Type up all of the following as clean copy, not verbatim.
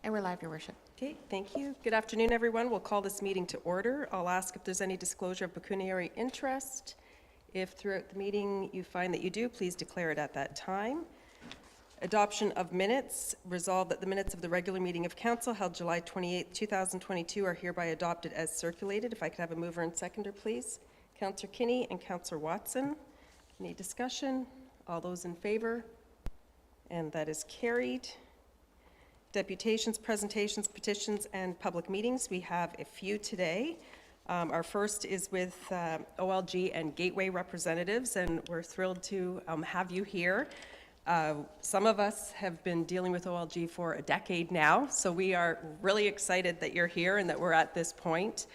And we're live, Your Worship. Okay, thank you. Good afternoon, everyone. We'll call this meeting to order. I'll ask if there's any disclosure of pecuniary interest. If throughout the meeting you find that you do, please declare it at that time. Adoption of minutes. Resolved that the minutes of the regular meeting of Council held July 28, 2022 are hereby adopted as circulated. If I could have a mover and seconder, please. Councillor Kinney and Councillor Watson. Any discussion? All those in favor? And that is carried. Deputations, presentations, petitions, and public meetings. We have a few today. Our first is with OLG and Gateway representatives, and we're thrilled to have you here. Some of us have been dealing with OLG for a decade now, so we are really excited that you're here and that we're at this point.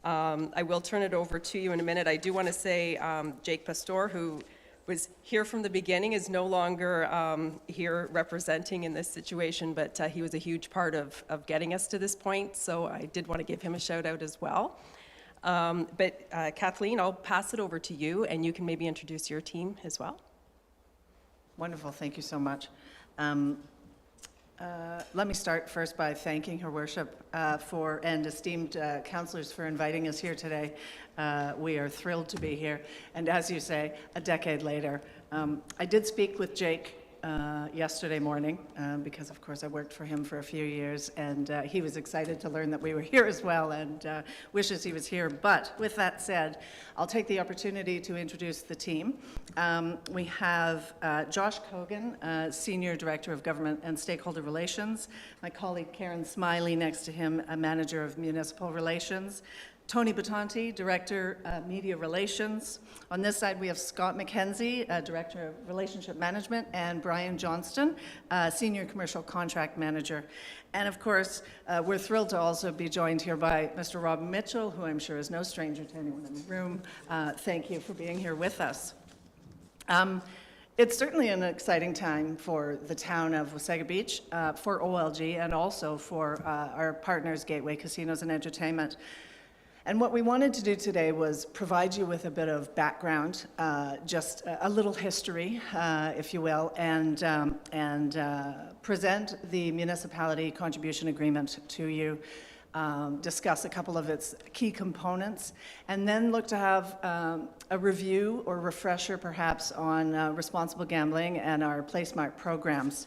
I will turn it over to you in a minute. I do want to say Jake Pastor, who was here from the beginning, is no longer here representing in this situation, but he was a huge part of getting us to this point, so I did want to give him a shout out as well. But Kathleen, I'll pass it over to you, and you can maybe introduce your team as well. Wonderful, thank you so much. Let me start first by thanking Her Worship and esteemed councillors for inviting us here today. We are thrilled to be here, and as you say, a decade later. I did speak with Jake yesterday morning because, of course, I worked for him for a few years, and he was excited to learn that we were here as well and wishes he was here. But with that said, I'll take the opportunity to introduce the team. We have Josh Kogan, Senior Director of Government and Stakeholder Relations, my colleague Karen Smiley next to him, a Manager of Municipal Relations, Tony Batanti, Director, Media Relations. On this side, we have Scott McKenzie, Director of Relationship Management, and Brian Johnston, Senior Commercial Contract Manager. And of course, we're thrilled to also be joined here by Mr. Rob Mitchell, who I'm sure is no stranger to anyone in the room. Thank you for being here with us. It's certainly an exciting time for the town of Wasaga Beach, for OLG, and also for our partners, Gateway Casinos and Entertainment. And what we wanted to do today was provide you with a bit of background, just a little history, if you will, and present the Municipality Contribution Agreement to you, discuss a couple of its key components, and then look to have a review or refresher perhaps on responsible gambling and our Placemark programs.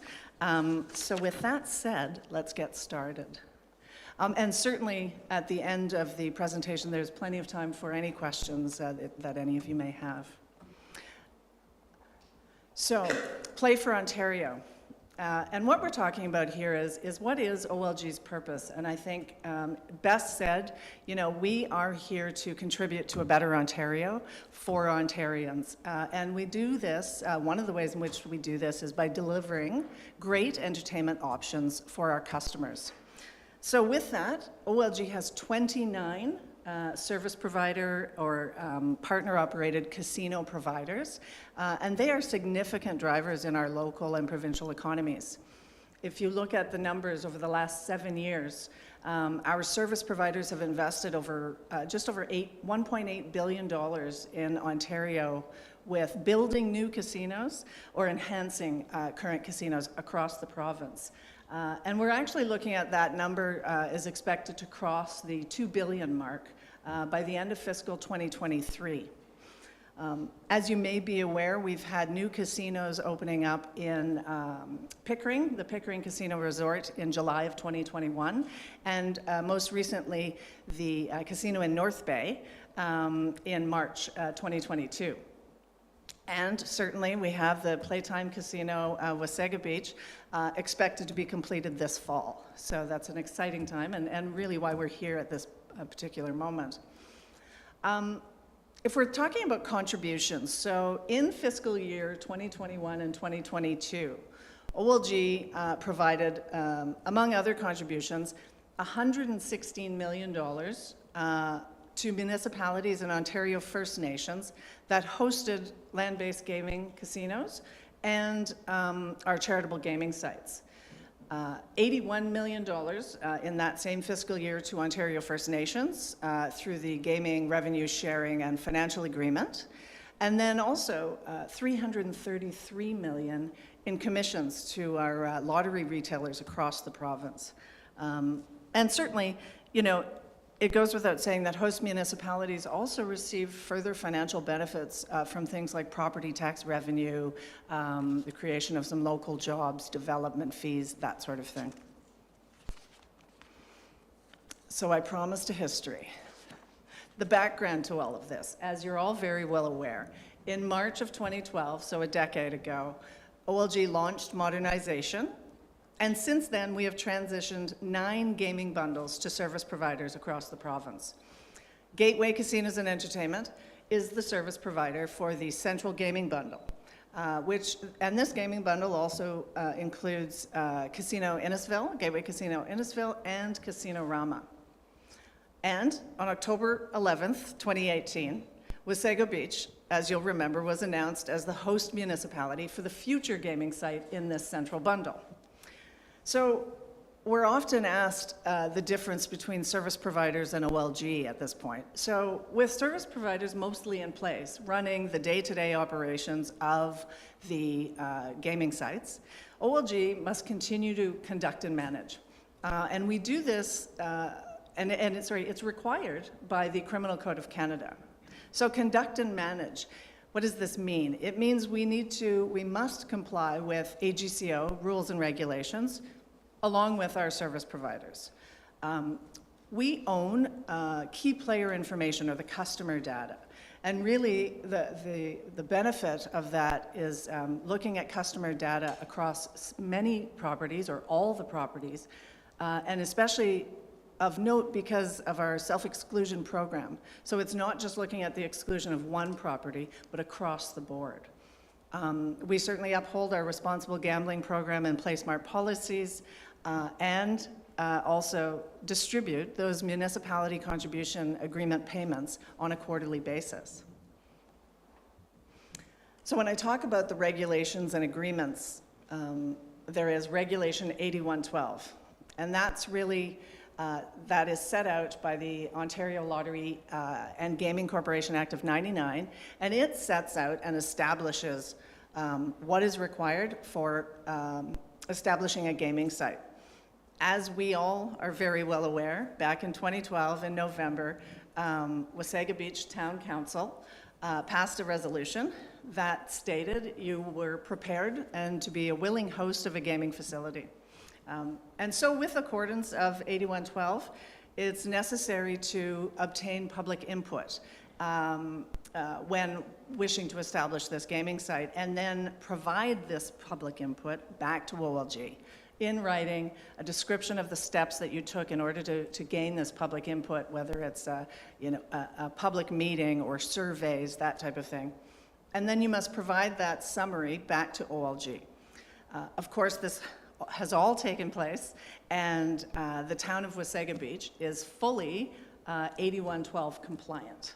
So with that said, let's get started. And certainly at the end of the presentation, there's plenty of time for any questions that any of you may have. So, Play for Ontario. And what we're talking about here is what is OLG's purpose? And I think best said, you know, we are here to contribute to a better Ontario for Ontarians. And we do this, one of the ways in which we do this is by delivering great entertainment options for our customers. So with that, OLG has 29 service provider or partner-operated casino providers, and they are significant drivers in our local and provincial economies. If you look at the numbers over the last 7 years, our service providers have invested over just over $1.8 billion in Ontario with building new casinos or enhancing current casinos across the province. And we're actually looking at that number is expected to cross the $2 billion mark by the end of fiscal 2023. As you may be aware, we've had new casinos opening up in Pickering, the Pickering Casino Resort in July of 2021, and most recently the casino in North Bay in March 2022. And certainly we have the Playtime Casino, Wasaga Beach, expected to be completed this fall. So that's an exciting time and really why we're here at this particular moment. If we're talking about contributions, so in fiscal year 2021 and 2022, OLG provided, among other contributions, $116 million to municipalities and Ontario First Nations that hosted land-based gaming casinos and our charitable gaming sites. $81 million in that same fiscal year to Ontario First Nations through the Gaming Revenue Sharing and Financial Agreement, and then also $333 million in commissions to our lottery retailers across the province. And certainly, it goes without saying that host municipalities also receive further financial benefits from things like property tax revenue, the creation of some local jobs, development fees, that sort of thing. So I promised a history. The background to all of this, as you're all very well aware, in March of 2012, so a decade ago, OLG launched modernization. And since then, we have transitioned 9 gaming bundles to service providers across the province. Gateway Casinos and Entertainment is the service provider for the Central Gaming Bundle, and this gaming bundle also includes Casino Innisfil, Gateway Casino Innisfil, and Casino Rama. And on October 11th, 2018, Wasaga Beach, as you'll remember, was announced as the host municipality for the future gaming site in this central bundle. So we're often asked the difference between service providers and OLG at this point. So with service providers mostly in place, running the day-to-day operations of the gaming sites, OLG must continue to conduct and manage. And we do this, and it's required by the Criminal Code of Canada. So conduct and manage. What does this mean? It means we must comply with AGCO rules and regulations, along with our service providers. We own key player information, or the customer data. And really, the benefit of that is looking at customer data across many properties, or all the properties, and especially of note because of our self-exclusion program. So it's not just looking at the exclusion of one property, but across the board. We certainly uphold our responsible gambling program and Placemark policies, and also distribute those municipality contribution agreement payments on a quarterly basis. So when I talk about the regulations and agreements, there is Regulation 8112, and that's really that is set out by the Ontario Lottery and Gaming Corporation Act of '99, and it sets out and establishes what is required for establishing a gaming site. As we all are very well aware, back in 2012 in November, Wasaga Beach Town Council passed a resolution that stated you were prepared and to be a willing host of a gaming facility. And so with accordance of 8112, it's necessary to obtain public input when wishing to establish this gaming site, and then provide this public input back to OLG in writing, a description of the steps that you took in order to gain this public input, whether it's a public meeting or surveys, that type of thing. And then you must provide that summary back to OLG. Of course, this has all taken place, and the town of Wasaga Beach is fully 8112 compliant.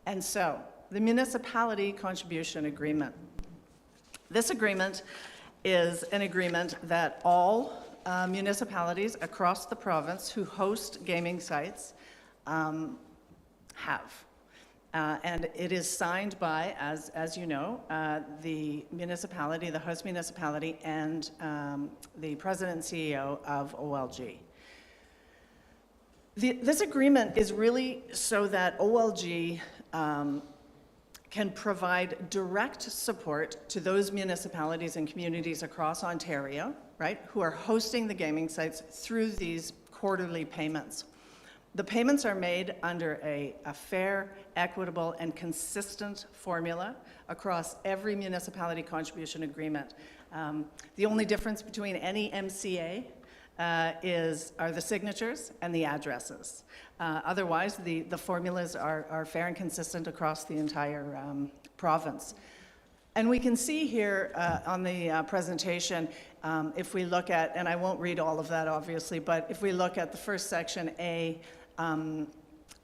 And so, the Municipality Contribution Agreement. This agreement is an agreement that all municipalities across the province who host gaming sites have. And it is signed by, as you know, the municipality, the host municipality, and the president and CEO of OLG. This agreement is really so that OLG can provide direct support to those municipalities and communities across Ontario, right, who are hosting the gaming sites through these quarterly payments. The payments are made under a fair, equitable, and consistent formula across every municipality contribution agreement. The only difference between any MCA are the signatures and the addresses. Otherwise, the formulas are fair and consistent across the entire province. And we can see here on the presentation, if we look at, and I won't read all of that obviously, but if we look at the first section A,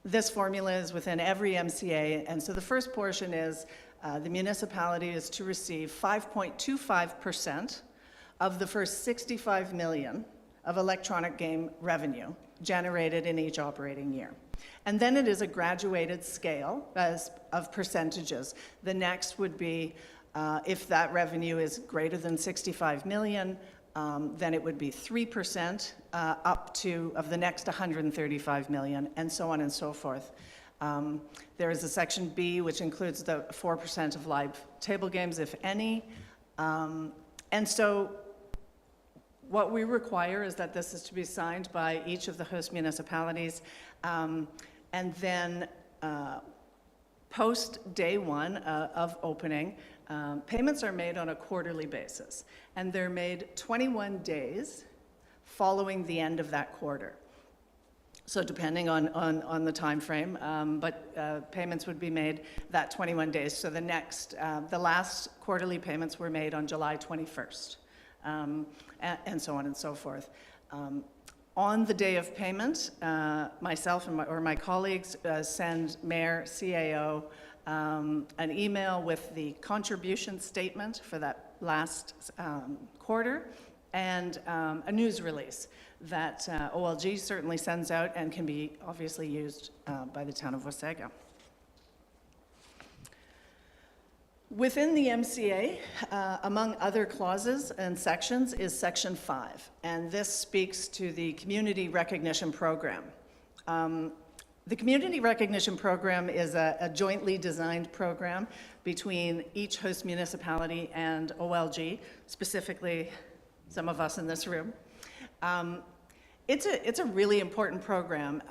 this formula is within every MCA, and so the first portion is the municipality is to receive 5.25% of the first 65 million of electronic game revenue generated in each operating year. And then it is a graduated scale of percentages. The next would be If that revenue is greater than 65 million, then it would be 3% up to of the next 135 million, and so on and so forth. There is a section B, which includes the 4% of live table games, if any. And so what we require is that this is to be signed by each of the host municipalities, and then post day one of opening, payments are made on a quarterly basis, and they're made 21 days following the end of that quarter. So depending on the time frame, but payments would be made that 21 days. So the last quarterly payments were made on July 21st, and so on and so forth. On the day of payment, myself or my colleagues send Mayor, CAO, an email with the contribution statement for that last quarter, and a news release that OLG certainly sends out and can be obviously used by the town of Wasaga. Within the MCA, among other clauses and sections, is Section 5, and this speaks to the Community Recognition Program. The Community Recognition Program is a jointly designed program between each host municipality and OLG, specifically some of us in this room. It's a really important program.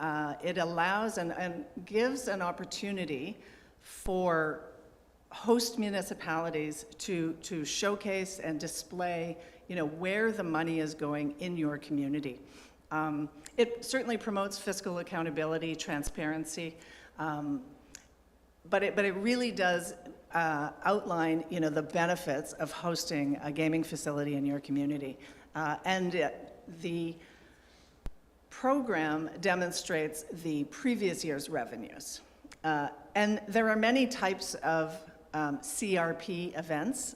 It allows and gives an opportunity for host municipalities to showcase and display, where the money is going in your community. It certainly promotes fiscal accountability, transparency, but it really does outline, the benefits of hosting a gaming facility in your community. And the program demonstrates the previous year's revenues. And there are many types of CRP events.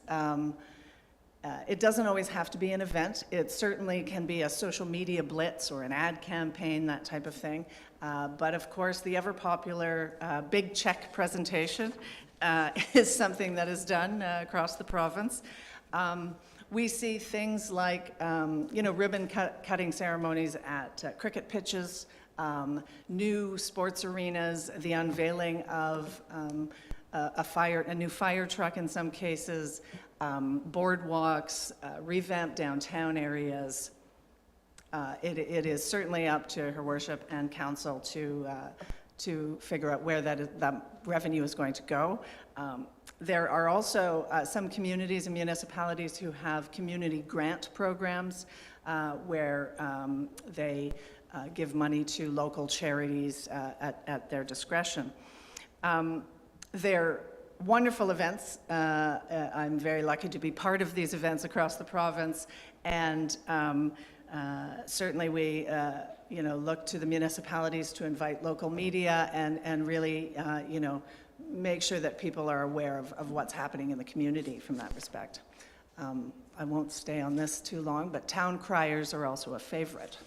It doesn't always have to be an event. It certainly can be a social media blitz or an ad campaign, that type of thing. But of course, the ever popular big check presentation is something that is done across the province. We see things like, ribbon cutting ceremonies at cricket pitches, new sports arenas, the unveiling of a new fire truck in some cases, boardwalks, revamped downtown areas. It is certainly up to Her Worship and Council to figure out where that revenue is going to go. There are also some communities and municipalities who have community grant programs where they give money to local charities at their discretion. They're wonderful events. I'm very lucky to be part of these events across the province, and certainly we look to the municipalities to invite local media and really make sure that people are aware of what's happening in the community from that respect. I won't stay on this too long, but town criers are also a favorite.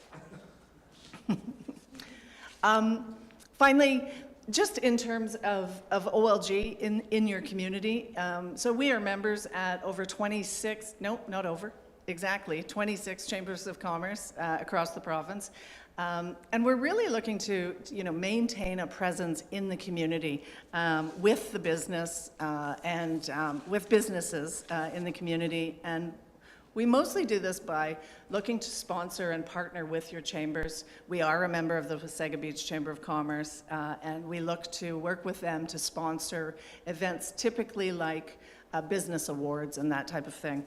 Finally, just in terms of OLG in your community, so we are members at over 26 chambers of commerce across the province. And we're really looking to maintain a presence in the community with the business and with businesses in the community. And we mostly do this by looking to sponsor and partner with your chambers. We are a member of the Wasaga Beach Chamber of Commerce, and we look to work with them to sponsor events typically like business awards and that type of thing.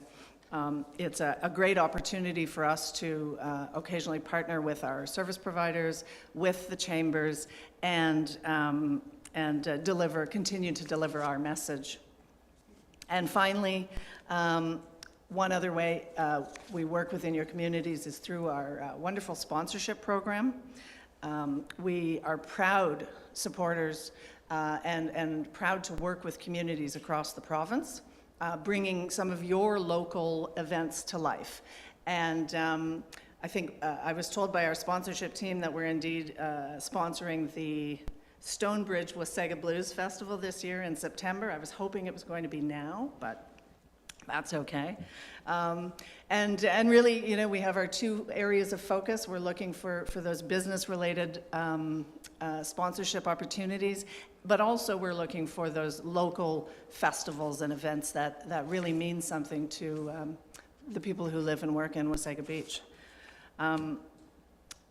It's a great opportunity for us to occasionally partner with our service providers, with the chambers, and continue to deliver our message. And finally, one other way we work within your communities is through our wonderful sponsorship program. We are proud supporters and proud to work with communities across the province, bringing some of your local events to life. And I think I was told by our sponsorship team that we're indeed sponsoring the Stonebridge Wasaga Blues Festival this year in September. I was hoping it was going to be now, but That's okay. And really, you know, we have our two areas of focus. We're looking for those business-related sponsorship opportunities, but also we're looking for those local festivals and events that really mean something to the people who live and work in Wasaga Beach.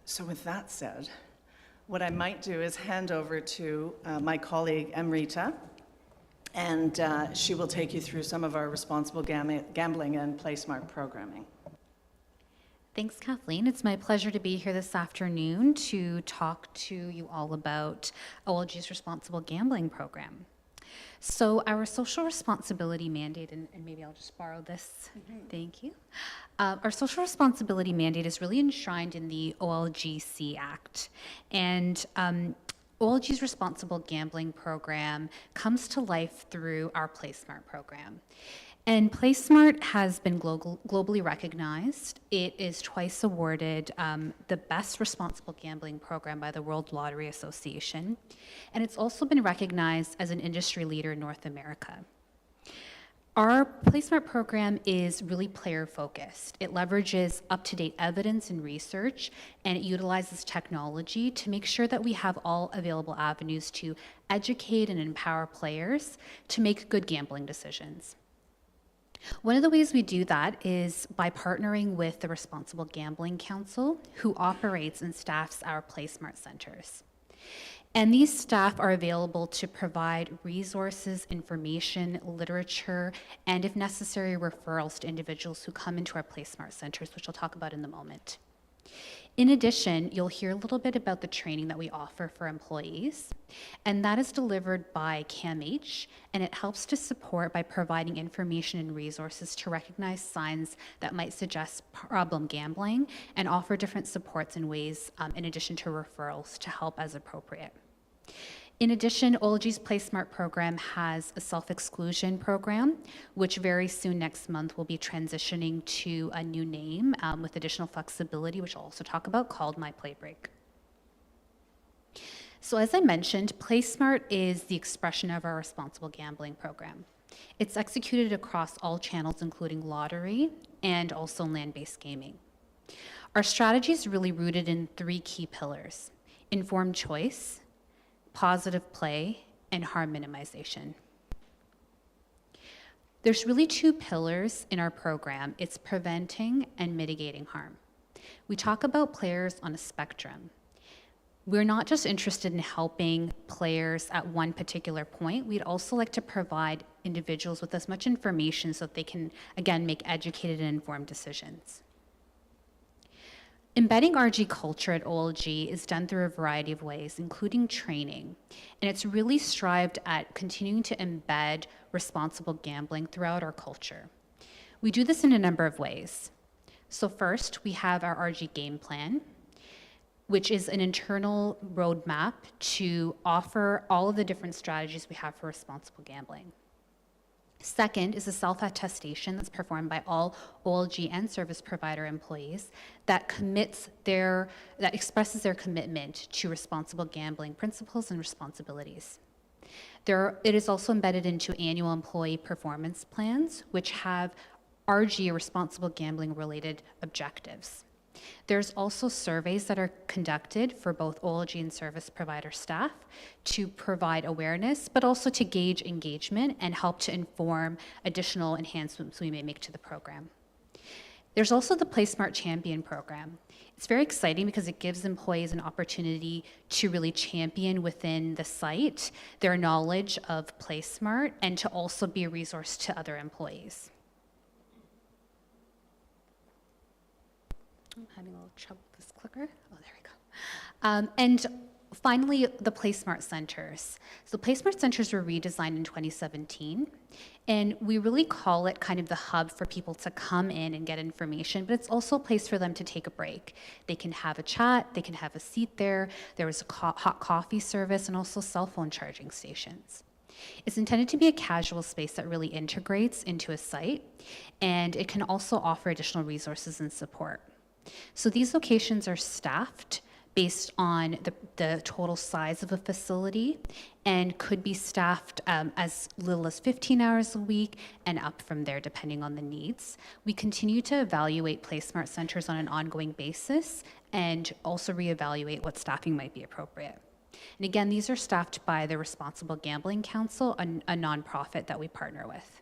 So with that said, what I might do is hand over to my colleague, Amrita, and she will take you through some of our responsible gambling and Placemark programming. Thanks, Kathleen. It's my pleasure to be here this afternoon to talk to you all about OLG's Responsible Gambling Program. So our social responsibility mandate, and maybe I'll just borrow this, thank you. Our social responsibility mandate is really enshrined in the OLGC Act. And OLG's Responsible Gambling Program comes to life through our Placemark program. And Placemark has been globally recognized. It is twice awarded the best responsible gambling program by the World Lottery Association. And it's also been recognized as an industry leader in North America. Our Placemark program is really player-focused. It leverages up-to-date evidence and research, and it utilizes technology to make sure that we have all available avenues to educate and empower players to make good gambling decisions. One of the ways we do that is by partnering with the Responsible Gambling Counsel, who operates and staffs our Placemark centers. And these staff are available to provide resources, information, literature, and if necessary, referrals to individuals who come into our Placemark centers, which I'll talk about in a moment. In addition, you'll hear a little bit about the training that we offer for employees, and that is delivered by CAMH, and it helps to support by providing information and resources to recognize signs that might suggest problem gambling and offer different supports and ways in addition to referrals to help as appropriate. In addition, OLG's Placemark program has a self-exclusion program, which very soon next month will be transitioning to a new name with additional flexibility, which I'll also talk about, called My Play Break. So as I mentioned, Placemark is the expression of our responsible gambling program. It's executed across all channels, including lottery and also land-based gaming. Our strategy is really rooted in three key pillars: informed choice, positive play, and harm minimization. There's really two pillars in our program. It's preventing and mitigating harm. We talk about players on a spectrum. We're not just interested in helping players at one particular point. We'd also like to provide individuals with as much information so that they can, again, make educated and informed decisions. Embedding RG culture at OLG is done through a variety of ways, including training, and it's really strived at continuing to embed responsible gambling throughout our culture. We do this in a number of ways. So first, we have our RG game plan, which is an internal roadmap to offer all of the different strategies we have for responsible gambling. Second is a self-attestation that's performed by all OLG and service provider employees that expresses their commitment to responsible gambling principles and responsibilities. It is also embedded into annual employee performance plans, which have RG, responsible gambling related objectives. There's also surveys that are conducted for both OLG and service provider staff to provide awareness, but also to gauge engagement and help to inform additional enhancements we may make to the program. There's also the Placemark Champion program. It's very exciting because it gives employees an opportunity to really champion within the site their knowledge of Placemark and to also be a resource to other employees. I'm having a little trouble with this clicker. Oh, there we go. And finally, the Placemark centers. So Placemark centers were redesigned in 2017, and we really call it kind of the hub for people to come in and get information, but it's also a place for them to take a break. They can have a chat, they can have a seat there. There was a hot coffee service and also cell phone charging stations. It's intended to be a casual space that really integrates into a site, and it can also offer additional resources and support. So these locations are staffed based on the total size of a facility and could be staffed as little as 15 hours a week and up from there depending on the needs. We continue to evaluate Placemark centers on an ongoing basis and also reevaluate what staffing might be appropriate. And again, these are staffed by the Responsible Gambling Council, a nonprofit that we partner with.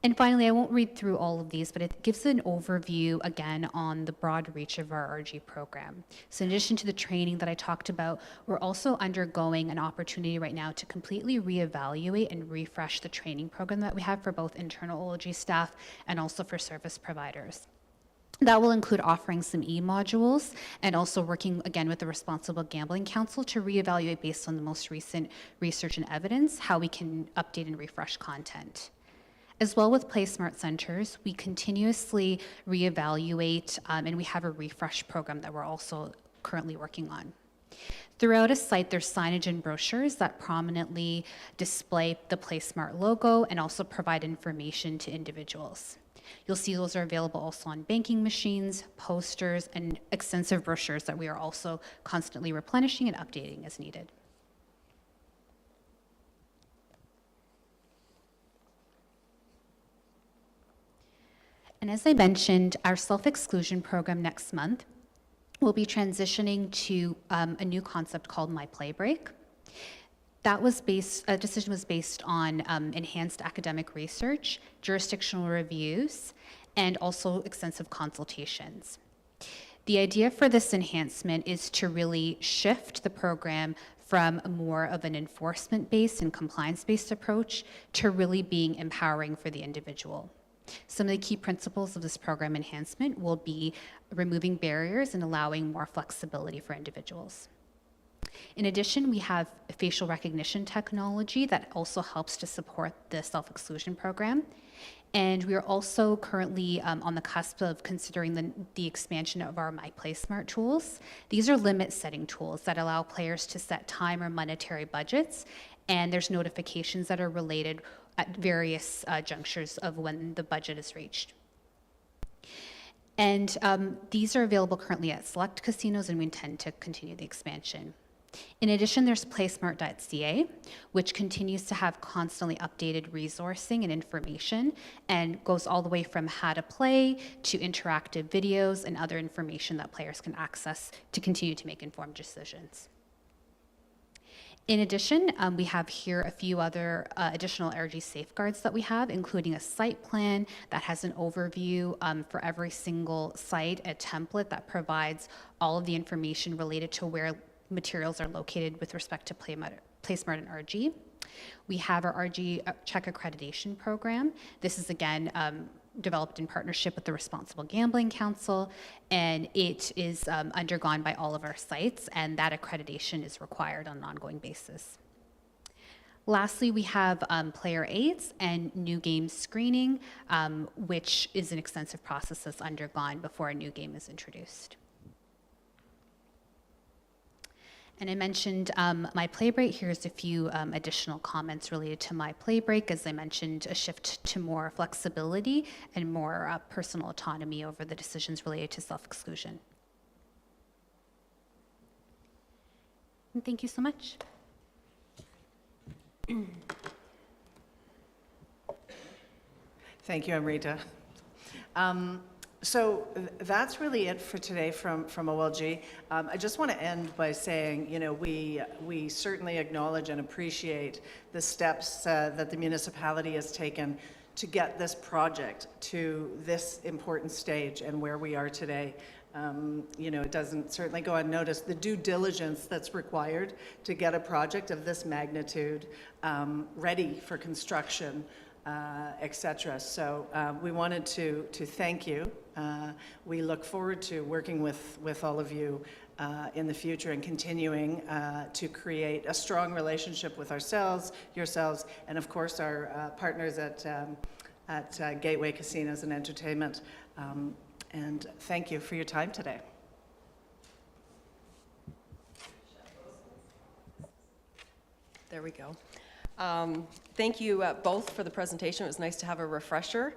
And finally, I won't read through all of these, but it gives an overview again on the broad reach of our RG program. So in addition to the training that I talked about, we're also undergoing an opportunity right now to completely reevaluate and refresh the training program that we have for both internal OLG staff and also for service providers. That will include offering some e-modules and also working again with the Responsible Gambling Council to reevaluate based on the most recent research and evidence how we can update and refresh content. As well with Placemark centers, we continuously reevaluate and we have a refresh program that we're also currently working on. Throughout a site, there's signage and brochures that prominently display the Placemark logo and also provide information to individuals. You'll see those are available also on banking machines, posters, and extensive brochures that we are also constantly replenishing and updating as needed. And as I mentioned, our self-exclusion program next month will be transitioning to a new concept called My Play Break. That was decision was based on enhanced academic research, jurisdictional reviews, and also extensive consultations. The idea for this enhancement is to really shift the program from more of an enforcement-based and compliance-based approach to really being empowering for the individual. Some of the key principles of this program enhancement will be removing barriers and allowing more flexibility for individuals. In addition, we have facial recognition technology that also helps to support the self-exclusion program. And we are also currently on the cusp of considering the expansion of our My Placemark tools. These are limit-setting tools that allow players to set time or monetary budgets, and there's notifications that are related at various junctures of when the budget is reached. And these are available currently at select casinos, and we intend to continue the expansion. In addition, there's Placemark.ca, which continues to have constantly updated resourcing and information and goes all the way from how to play to interactive videos and other information that players can access to continue to make informed decisions. In addition, we have here a few other additional RG safeguards that we have, including a site plan that has an overview for every single site, a template that provides all of the information related to where materials are located with respect to Placemark and RG. We have our RG check accreditation program. This is again developed in partnership with the Responsible Gambling Council, and it is undergone by all of our sites, and that accreditation is required on an ongoing basis. Lastly, we have player aids and new game screening, which is an extensive process that's undergone before a new game is introduced. And I mentioned My Play Break. Here's a few additional comments related to My Play Break. As I mentioned, a shift to more flexibility and more personal autonomy over the decisions related to self-exclusion. And thank you so much. Thank you, Amrita. So that's really it for today from OLG. I just want to end by saying, you know, we certainly acknowledge and appreciate the steps that the municipality has taken to get this project to this important stage and where we are today. You know, it doesn't certainly go unnoticed the due diligence that's required to get a project of this magnitude ready for construction, etc. So we wanted to thank you. We look forward to working with all of you in the future and continuing to create a strong relationship with ourselves, yourselves, and of course our partners at Gateway Casinos and Entertainment. And thank you for your time today. There we go. Thank you both for the presentation. It was nice to have a refresher.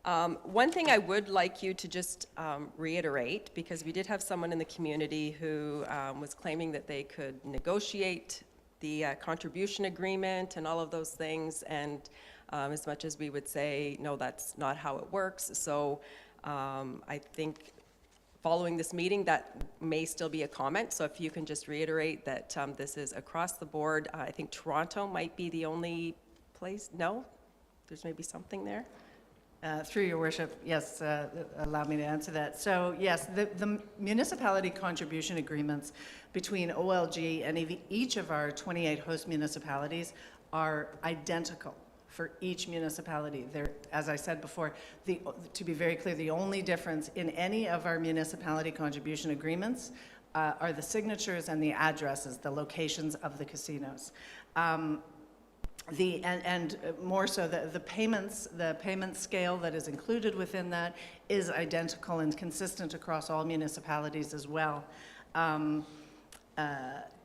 One thing I would like you to just reiterate, because we did have someone in the community who was claiming that they could negotiate the contribution agreement and all of those things, and as much as we would say, no, that's not how it works. So I think following this meeting, that may still be a comment. So if you can just reiterate that this is across the board. I think Toronto might be the only place. No? There's maybe something there? Through your worship, yes, allow me to answer that. So yes, the municipality contribution agreements between OLG and each of our 28 host municipalities are identical for each municipality. They're, as I said before, to be very clear, the only difference in any of our municipality contribution agreements are the signatures and the addresses, the locations of the casinos. And more so, the payment scale that is included within that is identical and consistent across all municipalities as well.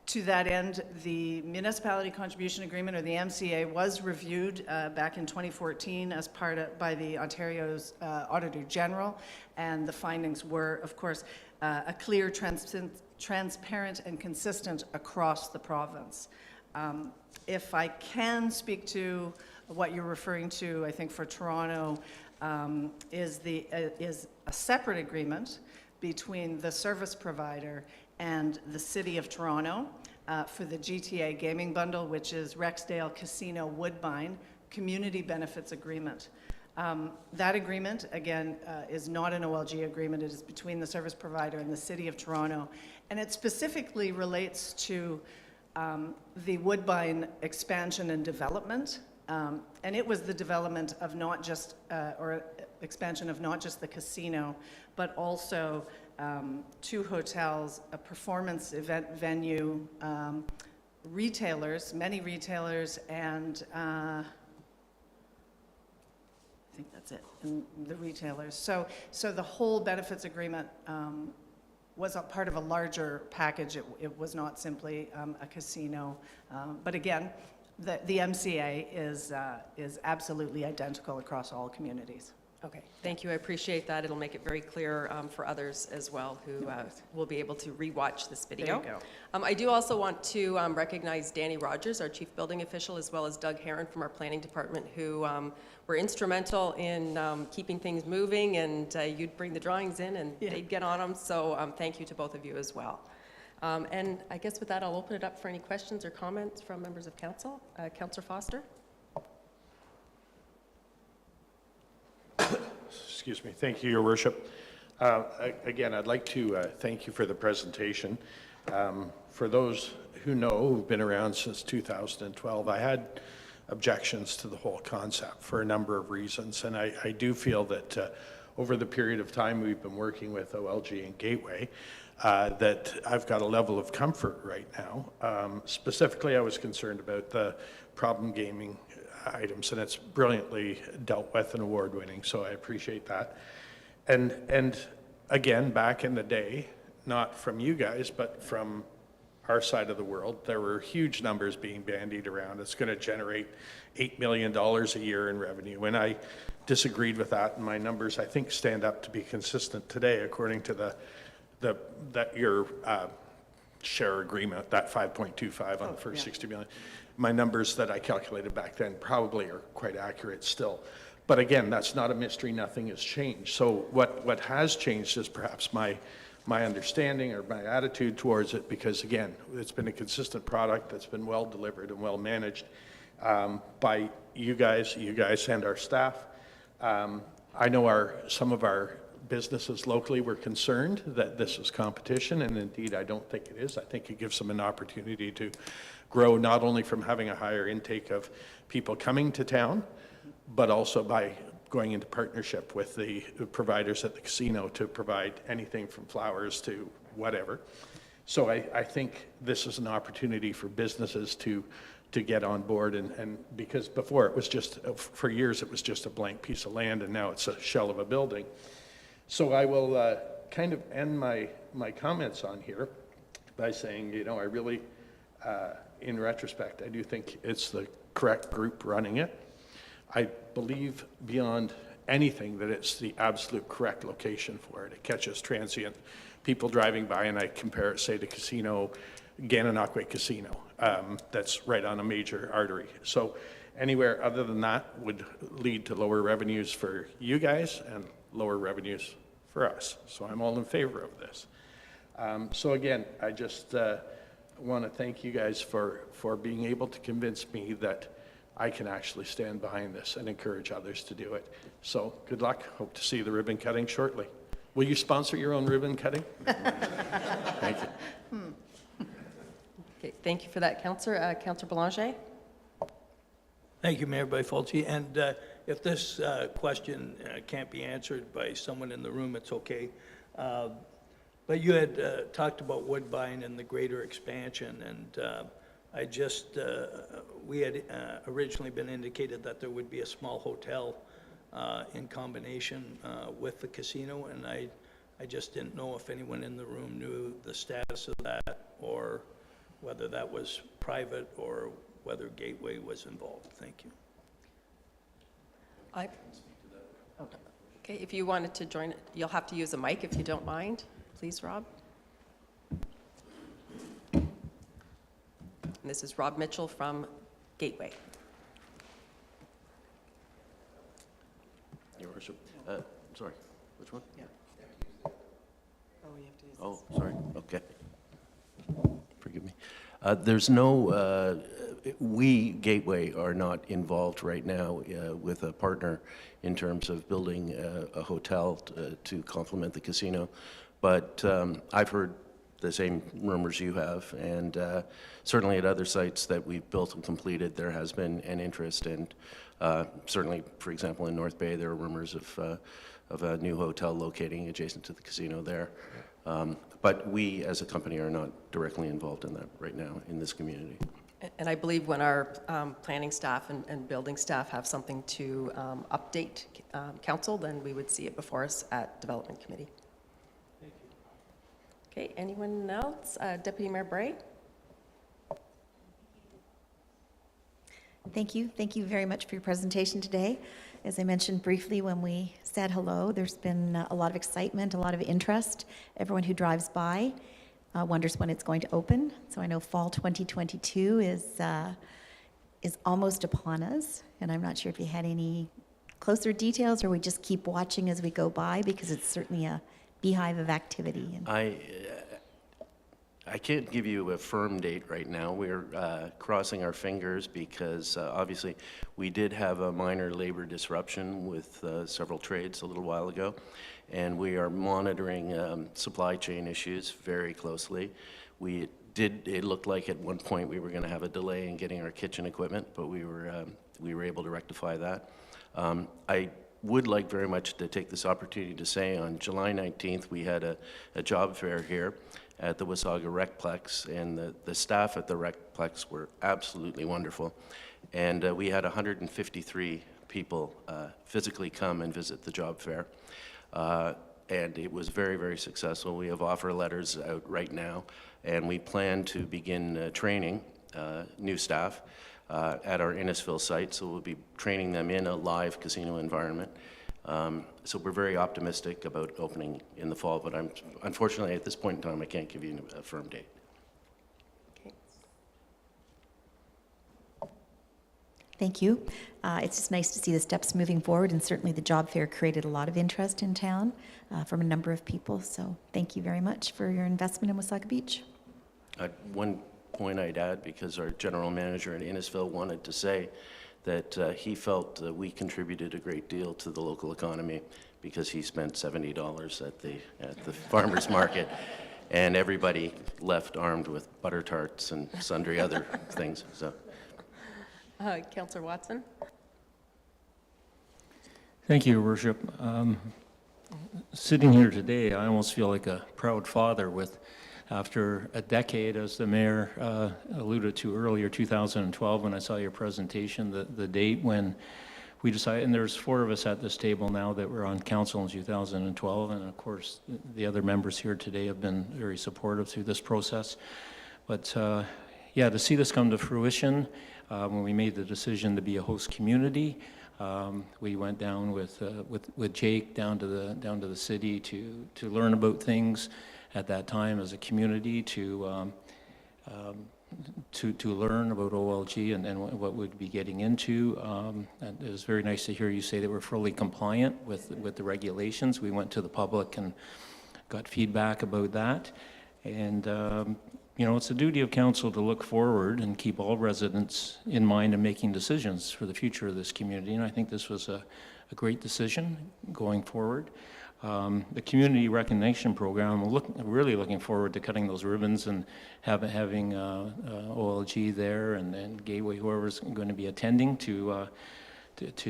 To that end, the Municipality Contribution Agreement, or the MCA, was reviewed back in 2014 as by the Ontario's Auditor General, and the findings were, of course, a clear, transparent, and consistent across the province. If I can speak to what you're referring to, I think for Toronto, is a separate agreement between the service provider and the City of Toronto for the GTA Gaming Bundle, which is Rexdale Casino Woodbine Community Benefits Agreement. That agreement, again, is not an OLG agreement. It is between the service provider and the City of Toronto, and it specifically relates to the Woodbine expansion and development, and it was the development of not just, or expansion of not just the casino, but also 2 hotels, a performance event venue, retailers, many retailers, and I think that's it, and the retailers. So the whole benefits agreement was a part of a larger package. It was not simply a casino. But again, the MCA is absolutely identical across all communities. Okay, thank you. I appreciate that. It'll make it very clear for others as well who will be able to rewatch this video. There you go. I do also want to recognize Danny Rogers, our Chief Building Official, as well as Doug Heron from our Planning Department, who were instrumental in keeping things moving, and you'd bring the drawings in and they'd get on them. So thank you to both of you as well. And I guess with that, I'll open it up for any questions or comments from members of council. Councillor Foster. Excuse me. Thank you, Your Worship. Again, I'd like to thank you for the presentation. For those who know, who've been around since 2012, I had objections to the whole concept for a number of reasons, and I do feel that over the period of time we've been working with OLG and Gateway, that I've got a level of comfort right now. Specifically, I was concerned about the problem gaming items, and it's brilliantly dealt with and award-winning, so I appreciate that. And again, back in the day, not from you guys, but from our side of the world, there were huge numbers being bandied around. It's going to generate $8 million a year in revenue, and I disagreed with that, and my numbers, I think, stand up to be consistent today, according to your share agreement, that 5.25 on the first 60 million. My numbers that I calculated back then probably are quite accurate still. But again, that's not a mystery. Nothing has changed. So what has changed is perhaps my understanding or my attitude towards it, because again, it's been a consistent product that's been well delivered and well managed by you guys and our staff. I know some of our businesses locally were concerned that this was competition, and indeed I don't think it is. I think it gives them an opportunity to grow, not only from having a higher intake of people coming to town, but also by going into partnership with the providers at the casino to provide anything from flowers to whatever. So I think this is an opportunity for businesses to get on board, and because before it was just, for years it was just a blank piece of land, and now it's a shell of a building. So I will kind of end my comments on here by saying, you know, I really, in retrospect, I do think it's the correct group running it. I believe beyond anything, that it's the absolute correct location for it. It catches transient people driving by, and I compare it, say, to Casino, Gananoque Casino, that's right on a major artery. So anywhere other than that would lead to lower revenues for you guys and lower revenues for us. So I'm all in favor of this. So again, I just want to thank you guys for being able to convince me that I can actually stand behind this and encourage others to do it. So good luck. Hope to see the ribbon cutting shortly. Will you sponsor your own ribbon cutting? Thank you. Okay, thank you for that, Councillor. Councillor Belanger? Thank you, Mayor Byfolchi. And if this question can't be answered by someone in the room, it's okay. But you had talked about Woodbine and the greater expansion, and we had originally been indicated that there would be a small hotel in combination with the casino, and I just didn't know if anyone in the room knew the status of that, or whether that was private, or whether Gateway was involved. Thank you. Okay, if you wanted to join, you'll have to use a mic if you don't mind. Please, Rob. And this is Rob Mitchell from Gateway. Your Worship. Sorry, which one? Yeah. Oh, you have to use Oh, sorry, okay. Forgive me. There's no, we, Gateway, are not involved right now with a partner in terms of building a hotel to complement the casino. But I've heard the same rumors you have, and certainly at other sites that we've built and completed, there has been an interest, and certainly, for example, in North Bay, there are rumors of a new hotel locating adjacent to the casino there. But we, as a company, are not directly involved in that right now in this community. And I believe when our planning staff and building staff have something to update council, then we would see it before us at Development Committee. Thank you. Okay, anyone else? Deputy Mayor Bray? Thank you. Thank you very much for your presentation today. As I mentioned briefly when we said hello, there's been a lot of excitement, a lot of interest. Everyone who drives by wonders when it's going to open. So I know fall 2022 is almost upon us, and I'm not sure if you had any closer details, or we just keep watching as we go by, because it's certainly a beehive of activity. And I can't give you a firm date right now. We're crossing our fingers because obviously we did have a minor labor disruption with several trades a little while ago, and we are monitoring supply chain issues very closely. It looked like at one point we were going to have a delay in getting our kitchen equipment, but we were able to rectify that. I would like very much to take this opportunity to say on July 19th we had a job fair here at the Wasaga Recplex, and the staff at the Recplex were absolutely wonderful. And we had 153 people physically come and visit the job fair. And it was very, very successful. We have offer letters out right now, and we plan to begin training new staff at our Innisfil site, so we'll be training them in a live casino environment. So we're very optimistic about opening in the fall, but unfortunately at this point in time I can't give you a firm date. Okay. thank you. It's just nice to see the steps moving forward, and certainly the job fair created a lot of interest in town from a number of people. So thank you very much for your investment in Wasaga Beach. One point I'd add, because our general manager in Innisfil wanted to say that he felt we contributed a great deal to the local economy because he spent $70 at the farmer's market, and everybody left armed with butter tarts and sundry other things. So, Councillor Watson? Thank you, Your Worship. Sitting here today, I almost feel like a proud father with, after a decade, as the mayor alluded to earlier, 2012, when I saw your presentation, the date when we decided, and there's 4 of us at this table now that were on council in 2012, and of course the other members here today have been very supportive through this process. But yeah, to see this come to fruition, when we made the decision to be a host community, We went down with Jake down to the city to learn about things at that time as a community, to learn about OLG and what we'd be getting into. And it was very nice to hear you say that we're fully compliant with the regulations. We went to the public and got feedback about that. And, you know, it's the duty of council to look forward and keep all residents in mind in making decisions for the future of this community. And I think this was a great decision going forward. The community recognition program, I'm really looking forward to cutting those ribbons and having OLG there and Gateway, whoever's going to be attending to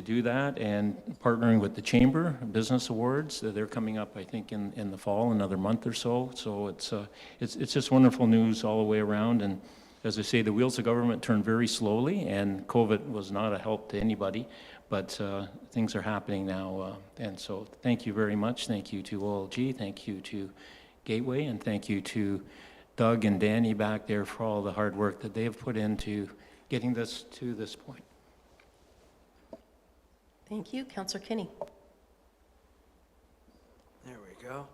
do that, and partnering with the Chamber Business Awards. They're coming up, I think, in the fall, another month or so. So it's just wonderful news all the way around. And as I say, the wheels of government turn very slowly, and COVID was not a help to anybody. But things are happening now, and so thank you very much. Thank you to OLG, thank you to Gateway, and thank you to Doug and Danny back there for all the hard work that they have put into getting this to this point. Thank you. Councillor Kinney. There we go.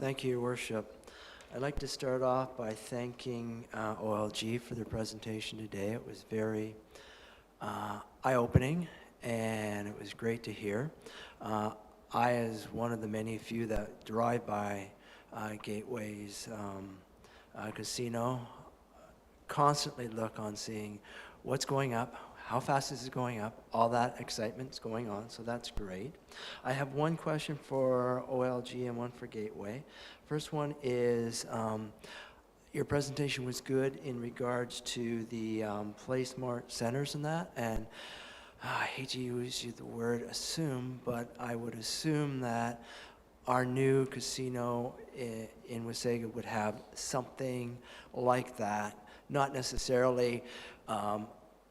Thank you, Your Worship. I'd like to start off by thanking OLG for their presentation today. It was very eye-opening, and it was great to hear. I, as one of the many few that drive by Gateway's casino, constantly look on seeing what's going up, how fast is it going up, all that excitement's going on, so that's great. I have one question for OLG and one for Gateway. First one is, your presentation was good in regards to the Placemark centers and that, and I hate to use the word assume, but I would assume that our new casino in Wasaga would have something like that, not necessarily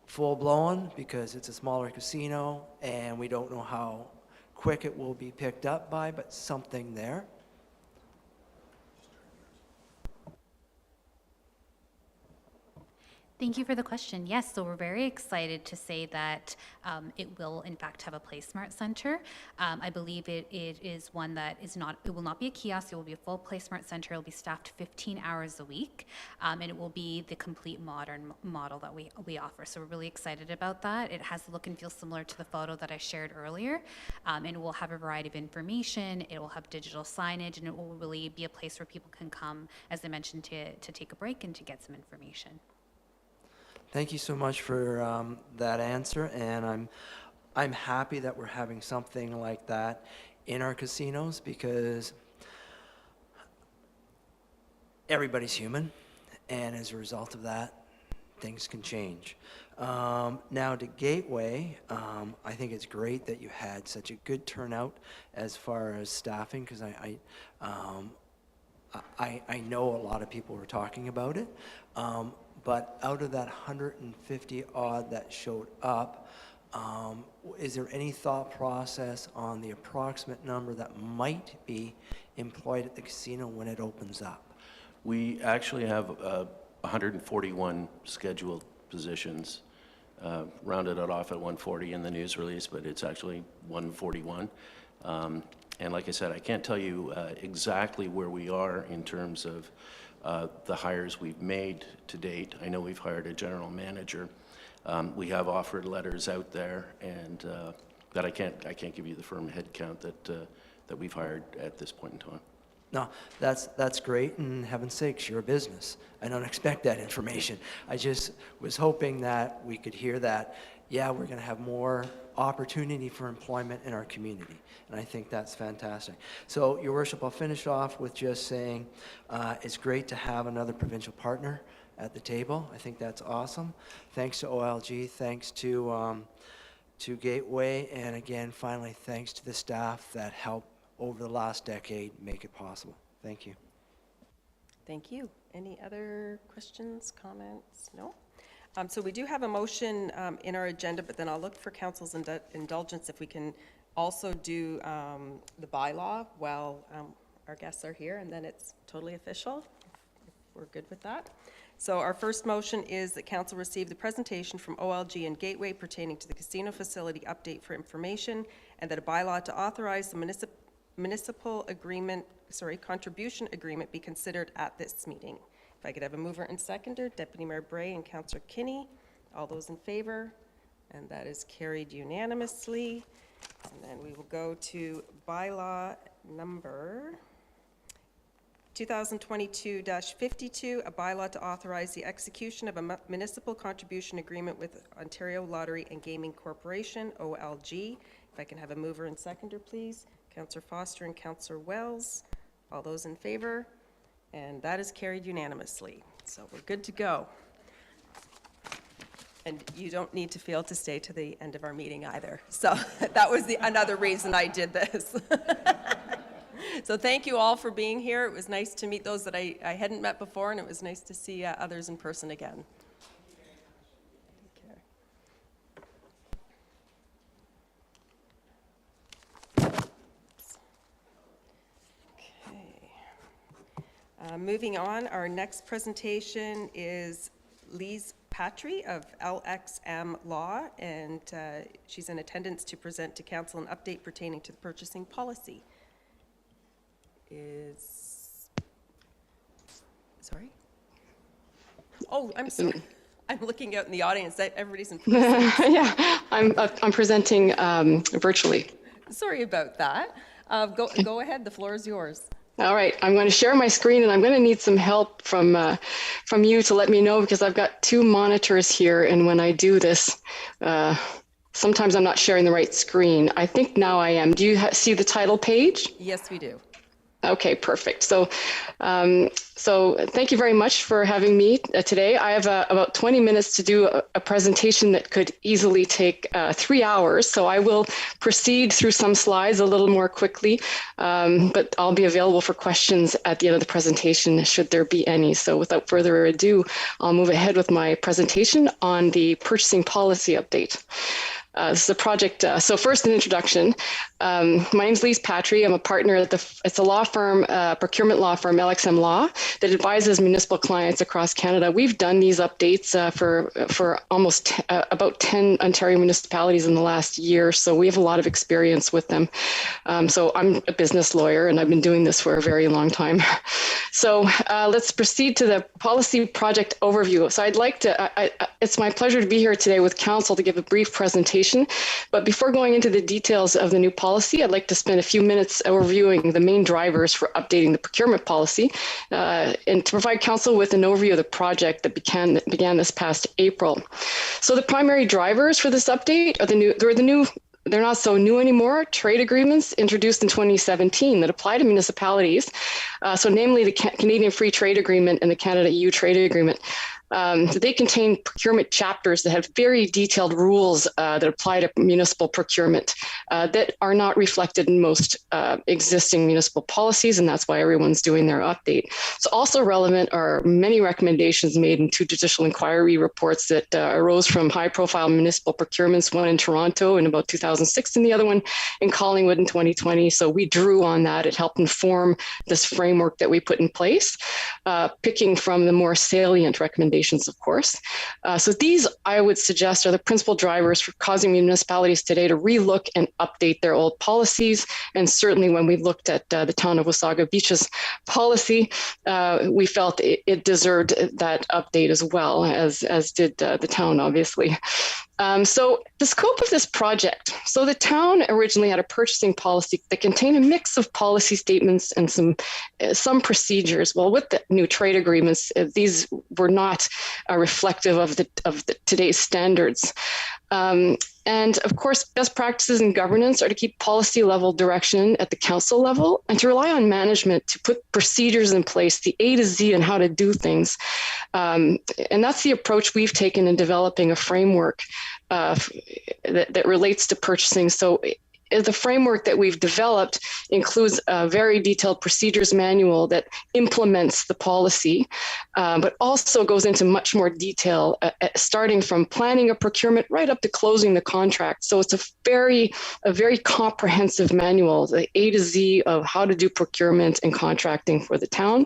full-blown, because it's a smaller casino and we don't know how quick it will be picked up by, but something there. Thank you for the question. Yes, so we're very excited to say that it will in fact have a Placemark center. I believe it is one that is not, it will not be a kiosk, it will be a full Placemark center. It will be staffed 15 hours a week, and it will be the complete modern model that we offer. So we're really excited about that. It has the look and feel similar to the photo that I shared earlier, and it will have a variety of information. It will have digital signage, and it will really be a place where people can come, as I mentioned, to take a break and to get some information. Thank you so much for that answer, and I'm happy that we're having something like that in our casinos, because everybody's human, and as a result of that, things can change. Now to Gateway, I think it's great that you had such a good turnout as far as staffing, because I know a lot of people were talking about it. But out of that 150 odd that showed up, is there any thought process on the approximate number that might be employed at the casino when it opens up? We actually have 141 scheduled positions, rounded it off at 140 in the news release, but it's actually 141. And like I said, I can't tell you exactly where we are in terms of the hires we've made to date. I know we've hired a general manager. We have offered letters out there, and that I can't give you the firm head count that we've hired at this point in time. No, that's great, and heaven's sakes, you're a business. I don't expect that information. I just was hoping that we could hear that, yeah, we're going to have more opportunity for employment in our community, and I think that's fantastic. So, Your Worship, I'll finish off with just saying it's great to have another provincial partner at the table. I think that's awesome. Thanks to OLG, thanks to Gateway, and again, finally, thanks to the staff that helped over the last decade make it possible. Thank you. Thank you. Any other questions, comments? No? So we do have a motion in our agenda, but then I'll look for council's indulgence if we can also do the bylaw while our guests are here, and then it's totally official, if we're good with that. So our first motion is that council receive the presentation from OLG and Gateway pertaining to the casino facility update for information, and that a bylaw to authorize the municipal agreement, contribution agreement be considered at this meeting. If I could have a mover and seconder, Deputy Mayor Bray and Councillor Kinney. All those in favor? And that is carried unanimously. And then we will go to bylaw number 2022-52, a bylaw to authorize the execution of a municipal contribution agreement with Ontario Lottery and Gaming Corporation, OLG. If I can have a mover and seconder, please. Councillor Foster and Councillor Wells. All those in favor? And that is carried unanimously. So we're good to go. And you don't need to feel to stay to the end of our meeting either. So that was another reason I did this. So thank you all for being here. It was nice to meet those that I hadn't met before, and it was nice to see others in person again. Moving on, our next presentation is Lise Patry of LXM Law, and she's in attendance to present to council an update pertaining to the purchasing policy. Sorry? Oh, I'm sorry. I'm looking out in the audience. Everybody's in person. Yeah, I'm presenting virtually. Sorry about that. Go ahead. The floor is yours. All right, I'm going to share my screen, and I'm going to need some help from you to let me know, because I've got two monitors here, and when I do this, sometimes I'm not sharing the right screen. I think now I am. Do you see the title page? Yes, we do. Okay, perfect. So thank you very much for having me today. I have about 20 minutes to do a presentation that could easily take 3 hours. So I will proceed through some slides a little more quickly, but I'll be available for questions at the end of the presentation, should there be any. So without further ado, I'll move ahead with my presentation on the purchasing policy update. This is a project. So first, an introduction. My name is Lise Patry. I'm a partner at it's a law firm, procurement law firm, LXM Law, that advises municipal clients across Canada. We've done these updates for almost about 10 Ontario municipalities in the last year, so we have a lot of experience with them. So I'm a business lawyer, and I've been doing this for a very long time. So let's proceed to the policy project overview. So I'd like to, it's my pleasure to be here today with Counsel to give a brief presentation. But before going into the details of the new policy, I'd like to spend a few minutes overviewing the main drivers for updating the procurement policy, and to provide Counsel with an overview of the project that began this past April. So the primary drivers for this update are they're not so new anymore, trade agreements introduced in 2017 that apply to municipalities. So namely the Canadian Free Trade Agreement and the Canada-EU Trade Agreement. They contain procurement chapters that have very detailed rules that apply to municipal procurement that are not reflected in most existing municipal policies, and that's why everyone's doing their update. So also relevant are many recommendations made in two judicial inquiry reports that arose from high-profile municipal procurements, one in Toronto in about 2006 and the other one in Collingwood in 2020. So we drew on that. It helped inform this framework that we put in place, picking from the more salient recommendations, of course. So these, I would suggest, are the principal drivers for causing municipalities today to relook and update their old policies. And certainly when we looked at the town of Wasaga Beach's policy, we felt it deserved that update as well, as did the town, obviously. So the scope of this project. So the town originally had a purchasing policy that contained a mix of policy statements and some procedures. Well, with the new trade agreements, these were not reflective of today's standards. And of course, best practices in governance are to keep policy level direction at the council level and to rely on management to put procedures in place, the A to Z, and how to do things. And that's the approach we've taken in developing a framework that relates to purchasing. So the framework that we've developed includes a very detailed procedures manual that implements the policy, but also goes into much more detail, starting from planning a procurement right up to closing the contract. So it's a very comprehensive manual, the A to Z of how to do procurement and contracting for the town.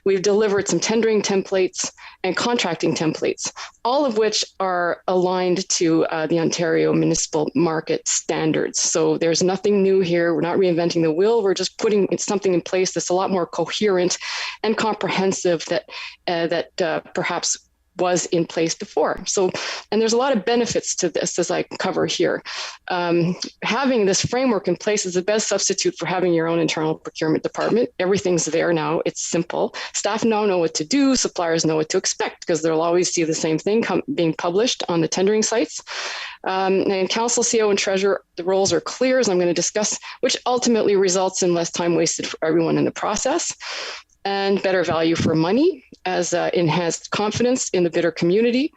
We've delivered some tendering templates and contracting templates, all of which are aligned to the Ontario municipal market standards. So there's nothing new here. We're not reinventing the wheel. We're just putting something in place that's a lot more coherent and comprehensive that perhaps was in place before. So, and there's a lot of benefits to this, as I cover here. Having this framework in place is the best substitute for having your own internal procurement department. Everything's there now. It's simple. Staff now know what to do. Suppliers know what to expect because they'll always see the same thing being published on the tendering sites. And Counsel, CO, and Treasurer, the roles are clear, as I'm going to discuss, which ultimately results in less time wasted for everyone in the process and better value for money, as enhanced confidence in the bidder community,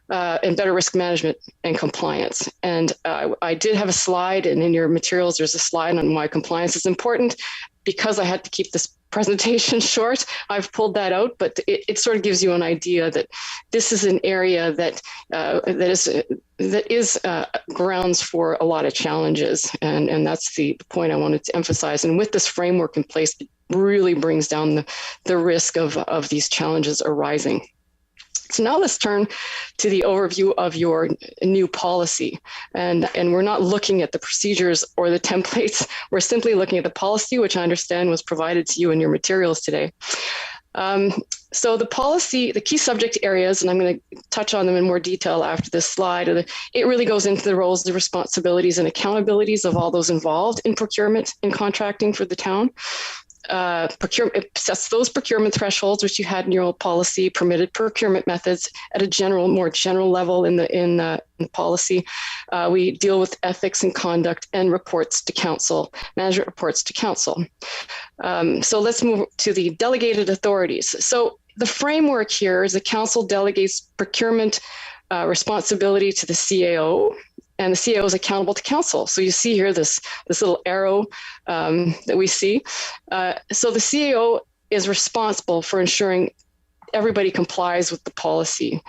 and better risk management and compliance. And I did have a slide, and in your materials, there's a slide on why compliance is important. Because I had to keep this presentation short, I've pulled that out, but it sort of gives you an idea that this is an area that is grounds for a lot of challenges, and that's the point I wanted to emphasize. And with this framework in place, it really brings down the risk of these challenges arising. So now let's turn to the overview of your new policy. And we're not looking at the procedures or the templates. We're simply looking at the policy, which I understand was provided to you in your materials today. So the policy, the key subject areas, and I'm going to touch on them in more detail after this slide, it really goes into the roles, the responsibilities, and accountabilities of all those involved in procurement and contracting for the town. It sets those procurement thresholds, which you had in your old policy, permitted procurement methods at a more general level in the policy. We deal with ethics and conduct and reports to council, management reports to council. So let's move to the delegated authorities. So the framework here is the council delegates procurement responsibility to the CAO, and the CAO is accountable to council. So you see here this little arrow that we see. So the CAO is responsible for ensuring everybody complies with the policy.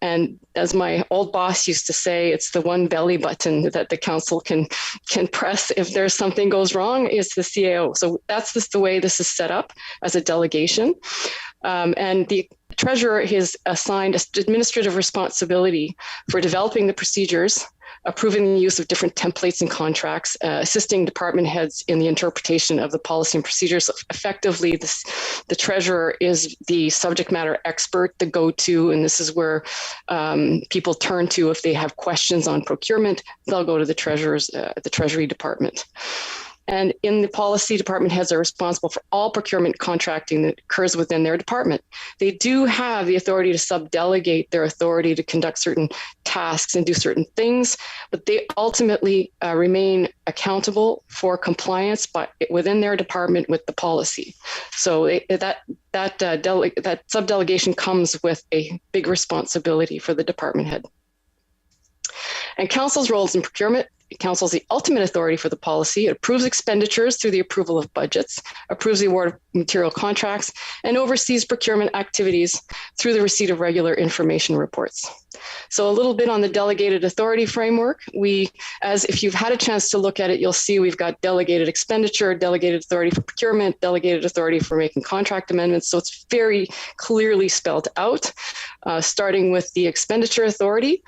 And as my old boss used to say, it's the one belly button that the council can press if there's something goes wrong, is the CAO. So that's just the way this is set up as a delegation. And the treasurer is assigned administrative responsibility for developing the procedures, approving the use of different templates and contracts, assisting department heads in the interpretation of the policy and procedures. Effectively, the treasurer is the subject matter expert, the go-to, and this is where people turn to if they have questions on procurement. They'll go to the Treasury Department. And in the policy, department heads are responsible for all procurement contracting that occurs within their department. They do have the authority to subdelegate their authority to conduct certain tasks and do certain things, but they ultimately remain accountable for compliance within their department with the policy. So that subdelegation comes with a big responsibility for the department head. And council's roles in procurement. Council is the ultimate authority for the policy. It approves expenditures through the approval of budgets, approves the award of material contracts, and oversees procurement activities through the receipt of regular information reports. So a little bit on the delegated authority framework. If you've had a chance to look at it, you'll see we've got delegated expenditure, delegated authority for procurement, delegated authority for making contract amendments. So it's very clearly spelled out, starting with the expenditure authority.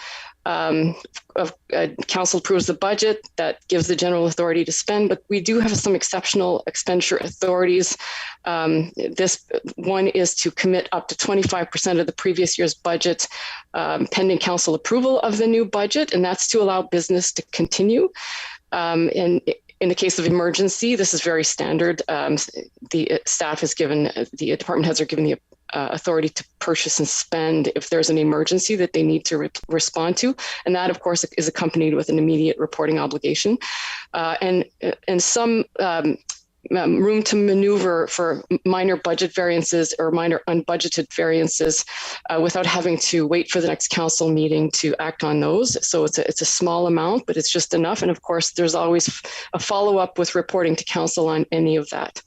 Council approves the budget that gives the general authority to spend, but we do have some exceptional expenditure authorities. This one is to commit up to 25% of the previous year's budget pending council approval of the new budget, and that's to allow business to continue. And in the case of emergency, this is very standard. The staff is given, the department heads are given the authority to purchase and spend if there's an emergency that they need to respond to. And that, of course, is accompanied with an immediate reporting obligation. And some room to maneuver for minor budget variances or minor unbudgeted variances without having to wait for the next council meeting to act on those. So it's a small amount, but it's just enough. And of course, there's always a follow-up with reporting to council on any of that.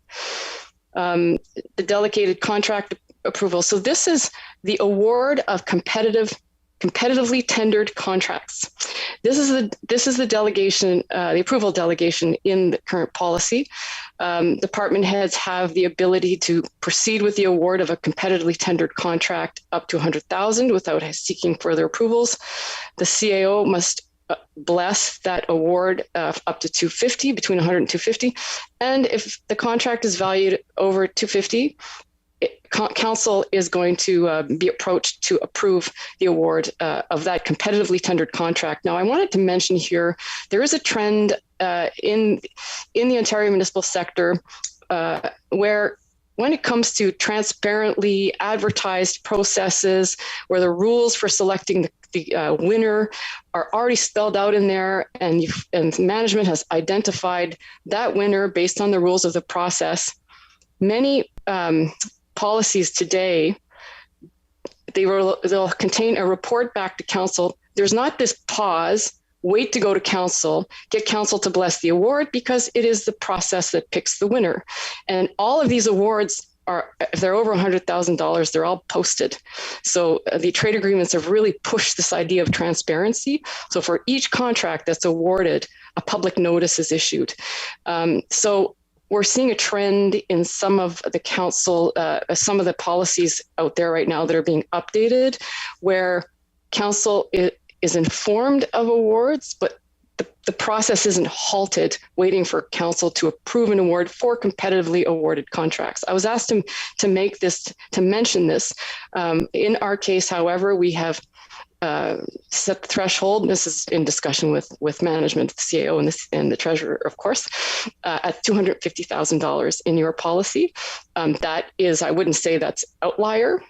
The delegated contract approval. So this is the award of competitively tendered contracts. This is the delegation, the approval delegation in the current policy. Department heads have the ability to proceed with the award of a competitively tendered contract up to $100,000 without seeking further approvals. The CAO must bless that award up to $250, between $100 and $250. And if the contract is valued over $250, Council is going to be approached to approve the award of that competitively tendered contract. Now, I wanted to mention here, there is a trend in the Ontario municipal sector where when it comes to transparently advertised processes, where the rules for selecting the winner are already spelled out in there, and management has identified that winner based on the rules of the process, many policies today, they'll contain a report back to council. There's not this pause, wait to go to council, get council to bless the award, because it is the process that picks the winner. And all of these awards are, if they're over $100,000, they're all posted. So the trade agreements have really pushed this idea of transparency. So for each contract that's awarded, a public notice is issued. So we're seeing a trend in some of the council, some of the policies out there right now that are being updated, where council is informed of awards, but the process isn't halted waiting for council to approve an award for competitively awarded contracts. I was asked to mention this. In our case, however, we have set the threshold. This is in discussion with management, the CAO and the treasurer, of course, at $250,000 in your policy. That is, I wouldn't say that's outlier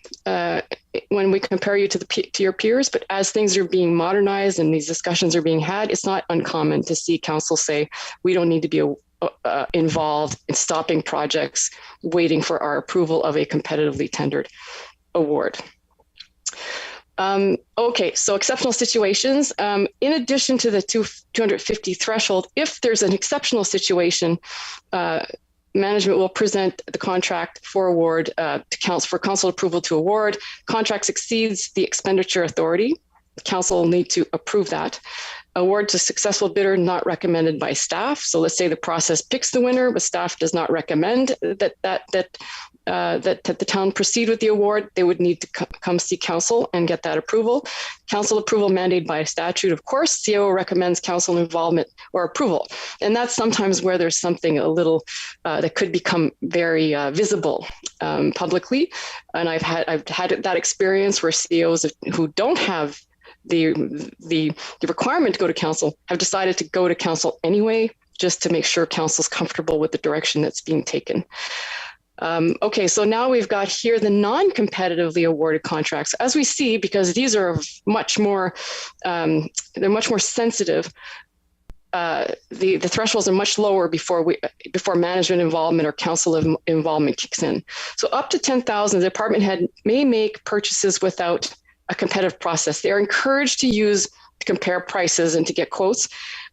when we compare you to your peers, but as things are being modernized and these discussions are being had, it's not uncommon to see council say, we don't need to be involved in stopping projects, waiting for our approval of a competitively tendered award. Okay, so exceptional situations. In addition to the 250 threshold, if there's an exceptional situation, management will present the contract for award to council for council approval to award. Contract exceeds the expenditure authority. Council will need to approve that. Award to successful bidder not recommended by staff. So let's say the process picks the winner, but staff does not recommend that the town proceed with the award. They would need to come see council and get that approval. Council approval mandated by statute, of course. CAO recommends council involvement or approval, and that's sometimes where there's something a little that could become very visible publicly. And I've had that experience where CAOs who don't have the requirement to go to council have decided to go to council anyway, just to make sure council's comfortable with the direction that's being taken. Okay, so now we've got here the non-competitively awarded contracts. As we see, because these are much more, they're much more sensitive, the thresholds are much lower before management involvement or council involvement kicks in. So up to 10,000, the department head may make purchases without a competitive process. They are encouraged to compare prices and to get quotes,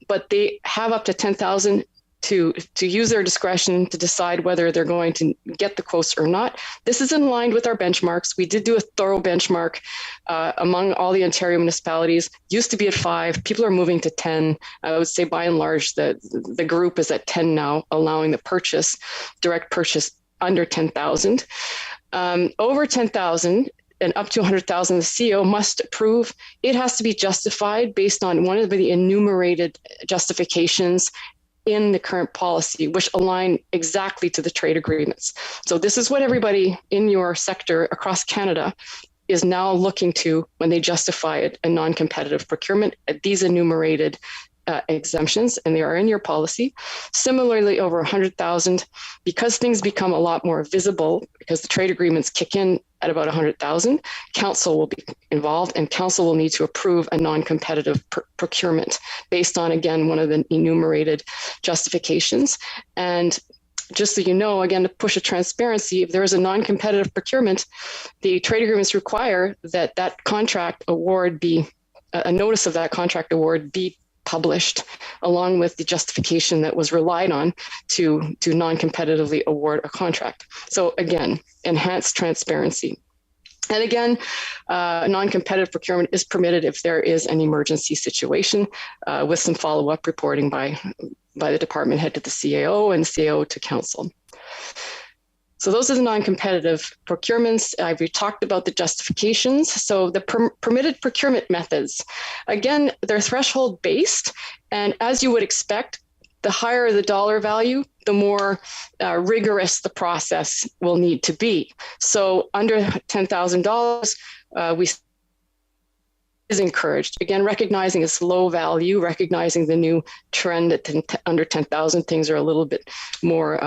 but they have up to 10,000 to use their discretion to decide whether they're going to get the quotes or not. This is in line with our benchmarks. We did do a thorough benchmark among all the Ontario municipalities. Used to be at 5, people are moving to 10. I would say by and large the group is at 10 now, allowing the direct purchase under 10,000. Over 10,000, and up to 100,000, the CEO must approve. It has to be justified based on one of the enumerated justifications in the current policy, which align exactly to the trade agreements. So this is what everybody in your sector across Canada is now looking to when they justify it a non-competitive procurement, these enumerated exemptions, and they are in your policy. Similarly, over 100,000, because things become a lot more visible, because the trade agreements kick in at about 100,000, council will be involved, and council will need to approve a non-competitive procurement based on, again, one of the enumerated justifications. And just so you know, again, to push a transparency, if there is a non-competitive procurement, the trade agreements require that that contract award be, a notice of that contract award be published along with the justification that was relied on to non-competitively award a contract. So again, enhanced transparency. And again, non-competitive procurement is permitted if there is an emergency situation with some follow-up reporting by the department head to the CAO and CAO to council. So those are the non-competitive procurements. We've talked about the justifications. So the permitted procurement methods, again, they're threshold based. And as you would expect, the higher the dollar value, the more rigorous the process will need to be. So under $10,000, we is encouraged. Again, recognizing it's low value, recognizing the new trend that under 10,000 things are a little bit more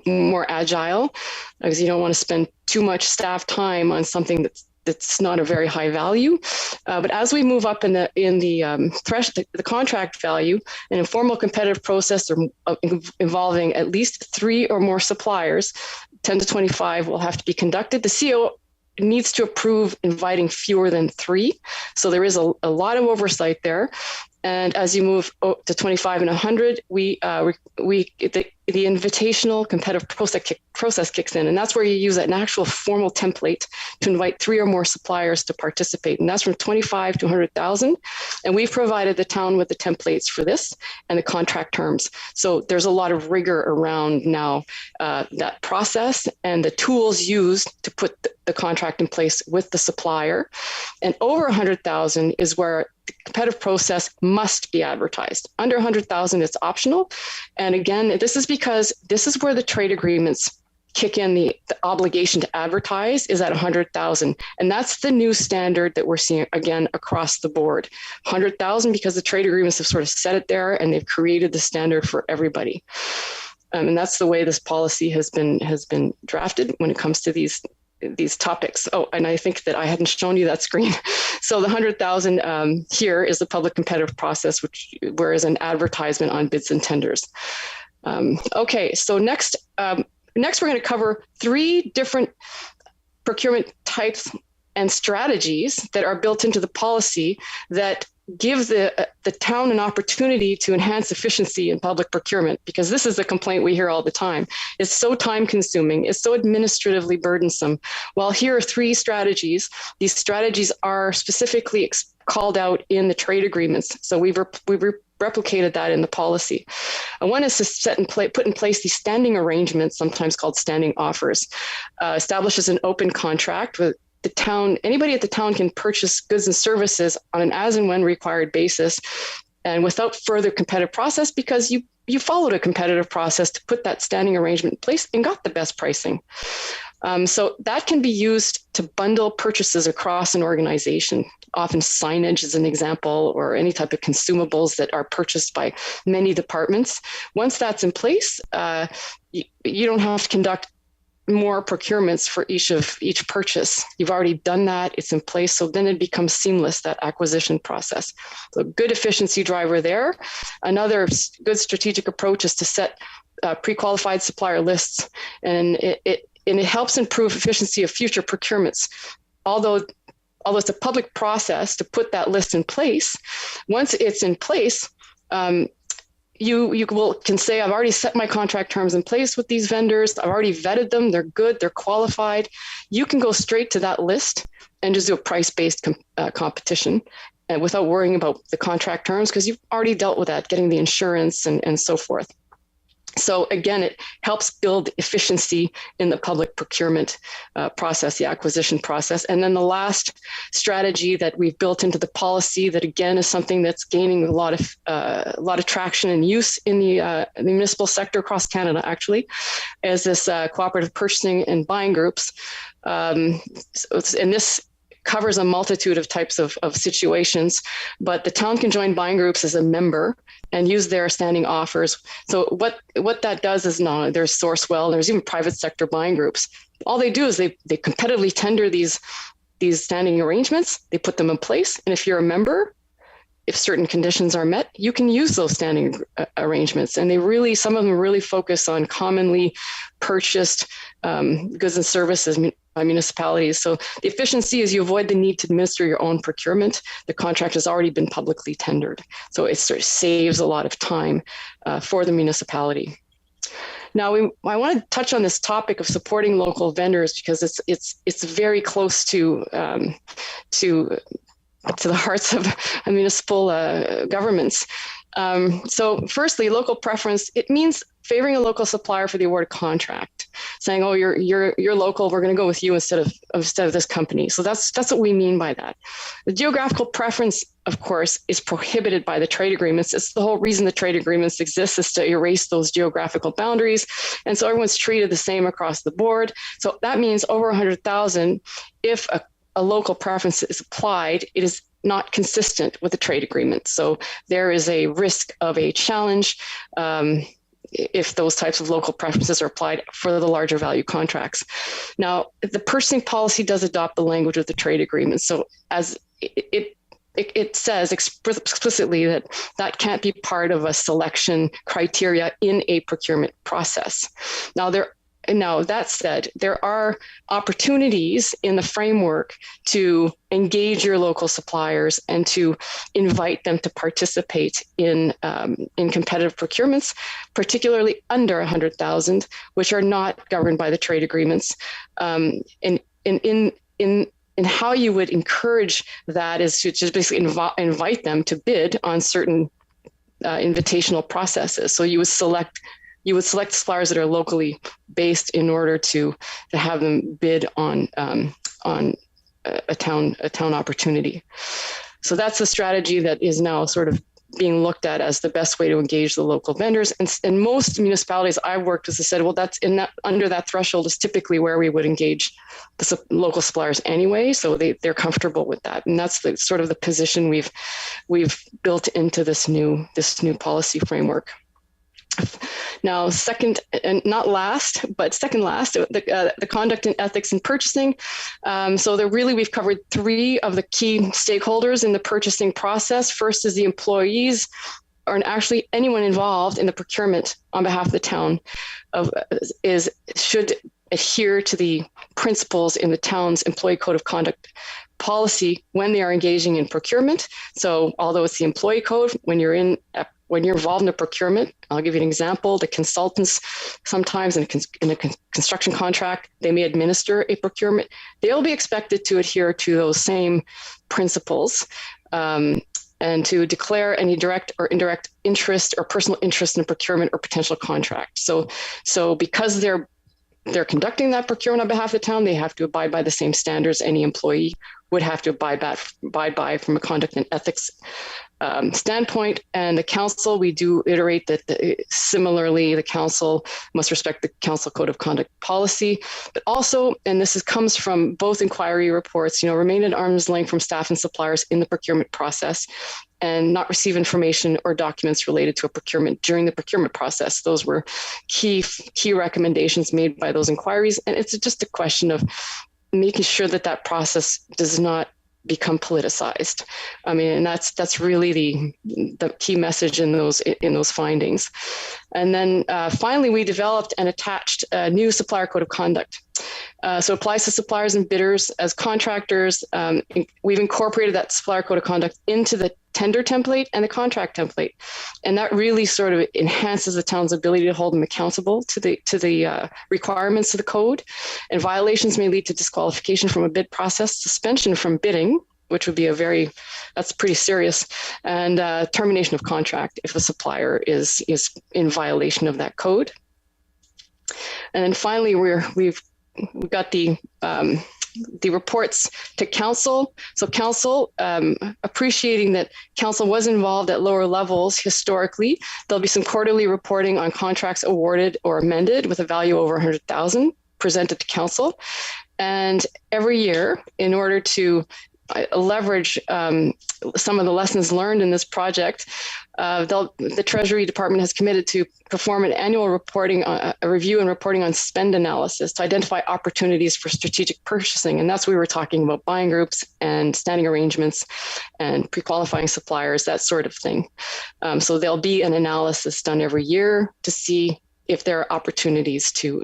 more agile, because you don't want to spend too much staff time on something that's not a very high value. But as we move up in the contract value, an informal competitive process involving at least 3 or more suppliers, 10 to 25, will have to be conducted. The CEO needs to approve inviting fewer than 3. So there is a lot of oversight there. And as you move to 25 and 100, the invitational competitive process kicks in. And that's where you use an actual formal template to invite 3 or more suppliers to participate. And that's from 25 to 100,000. And we've provided the town with the templates for this and the contract terms. So there's a lot of rigor around now that process and the tools used to put the contract in place with the supplier. And over 100,000 is where the competitive process must be advertised. Under 100,000, it's optional. And again, this is because this is where the trade agreements kick in. The obligation to advertise is at 100,000. And that's the new standard that we're seeing again across the board. 100,000 because the trade agreements have sort of set it there and they've created the standard for everybody. And that's the way this policy has been drafted when it comes to these topics. Oh, and I think that I hadn't shown you that screen. So the 100,000 here is the public competitive process, whereas an advertisement on bids and tenders. Okay, so next we're going to cover 3 different procurement types and strategies that are built into the policy that give the town an opportunity to enhance efficiency in public procurement, because this is the complaint we hear all the time. It's so time consuming, it's so administratively burdensome. Well, here are 3 strategies. These strategies are specifically called out in the trade agreements. So we've replicated that in the policy. One is to put in place these standing arrangements, sometimes called standing offers. Establishes an open contract with the town. Anybody at the town can purchase goods and services on an as and when required basis and without further competitive process, because you followed a competitive process to put that standing arrangement in place and got the best pricing. So that can be used to bundle purchases across an organization. Often signage is an example, or any type of consumables that are purchased by many departments. Once that's in place, you don't have to conduct more procurements for each purchase. You've already done that, it's in place, so then it becomes seamless, that acquisition process. So good efficiency driver there. Another good strategic approach is to set pre-qualified supplier lists, and it helps improve efficiency of future procurements. Although it's a public process to put that list in place, once it's in place, you can say, I've already set my contract terms in place with these vendors. I've already vetted them. They're good. They're qualified. You can go straight to that list and just do a price-based competition and without worrying about the contract terms, because you've already dealt with that, getting the insurance and so forth. So again, it helps build efficiency in the public procurement process, the acquisition process. And then the last strategy that we've built into the policy, that again is something that's gaining a lot of traction and use in the municipal sector across Canada, actually, is this cooperative purchasing and buying groups. And this covers a multitude of types of situations, but the town can join buying groups as a member and use their standing offers. So what that does is, now there's Sourcewell, there's even private sector buying groups. All they do is they competitively tender these standing arrangements, they put them in place, and if you're a member, if certain conditions are met, you can use those standing arrangements. And some of them really focus on commonly purchased goods and services by municipalities. So the efficiency is you avoid the need to administer your own procurement. The contract has already been publicly tendered. So it sort of saves a lot of time for the municipality. Now, I want to touch on this topic of supporting local vendors because it's very close to the hearts of municipal governments. So firstly, local preference, it means favoring a local supplier for the awarded contract, saying, oh, you're local, we're going to go with you instead of this company. So that's what we mean by that. The geographical preference, of course, is prohibited by the trade agreements. It's the whole reason the trade agreements exist, is to erase those geographical boundaries. And so everyone's treated the same across the board. So that means over 100,000, if a local preference is applied, it is not consistent with the trade agreement. So there is a risk of a challenge if those types of local preferences are applied for the larger value contracts. Now, the purchasing policy does adopt the language of the trade agreement. So as it says explicitly that can't be part of a selection criteria in a procurement process. Now, that said, there are opportunities in the framework to engage your local suppliers and to invite them to participate in competitive procurements, particularly under 100,000, which are not governed by the trade agreements. In how you would encourage that is to just basically invite them to bid on certain invitational processes. So you would select suppliers that are locally based in order to have them bid on a town opportunity. So that's a strategy that is now sort of being looked at as the best way to engage the local vendors. And most municipalities I've worked with have said, well, under that threshold is typically where we would engage the local suppliers anyway. So they're comfortable with that. And that's sort of the position we've built into this new policy framework. Now, second, and not last, but second last, the conduct and ethics in purchasing. So we've covered three of the key stakeholders in the purchasing process. First is the employees, or actually anyone involved in the procurement on behalf of the town, should adhere to the principles in the town's employee code of conduct policy when they are engaging in procurement. So although it's the employee code, when you're involved in a procurement, I'll give you an example. The consultants, sometimes in a construction contract, they may administer a procurement. They'll be expected to adhere to those same principles and to declare any direct or indirect interest or personal interest in a procurement or potential contract. So because they're conducting that procurement on behalf of the town, they have to abide by the same standards any employee would have to abide by from a conduct and ethics standpoint. And the council, we do iterate that similarly, the council must respect the council code of conduct policy, but also, and this comes from both inquiry reports, remain at arm's length from staff and suppliers in the procurement process and not receive information or documents related to a procurement during the procurement process. Those were key recommendations made by those inquiries. And it's just a question of making sure that process does not become politicized. I mean, and that's really the key message in those findings. And then finally, we developed and attached a new supplier code of conduct. So it applies to suppliers and bidders as contractors. We've incorporated that supplier code of conduct into the tender template and the contract template. And that really sort of enhances the town's ability to hold them accountable to the requirements of the code. And violations may lead to disqualification from a bid process, suspension from bidding, which would be that's pretty serious, and termination of contract if a supplier is in violation of that code. And then finally, we've got the reports to council. So council, appreciating that council was involved at lower levels historically, there'll be some quarterly reporting on contracts awarded or amended with a value over 100,000 presented to council. And every year, in order to leverage some of the lessons learned in this project, the Treasury Department has committed to perform an annual a review and reporting on spend analysis to identify opportunities for strategic purchasing. And that's what we were talking about, buying groups and standing arrangements and pre-qualifying suppliers, that sort of thing. So there'll be an analysis done every year to see if there are opportunities to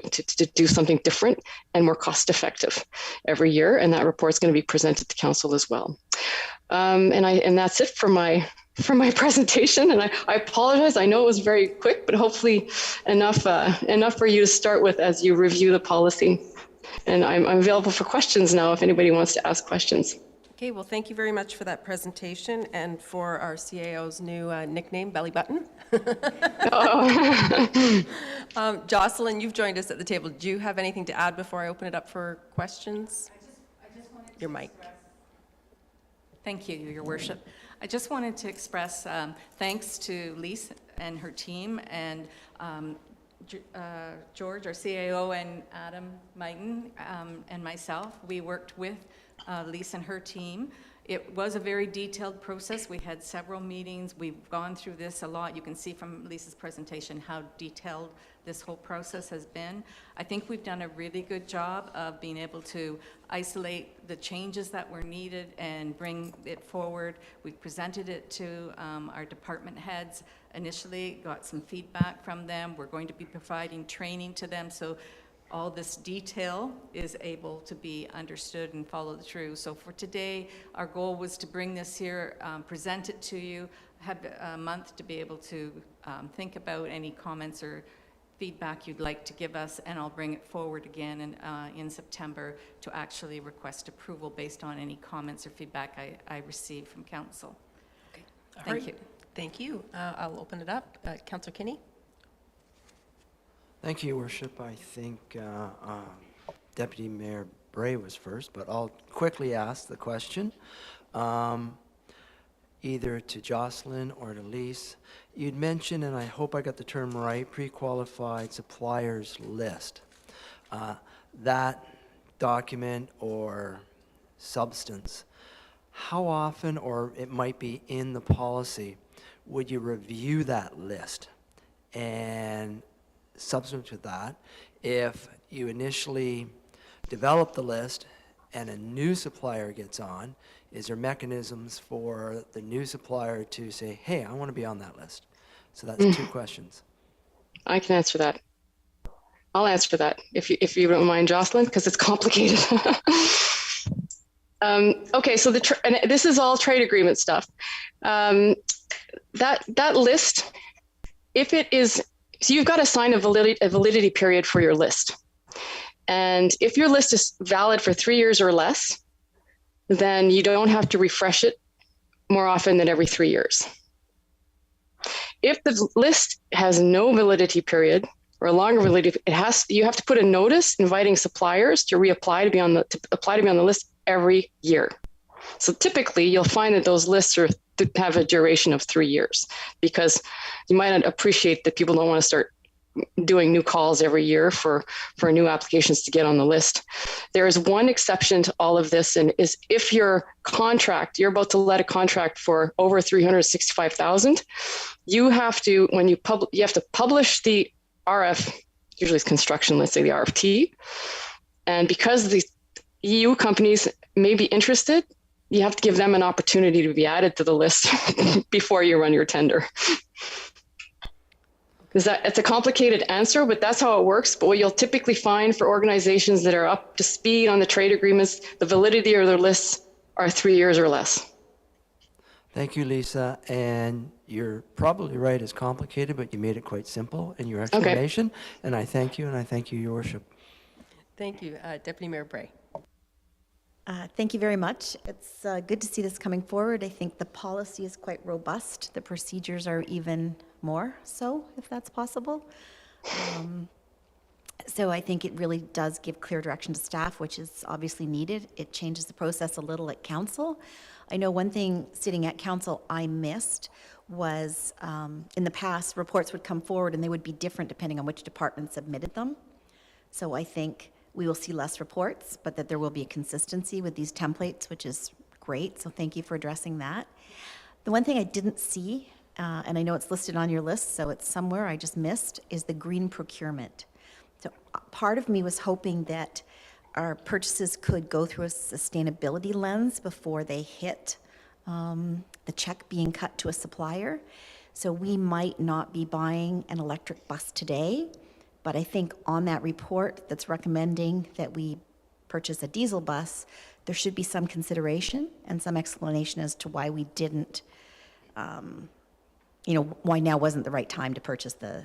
do something different and more cost effective every year. And that report is going to be presented to Council as well. And that's it for my presentation. And I apologize. I know it was very quick, but hopefully enough for you to start with as you review the policy. And I'm available for questions now if anybody wants to ask questions. Okay, well, thank you very much for that presentation and for our CAO's new nickname, Belly Button. Jocelyn, you've joined us at the table. Do you have anything to add before I open it up for questions? I just wanted to Your mic. Thank you, Your Worship. I just wanted to express thanks to Lise and her team and George, our CAO, and Adam Mighton and myself. We worked with Lise and her team. It was a very detailed process. We had several meetings. We've gone through this a lot. You can see from Lisa's presentation how detailed this whole process has been. I think we've done a really good job of being able to isolate the changes that were needed and bring it forward. We've presented it to our department heads initially, got some feedback from them. We're going to be providing training to them, so all this detail is able to be understood and followed through. So for today, our goal was to bring this here, present it to you, have a month to be able to think about any comments or feedback you'd like to give us, and I'll bring it forward again in September to actually request approval based on any comments or feedback I receive from Council. Okay. Thank you. Thank you. I'll open it up. Councillor Kinney? Thank you, Your Worship. I think Deputy Mayor Bray was first, but I'll quickly ask the question, either to Jocelyn or to Lise. You'd mentioned, and I hope I got the term right, pre-qualified suppliers list. That document or substance, how often, or it might be in the policy, would you review that list? And subsequent to that, if you initially develop the list and a new supplier gets on, is there mechanisms for the new supplier to say, hey, I want to be on that list? So that's two questions. I can answer that. I'll answer that if you don't mind, Jocelyn, because it's complicated. Okay, so and this is all trade agreement stuff. That list, if it is, so you've got to assign a validity period for your list. And if your list is valid for 3 years or less, then you don't have to refresh it more often than every 3 years. If the list has no validity period or a longer validity, you have to put a notice inviting suppliers to apply to be on the list every year. So typically, you'll find that those lists have a duration of 3 years, because you might not appreciate that people don't want to start doing new calls every year for new applications to get on the list. There is one exception to all of this, and is if you're about to let a contract for over $365,000, you have to, you have to publish the RF, usually it's construction, let's say the RFT, and because the EU companies may be interested, you have to give them an opportunity to be added to the list before you run your tender. It's a complicated answer, but that's how it works. But what you'll typically find for organizations that are up to speed on the trade agreements, the validity of their lists are 3 years or less. Thank you, Lisa. And you're probably right, it's complicated, but you made it quite simple in your explanation. Okay. And I thank you, Your Worship. Thank you. Deputy Mayor Bray. Thank you very much. It's good to see this coming forward. I think the policy is quite robust. The procedures are even more so, if that's possible. So I think it really does give clear direction to staff, which is obviously needed. It changes the process a little at Council. I know one thing sitting at Council I missed was in the past, reports would come forward and they would be different depending on which department submitted them. So I think we will see less reports, but that there will be a consistency with these templates, which is great, so thank you for addressing that. The one thing I didn't see, and I know it's listed on your list, so it's somewhere I just missed, is the green procurement. So part of me was hoping that our purchases could go through a sustainability lens before they hit the check being cut to a supplier. So we might not be buying an electric bus today, but I think on that report that's recommending that we purchase a diesel bus, there should be some consideration and some explanation as to why we didn't, why now wasn't the right time to purchase the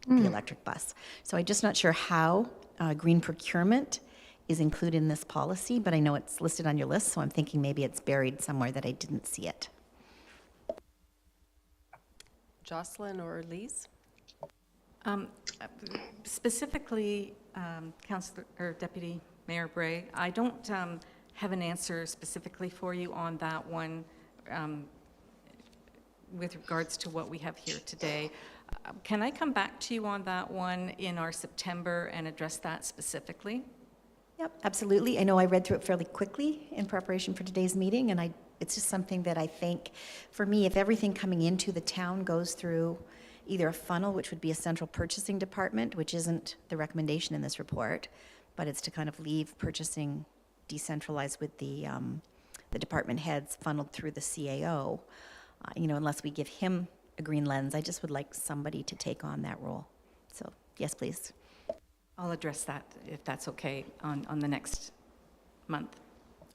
electric bus. So I'm just not sure how green procurement is included in this policy, but I know it's listed on your list, so I'm thinking maybe it's buried somewhere that I didn't see it. Jocelyn or Lise? Specifically, Councillor or Deputy Mayor Bray, I don't have an answer specifically for you on that one with regards to what we have here today. Can I come back to you on that one in our September and address that specifically? Yep, absolutely. I know I read through it fairly quickly in preparation for today's meeting, and it's just something that I think, for me, if everything coming into the town goes through either a funnel, which would be a central purchasing department, which isn't the recommendation in this report, but it's to kind of leave purchasing decentralized with the department heads funneled through the CAO, unless we give him a green lens, I just would like somebody to take on that role. So, yes, please. I'll address that, if that's okay, on the next month.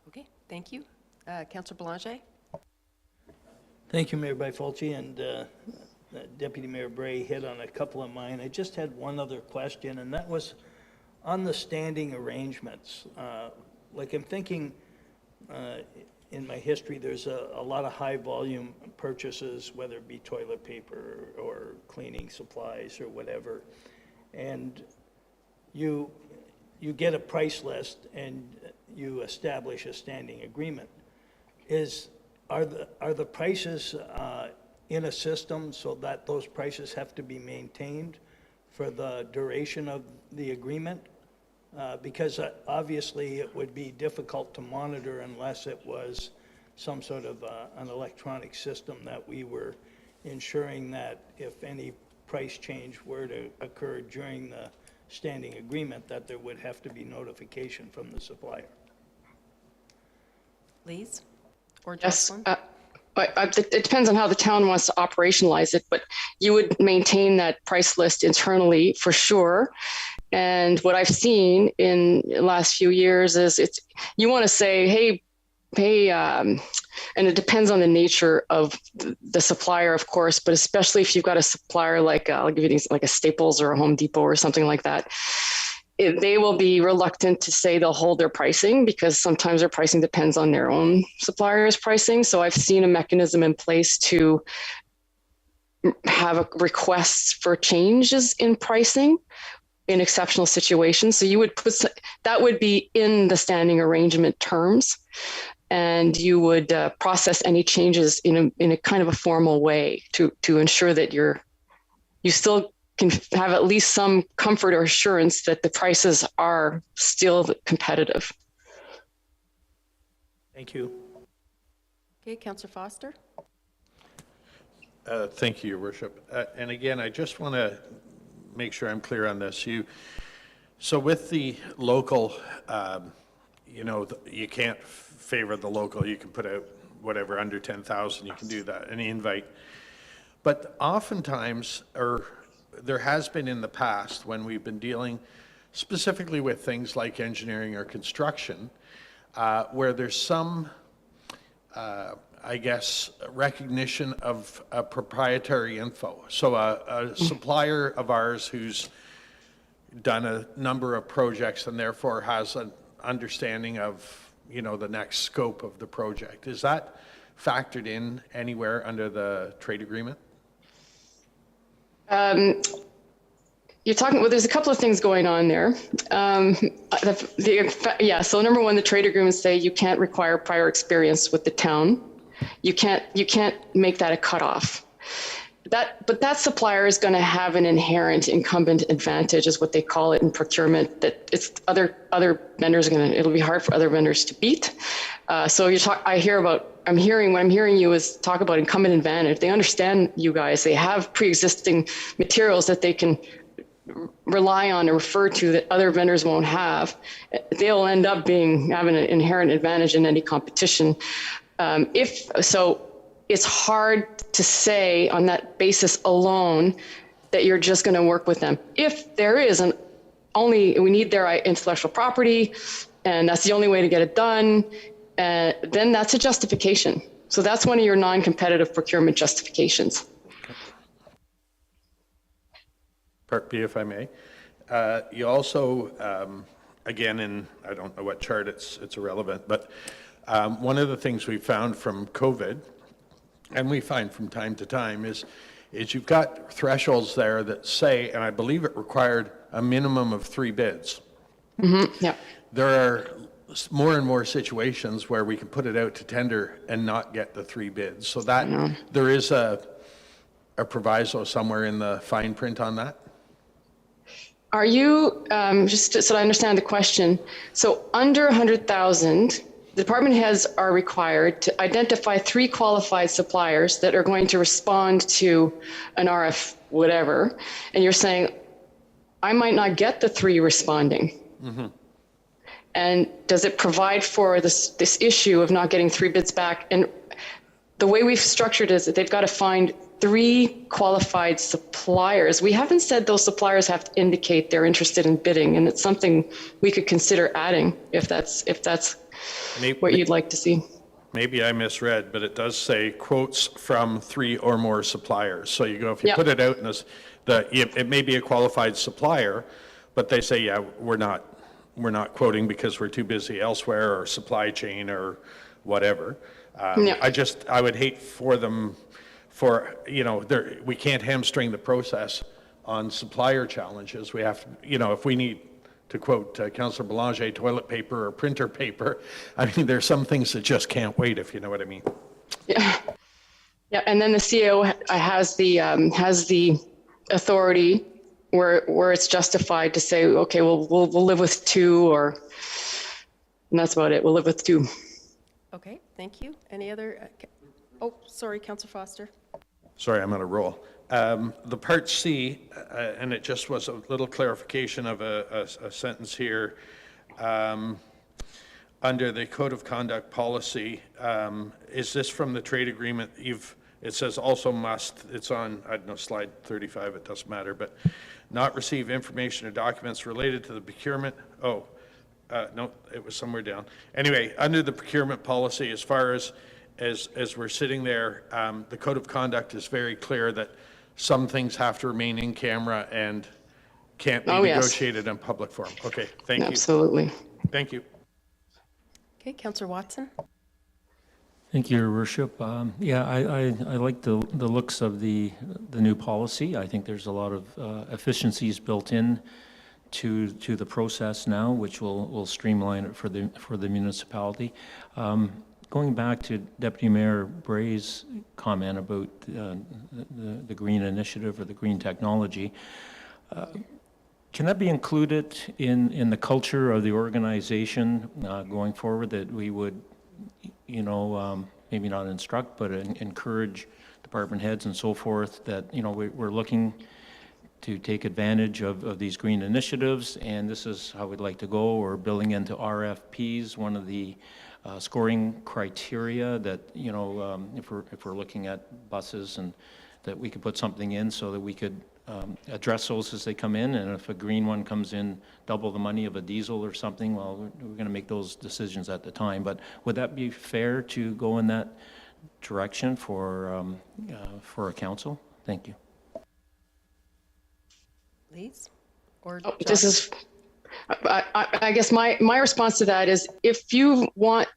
Okay, thank you. Councillor Belanger? Thank you, Mayor Bifalci, and Deputy Mayor Bray hit on a couple of mine. I just had one other question, and that was on the standing arrangements. I'm thinking in my history, there's a lot of high volume purchases, whether it be toilet paper or cleaning supplies or whatever. And you get a price list and you establish a standing agreement. Are the prices in a system so that those prices have to be maintained for the duration of the agreement? Because obviously it would be difficult to monitor unless it was some sort of an electronic system that we were ensuring that if any price change were to occur during the standing agreement, that there would have to be notification from the supplier. Lise? Or Yes. Jocelyn? It depends on how the town wants to operationalize it, but you would maintain that price list internally for sure. And what I've seen in the last few years is you want to say, hey, and it depends on the nature of the supplier, of course, but especially if you've got a supplier like, I'll give you these, like a Staples or a Home Depot or something like that, they will be reluctant to say they'll hold their pricing because sometimes their pricing depends on their own supplier's pricing. So I've seen a mechanism in place to have requests for changes in pricing in exceptional situations. So you would that would be in the standing arrangement terms, and you would process any changes in a kind of a formal way to ensure that you still can have at least some comfort or assurance that the prices are still competitive. Thank you. Okay, Councillor Foster? Thank you, Your Worship. And again, I just want to make sure I'm clear on this. So with the local, you can't favor the local. You can put out whatever under 10,000. You can do that, an invite. But oftentimes, or there has been in the past when we've been dealing specifically with things like engineering or construction, where there's some, recognition of proprietary info. So a supplier of ours who's done a number of projects and therefore has an understanding of, the next scope of the project. Is that factored in anywhere under the trade agreement? You're talking, well, there's a couple of things going on there. So number one, the trade agreements say you can't require prior experience with the town. You can't make that a cutoff. that supplier is going to have an inherent incumbent advantage, is what they call it in procurement. That it's other vendors are it'll be hard for other vendors to beat. So I'm hearing you is talk about incumbent advantage. They understand you guys. They have pre-existing materials that they can rely on or refer to that other vendors won't have. They'll end up having an inherent advantage in any competition. It's hard to say on that basis alone that you're just going to work with them. If there is we need their intellectual property, and that's the only way to get it done, then that's a justification. So that's one of your non-competitive procurement justifications. Part B, if I may. You also, again, I don't know what chart it's irrelevant, but one of the things we found from COVID, and we find from time to time, is you've got thresholds there that say, and I believe it required a minimum of 3 bids. Mm-hmm. Yeah. There are more and more situations where we can put it out to tender and not get the 3 bids. So that there is a proviso somewhere in the fine print on that. Are you, just so I understand the question, so under 100,000, the department heads are required to identify 3 qualified suppliers that are going to respond to an RF whatever, and you're saying, I might not get the 3 responding. Mm-hmm. And does it provide for this issue of not getting 3 bids back? And the way we've structured it is that they've got to find 3 qualified suppliers. We haven't said those suppliers have to indicate they're interested in bidding, and it's something we could consider adding if that's what you'd like to see. Maybe I misread, but it does say quotes from 3 or more suppliers. So you go, if you put it out in this, it may be a qualified supplier, but they say, yeah, we're not quoting because we're too busy elsewhere, or supply chain or whatever. I would hate for them, we can't hamstring the process on supplier challenges. We have to, if we need, to quote Councillor Belanger, toilet paper or printer paper, I mean, there's some things that just can't wait, if you know what I mean. Yeah. Yeah, and then the CEO has the authority where it's justified to say, okay, we'll live with 2, and that's about it. We'll live with 2. Okay, thank you. Any other? Oh, sorry, Councillor Foster. Sorry, I'm on a roll. The Part C, and it just was a little clarification of a sentence here. Under the Code of Conduct policy, is this from the trade agreement? It says also must, it's on, I don't know, slide 35, it doesn't matter, but not receive information or documents related to the procurement. No, it was somewhere down. Anyway, under the procurement policy, as far as we're sitting there, the Code of Conduct is very clear that some things have to remain in camera and can't be negotiated in public forum. Okay, thank you. Absolutely. Thank you. Okay, Councillor Watson. Thank you, Your Worship. I like the looks of the new policy. I think there's a lot of efficiencies built in to the process now, which will streamline it for the municipality. Going back to Deputy Mayor Bray's comment about the green initiative or the green technology, can that be included in the culture of the organization going forward, that we would, maybe not instruct, but encourage department heads and so forth that, we're looking to take advantage of these green initiatives, and this is how we'd like to go, or building into RFPs, one of the scoring criteria that, if we're looking at buses, and that we could put something in so that we could address those as they come in, and if a green one comes in double the money of a diesel or something, well, we're going to make those decisions at the time. But would that be fair to go in that direction for a council? Thank you. Lise? Or This is, I guess my response to that is, if you want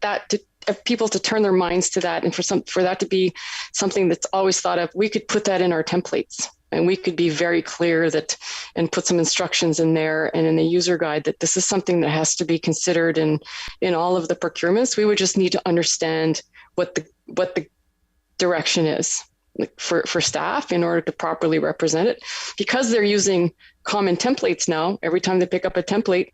people to turn their minds to that, and for that to be something that's always thought of, we could put that in our templates, and we could be very clear that, and put some instructions in there and in the user guide, that this is something that has to be considered in all of the procurements. We would just need to understand what the direction is. for staff in order to properly represent it. Because they're using common templates now, every time they pick up a template,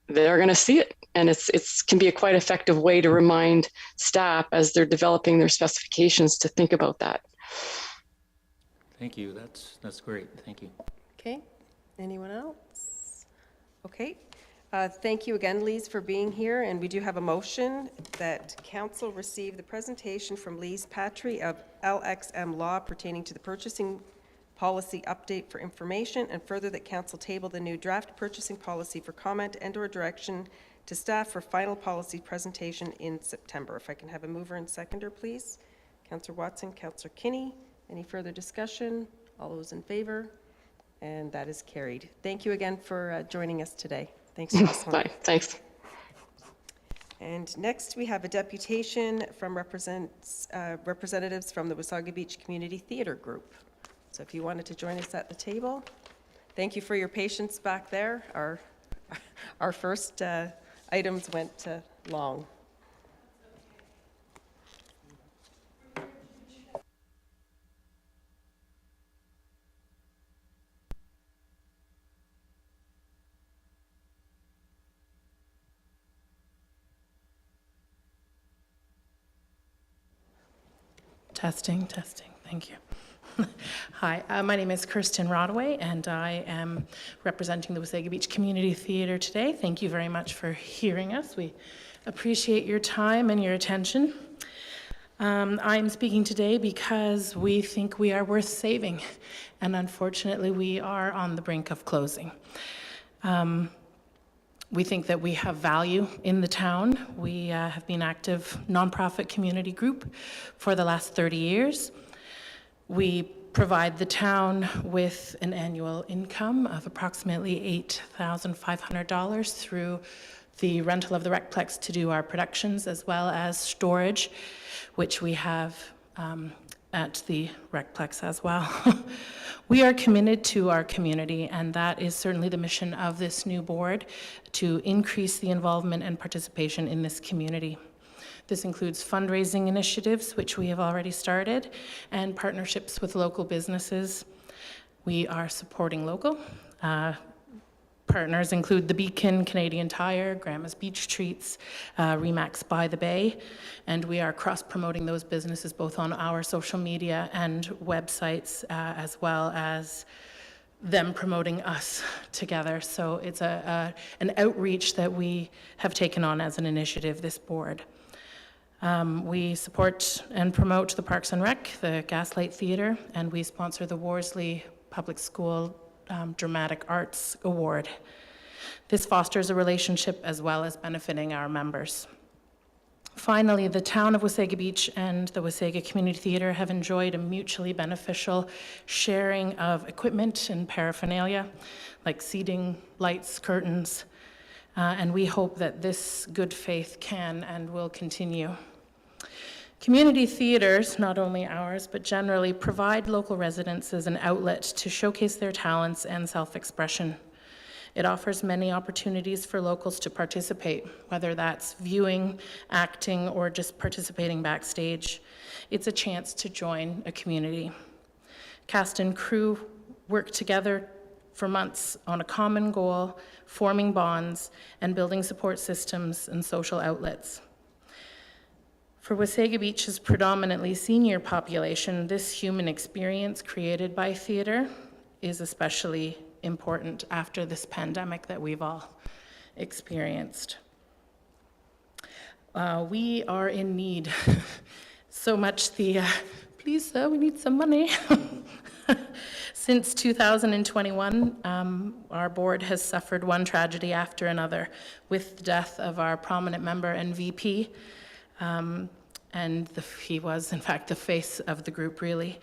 they're going to see it. And it's can be a quite effective way to remind staff as they're developing their specifications to think about that. Thank you. That's great. Thank you. Okay, anyone else? Okay, thank you again, Lise, for being here, and we do have a motion that council receive the presentation from Lise Patry of LXM Law pertaining to the purchasing policy update for information, and further that council table the new draft purchasing policy for comment and/or direction to staff for final policy presentation in September. If I can have a mover and seconder, please. Councillor Watson, Councillor Kinney. Any further discussion? All those in favor? And that is carried. Thank you again for joining us today. Thanks, Jocelyn. Bye. Thanks. And next, we have a deputation from representatives from the Wasaga Beach Community Theatre Group. So if you wanted to join us at the table, thank you for your patience back there. Our first items went long. Testing, thank you. Hi, my name is Kirsten Rodaway, and I am representing the Wasaga Beach Community Theatre today. Thank you very much for hearing us. We appreciate your time and your attention. I'm speaking today because we think we are worth saving, and unfortunately we are on the brink of closing. We think that we have value in the town. We have been active nonprofit community group for the last 30 years. We provide the town with an annual income of approximately $8,500 through the rental of the Recplex to do our productions, as well as storage, which we have at the Recplex as well. We are committed to our community, and that is certainly the mission of this new board, to increase the involvement and participation in this community. This includes fundraising initiatives, which we have already started, and partnerships with local businesses. We are supporting local. Partners include The Beacon, Canadian Tire, Grandma's Beach Treats, Remax by the Bay, and we are cross-promoting those businesses both on our social media and websites, as well as them promoting us together. So it's an outreach that we have taken on as an initiative, this board. We support and promote the Parks and Rec, the Gaslight Theatre, and we sponsor the Worsley Public School Dramatic Arts Award. This fosters a relationship as well as benefiting our members. Finally, the town of Wasaga Beach and the Wasaga Community Theatre have enjoyed a mutually beneficial sharing of equipment and paraphernalia, like seating, lights, curtains, and we hope that this good faith can and will continue. Community theaters, not only ours, but generally provide local residents as an outlet to showcase their talents and self-expression. It offers many opportunities for locals to participate, whether that's viewing, acting, or just participating backstage. It's a chance to join a community. Cast and crew work together for months on a common goal, forming bonds, and building support systems and social outlets. For Wasaga Beach's predominantly senior population, this human experience created by theater is especially important after this pandemic that we've all experienced. We are in need so much. Please, sir, we need some money. Since 2021, our board has suffered one tragedy after another, with the death of our prominent member and VP. He was, in fact, the face of the group, really.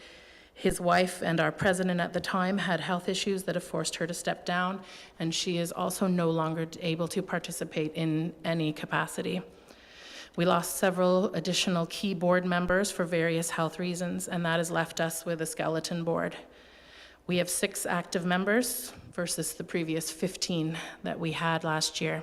His wife and our president at the time had health issues that have forced her to step down, and she is also no longer able to participate in any capacity. We lost several additional key board members for various health reasons, and that has left us with a skeleton board. We have 6 active members versus the previous 15 that we had last year.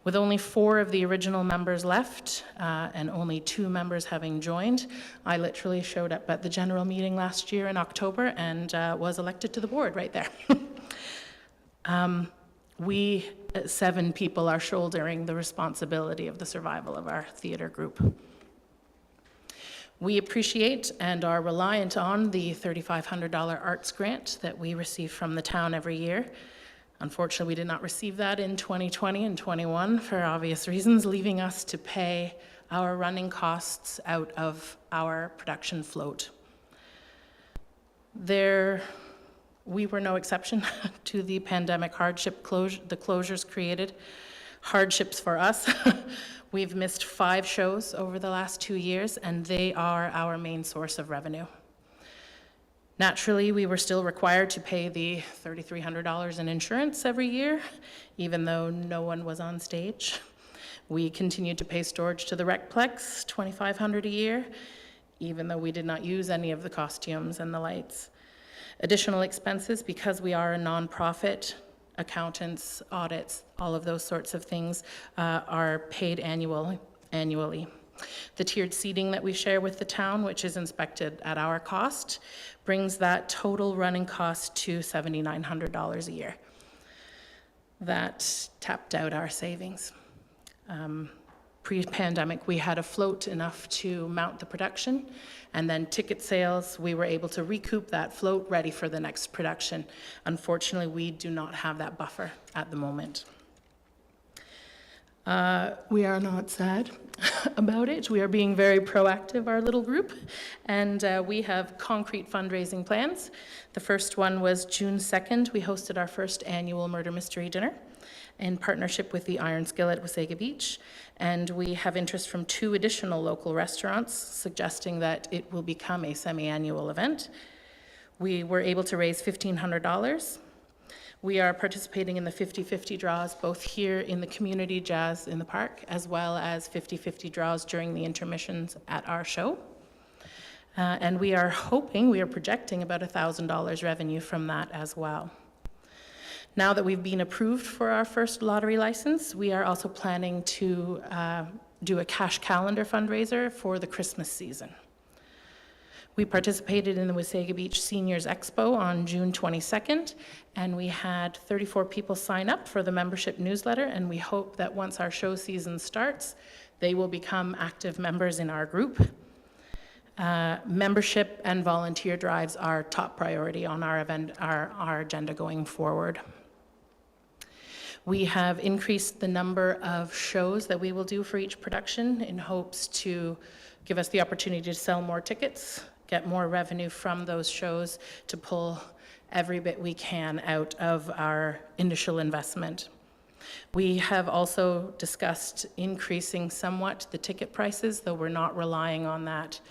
With only 4 of the original members left and only 2 members having joined, I literally showed up at the general meeting last year in October and was elected to the board right there. We, 7 people, are shouldering the responsibility of the survival of our theatre group. We appreciate and are reliant on the $3,500 arts grant that we receive from the town every year. Unfortunately, we did not receive that in 2020 and 21 for obvious reasons, leaving us to pay our running costs out of our production float. We were no exception to the pandemic hardship the closures created hardships for us. We've missed 5 shows over the last 2 years, and they are our main source of revenue. Naturally, we were still required to pay the $3,300 in insurance every year, even though no one was on stage. We continued to pay storage to the Recplex, $2,500 a year, even though we did not use any of the costumes and the lights. Additional expenses, because we are a nonprofit, accountants, audits, all of those sorts of things are paid annually. The tiered seating that we share with the town, which is inspected at our cost, brings that total running cost to $7,900 a year. That tapped out our savings. Pre-pandemic, we had a float enough to mount the production, and then ticket sales, we were able to recoup that float ready for the next production. Unfortunately, we do not have that buffer at the moment. We are not sad about it. We are being very proactive, our little group, and we have concrete fundraising plans. The first one was June 2nd. We hosted our first annual murder mystery dinner in partnership with the Iron Skillet at Wasaga Beach, and we have interest from 2 additional local restaurants suggesting that it will become a semi-annual event. We were able to raise $1,500. We are participating in the 50-50 draws, both here in the community jazz in the park, as well as 50-50 draws during the intermissions at our show. And we are projecting about $1,000 revenue from that as well. Now that we've been approved for our first lottery license, we are also planning to do a cash calendar fundraiser for the Christmas season. We participated in the Wasaga Beach Seniors Expo on June 22nd, and we had 34 people sign up for the membership newsletter, and we hope that once our show season starts, they will become active members in our group. Membership and volunteer drives are top priority on our agenda going forward. We have increased the number of shows that we will do for each production in hopes to give us the opportunity to sell more tickets, get more revenue from those shows to pull every bit we can out of our initial investment. We have also discussed increasing somewhat the ticket prices, though we're not relying on that.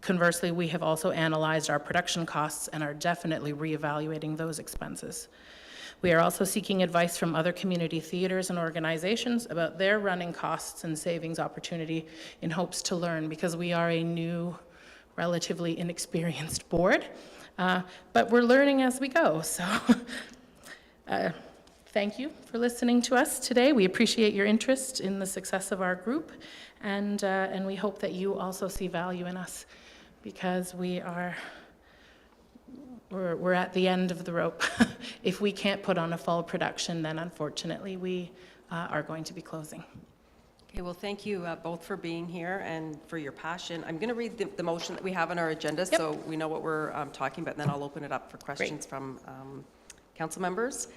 Conversely, we have also analyzed our production costs and are definitely reevaluating those expenses. We are also seeking advice from other community theaters and organizations about their running costs and savings opportunity in hopes to learn, because we are a new, relatively inexperienced board, but we're learning as we go. So thank you for listening to us today. We appreciate your interest in the success of our group, and we hope that you also see value in us, because we're at the end of the rope. If we can't put on a fall production, then unfortunately we are going to be closing. Okay, well, thank you both for being here and for your passion. I'm going to read the motion that we have on our agenda, so we know what we're talking about, and then I'll open it up for questions from council members.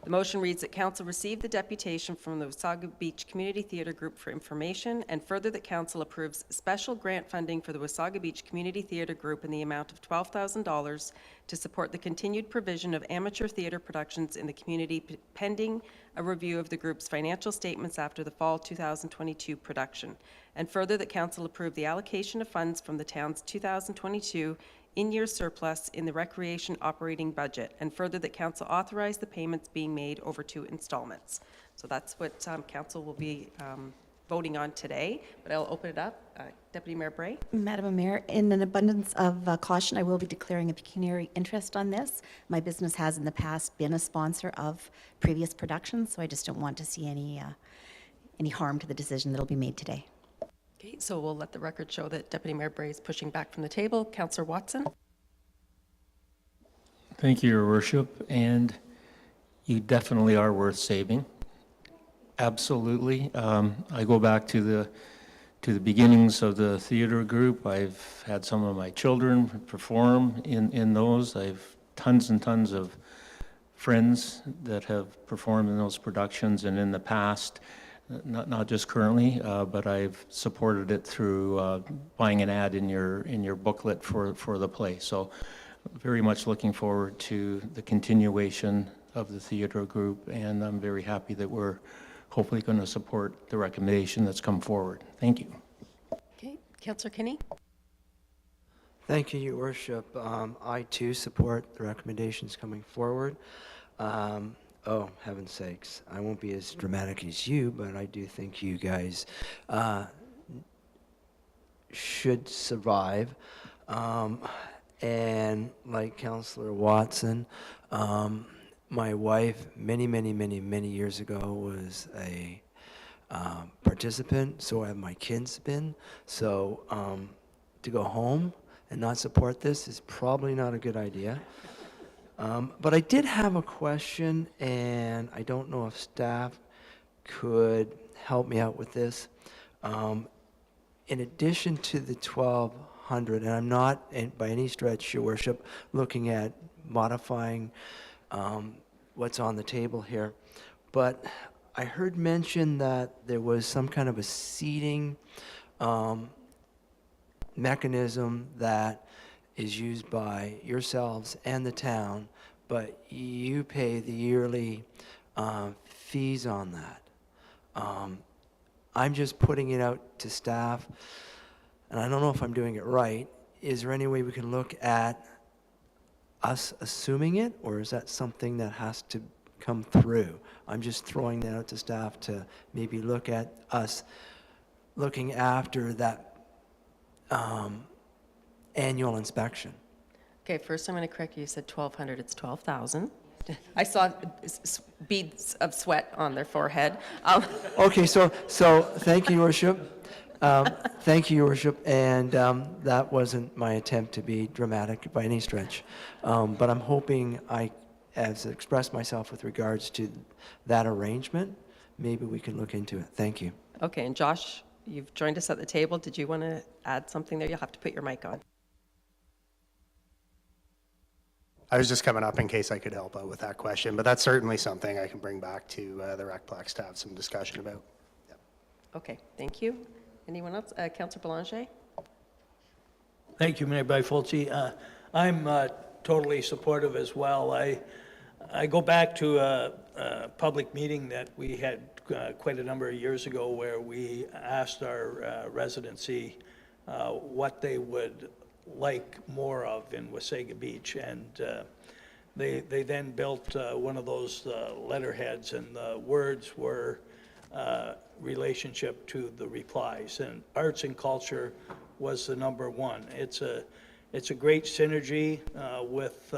The motion reads that council receive the deputation from the Wasaga Beach Community Theatre Group for information, and further that council approves special grant funding for the Wasaga Beach Community Theatre Group in the amount of $12,000 to support the continued provision of amateur theatre productions in the community pending a review of the group's financial statements after the fall 2022 production. And further that council approve the allocation of funds from the town's 2022 in-year surplus in the recreation operating budget, and further that council authorize the payments being made over 2 installments. So that's what council will be voting on today, but I'll open it up. Deputy Mayor Bray? Madam Mayor, in an abundance of caution, I will be declaring a pecuniary interest on this. My business has in the past been a sponsor of previous productions, so I just don't want to see any harm to the decision that will be made today. Okay, so we'll let the record show that Deputy Mayor Bray is pushing back from the table. Councillor Watson? Thank you, Your Worship, and you definitely are worth saving. Absolutely. I go back to the beginnings of the theater group. I've had some of my children perform in those. I've tons and tons of friends that have performed in those productions, and in the past, not just currently, but I've supported it through buying an ad in your booklet for the play. So very much looking forward to the continuation of the theater group, and I'm very happy that we're hopefully going to support the recommendation that's come forward. Thank you. Okay, Councillor Kinney? Thank you, Your Worship. I too support the recommendations coming forward. Oh, heaven's sakes, I won't be as dramatic as you, but I do think you guys should survive. And like Councillor Watson, my wife, many years ago, was a participant, so have my kids been. So to go home and not support this is probably not a good idea. But I did have a question, and I don't know if staff could help me out with this. In addition to the 1,200, and I'm not by any stretch, Your Worship, looking at modifying what's on the table here, but I heard mention that there was some kind of a seating mechanism that is used by yourselves and the town, but you pay the yearly fees on that. I'm just putting it out to staff, and I don't know if I'm doing it right. Is there any way we can look at us assuming it, or is that something that has to come through? I'm just throwing that out to staff to maybe look at us looking after that annual inspection. Okay, first I'm going to correct you. You said 1,200, it's 12,000. I saw beads of sweat on their forehead. Okay, so thank you, Your Worship. Thank you, Your Worship, and that wasn't my attempt to be dramatic by any stretch. But I'm hoping I have expressed myself with regards to that arrangement. Maybe we can look into it. Thank you. Okay, and Josh, you've joined us at the table. Did you want to add something there? You'll have to put your mic on. I was just coming up in case I could help out with that question, but that's certainly something I can bring back to the Recplex to have some discussion about. Yep. Okay, thank you. Anyone else? Councillor Belanger? Thank you, Mayor Byfoldsy. I'm totally supportive as well. I go back to a public meeting that we had quite a number of years ago where we asked our residency what they would like more of in Wasaga Beach, and they then built one of those letterheads, and the words were relationship to the replies, and arts and culture was the number one. It's a great synergy with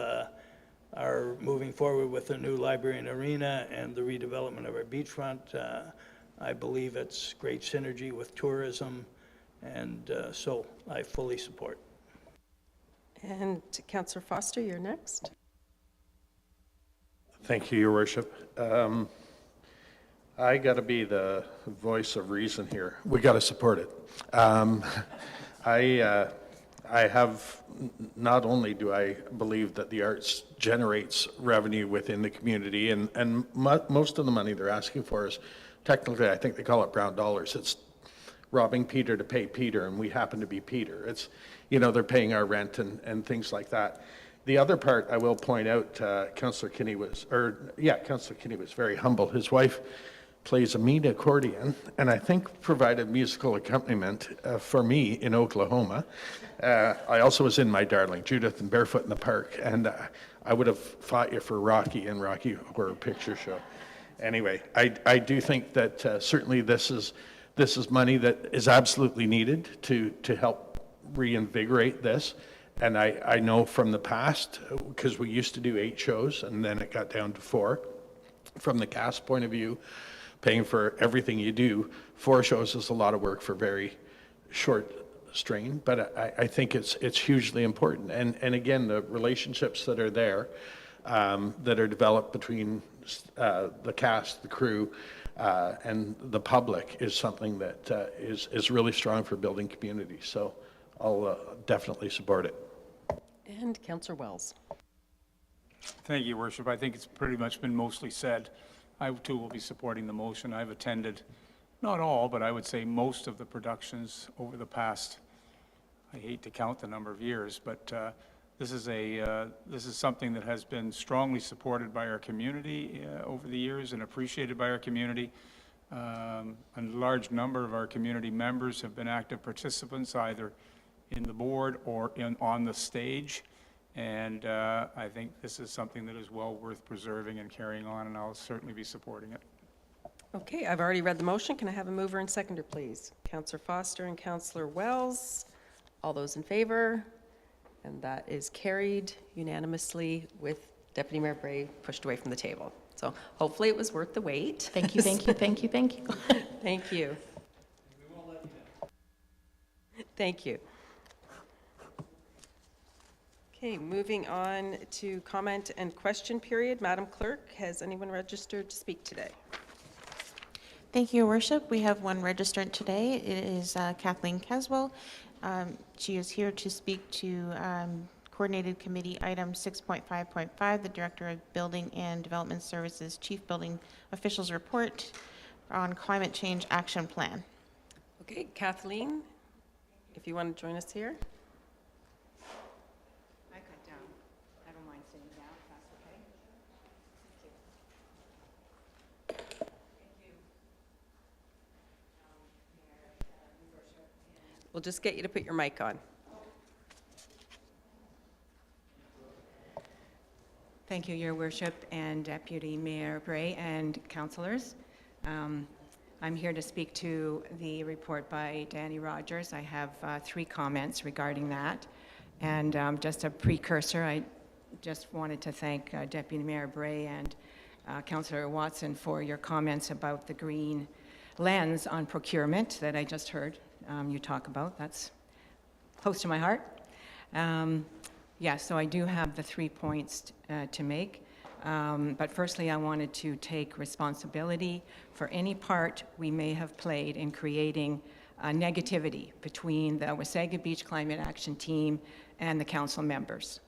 our moving forward with the new library and arena and the redevelopment of our beachfront. I believe it's great synergy with tourism, and so I fully support. And Councillor Foster, you're next. Thank you, Your Worship. I got to be the voice of reason here. We got to support it. I have, not only do I believe that the arts generates revenue within the community, and most of the money they're asking for is, technically, I think they call it brown dollars. It's robbing Peter to pay Peter, and we happen to be Peter. It's, you know, they're paying our rent and things like that. The other part I will point out, Councillor Kinney was very humble. His wife plays a mean accordion, and I think provided musical accompaniment for me in Oklahoma. I also was in My Darling Judith and Barefoot in the Park, and I would have fought you for Rocky and Rocky Horror Picture Show. Anyway, I do think that certainly this is this is money that is absolutely needed to help reinvigorate this. And I know from the past, because we used to do 8 shows and then it got down to 4. From the cast point of view, paying for everything you do, 4 shows is a lot of work for very short strain, but I think it's hugely important. And again, the relationships that are there, that are developed between the cast, the crew, and the public is something that is really strong for building community. So I'll definitely support it. And Councillor Wells. Thank you, Your Worship. I think it's pretty much been mostly said. I too will be supporting the motion. I've attended, not all, but I would say most of the productions over the past, I hate to count the number of years, but this is something that has been strongly supported by our community over the years and appreciated by our community. A large number of our community members have been active participants either in the board or on the stage. And I think this is something that is well worth preserving and carrying on, and I'll certainly be supporting it. Okay, I've already read the motion. Can I have a mover and seconder, please? Councillor Foster and Councillor Wells. All those in favor? And that is carried unanimously with Deputy Mayor Bray pushed away from the table. So hopefully it was worth the wait. Thank you, thank you, thank you, thank you. Thank you. Thank you. Okay, moving on to comment and question period. Madam Clerk, has anyone registered to speak today? Thank you, Your Worship. We have one registrant today. It is Kathleen Caswell. She is here to speak to Coordinated Committee Item 6.5.5, the Director of Building and Development Services Chief Building Officials Report on Climate Change Action Plan. Okay, Kathleen, if you want to join us here. We'll just get you to put your mic on. Thank you, Your Worship, and Deputy Mayor Bray and councillors. I'm here to speak to the report by Danny Rogers. I have 3 comments regarding that. And just a precursor, I just wanted to thank Deputy Mayor Bray and Councillor Watson for your comments about the green lens on procurement that I just heard you talk about. That's close to my heart. Yeah, so I do have the 3 points to make. But firstly, I wanted to take responsibility for any part we may have played in creating negativity between the Wasaga Beach Climate Action Team and the council members.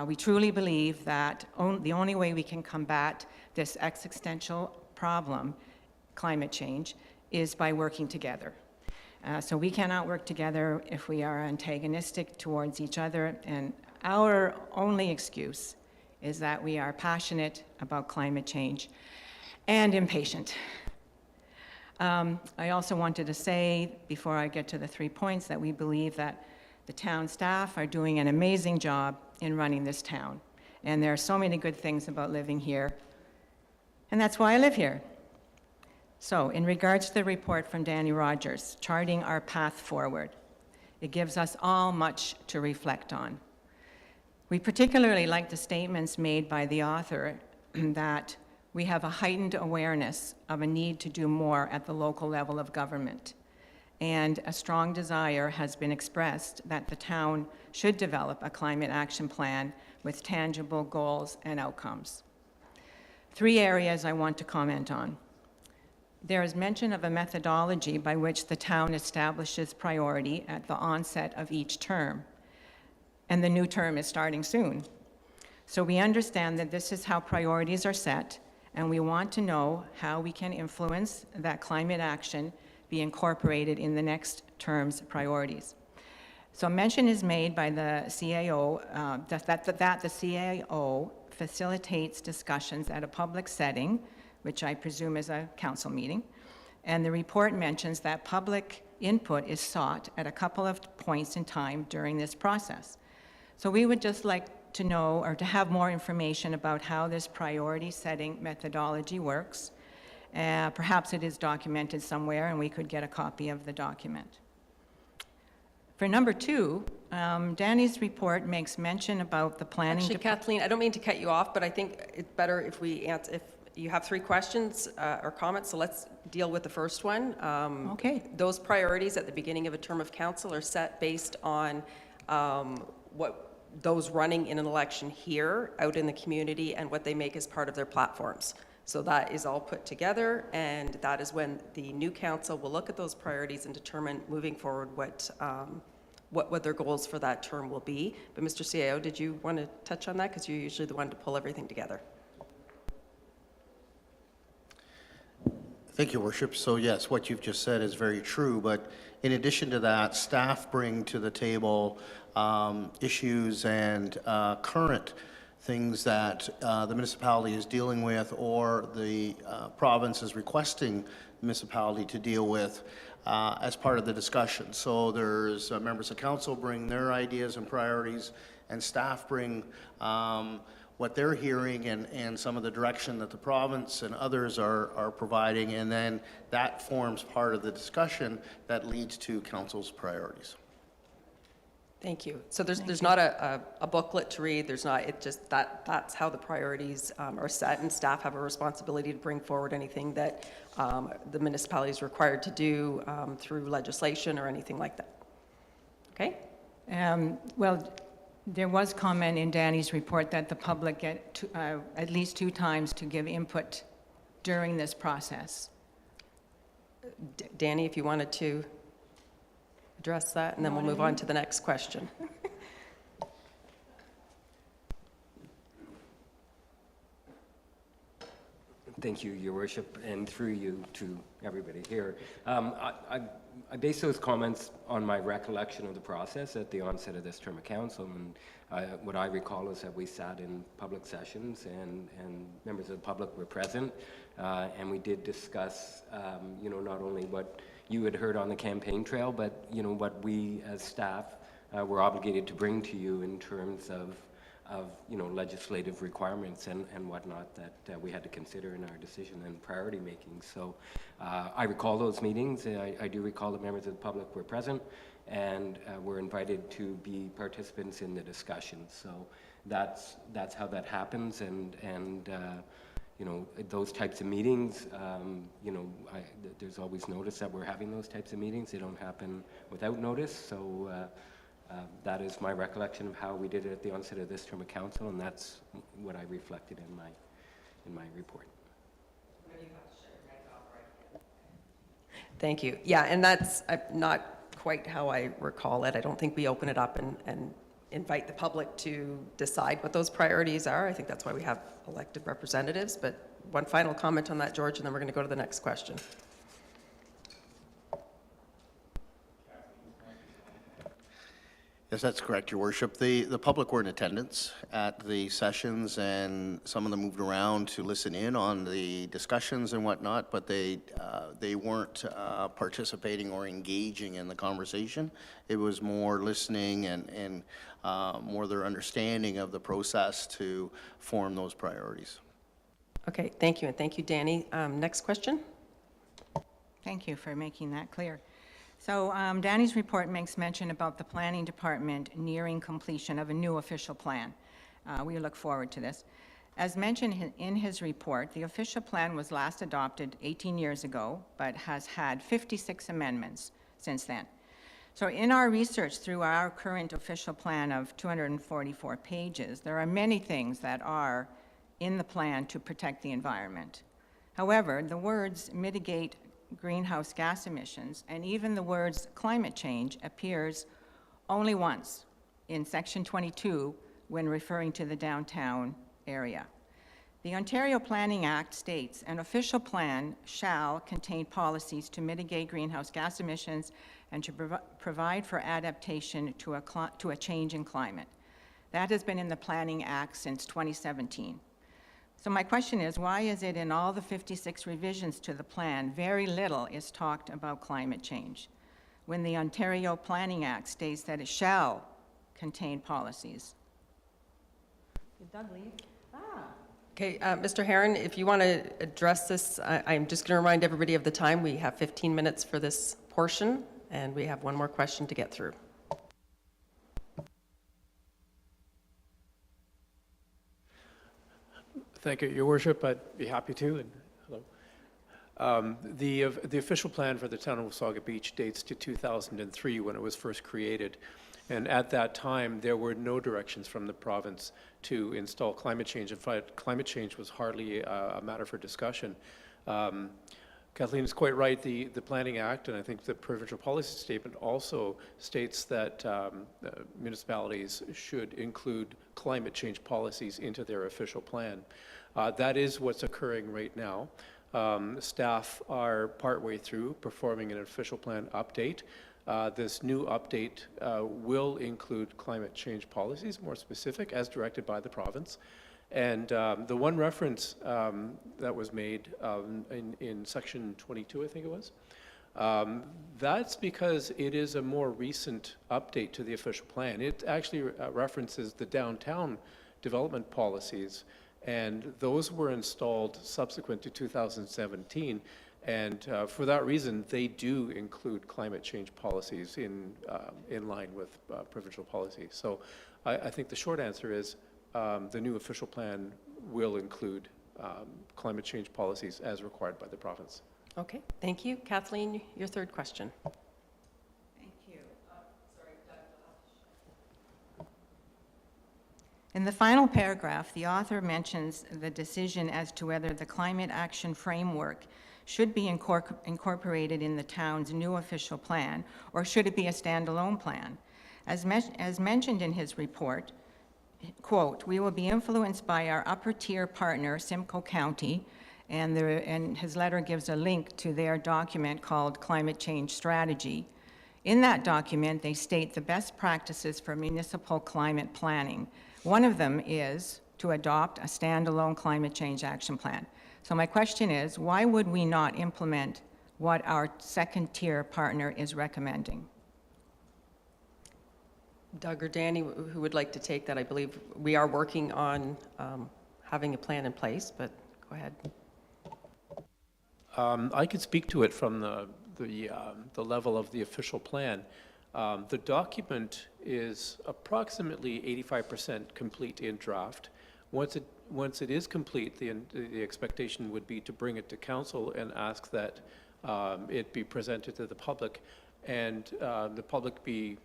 We truly believe that the only way we can combat this existential problem, climate change, is by working together. So we cannot work together if we are antagonistic towards each other, and our only excuse is that we are passionate about climate change and impatient. I also wanted to say, before I get to the 3 points, that we believe that the town staff are doing an amazing job in running this town. And there are so many good things about living here, and that's why I live here. So, in regards to the report from Danny Rogers, charting our path forward, it gives us all much to reflect on. We particularly like the statements made by the author that we have a heightened awareness of a need to do more at the local level of government, and a strong desire has been expressed that the town should develop a climate action plan with tangible goals and outcomes. 3 areas I want to comment on. There is mention of a methodology by which the town establishes priority at the onset of each term, and the new term is starting soon. So we understand that this is how priorities are set, and we want to know how we can influence that climate action be incorporated in the next term's priorities. So mention is made by the CAO that the CAO facilitates discussions at a public setting, which I presume is a council meeting, and the report mentions that public input is sought at a couple of points in time during this process. So we would just like to know, or to have more information about how this priority setting methodology works, Perhaps it is documented somewhere and we could get a copy of the document. For number 2, Danny's report makes mention about the planning. Actually, Kathleen, I don't mean to cut you off, but I think it's better if we answer, if you have 3 questions or comments, so let's deal with the first one. Okay. Those priorities at the beginning of a term of council are set based on what those running in an election here, out in the community, and what they make as part of their platforms. So that is all put together, and that is when the new council will look at those priorities and determine moving forward what their goals for that term will be. But Mr. CAO, did you want to touch on that? Because you're usually the one to pull everything together. Thank you, Worship. So yes, what you've just said is very true, but in addition to that, staff bring to the table issues and current things that the municipality is dealing with or the province is requesting the municipality to deal with as part of the discussion. So there's members of council bring their ideas and priorities, and staff bring what they're hearing and some of the direction that the province and others are providing, and then that forms part of the discussion that leads to council's priorities. Thank you. So there's not a booklet to read. There's not, it just, that's how the priorities are set, and staff have a responsibility to bring forward anything that the municipality is required to do through legislation or anything like that. Okay? Well, there was comment in Danny's report that the public get at least 2 times to give input during this process. Danny, if you wanted to address that, and then we'll move on to the next question. Thank you, Your Worship, and through you to everybody here. I base those comments on my recollection of the process at the onset of this term of council, and what I recall is that we sat in public sessions and members of the public were present, and we did discuss, not only what you had heard on the campaign trail, but, what we as staff were obligated to bring to you in terms of legislative requirements and whatnot that we had to consider in our decision and priority making. So I recall those meetings. I do recall that members of the public were present and were invited to be participants in the discussion. So that's how that happens, and those types of meetings, there's always notice that we're having those types of meetings. They don't happen without notice. So that is my recollection of how we did it at the onset of this term of council, and that's what I reflected in my report. Thank you. Yeah, and that's not quite how I recall it. I don't think we open it up and invite the public to decide what those priorities are. I think that's why we have elected representatives. But one final comment on that, George, and then we're going to go to the next question. Yes, that's correct, Your Worship. The public were in attendance at the sessions, and some of them moved around to listen in on the discussions and whatnot, but they weren't participating or engaging in the conversation. It was more listening and more their understanding of the process to form those priorities. Okay, thank you, and thank you, Danny. Next question. Thank you for making that clear. So Danny's report makes mention about the planning department nearing completion of a new official plan. We look forward to this. As mentioned in his report, the official plan was last adopted 18 years ago, but has had 56 amendments since then. So in our research through our current official plan of 244 pages, there are many things that are in the plan to protect the environment. However, the words mitigate greenhouse gas emissions, and even the words climate change appears only once in section 22 when referring to the downtown area. The Ontario Planning Act states an official plan shall contain policies to mitigate greenhouse gas emissions and to provide for adaptation to a change in climate. That has been in the Planning Act since 2017. So my question is, why is it in all the 56 revisions to the plan, very little is talked about climate change, when the Ontario Planning Act states that it shall contain policies? Did Doug leave? Okay, Mr. Herron, if you want to address this, I'm just going to remind everybody of the time. We have 15 minutes for this portion, and we have one more question to get through. Thank you, Your Worship. I'd be happy to. And hello. The official plan for the town of Wasaga Beach dates to 2003 when it was first created. And at that time, there were no directions from the province to install climate change. In fact, climate change was hardly a matter for discussion. Kathleen is quite right. The Planning Act, and I think the provincial policy statement also states that municipalities should include climate change policies into their official plan. That is what's occurring right now. Staff are partway through performing an official plan update. This new update will include climate change policies, more specific, as directed by the province. And the one reference that was made in section 22, I think it was, that's because it is a more recent update to the official plan. It actually references the downtown development policies, and those were installed subsequent to 2017. And for that reason, they do include climate change policies in line with provincial policy. So I think the short answer is the new official plan will include climate change policies as required by the province. Okay, thank you. Kathleen, your third question. Thank you. In the final paragraph, the author mentions the decision as to whether the climate action framework should be incorporated in the town's new official plan, or should it be a standalone plan? As mentioned in his report, quote, "We will be influenced by our upper tier partner, Simcoe County," and his letter gives a link to their document called Climate Change Strategy. In that document, they state the best practices for municipal climate planning. One of them is to adopt a standalone climate change action plan. So my question is, why would we not implement what our second tier partner is recommending? Doug or Danny, who would like to take that? I believe we are working on having a plan in place, but go ahead. I could speak to it from the level of the official plan. The document is approximately 85% complete in draft. Once it is complete, the expectation would be to bring it to council and ask that it be presented to the public, and the public be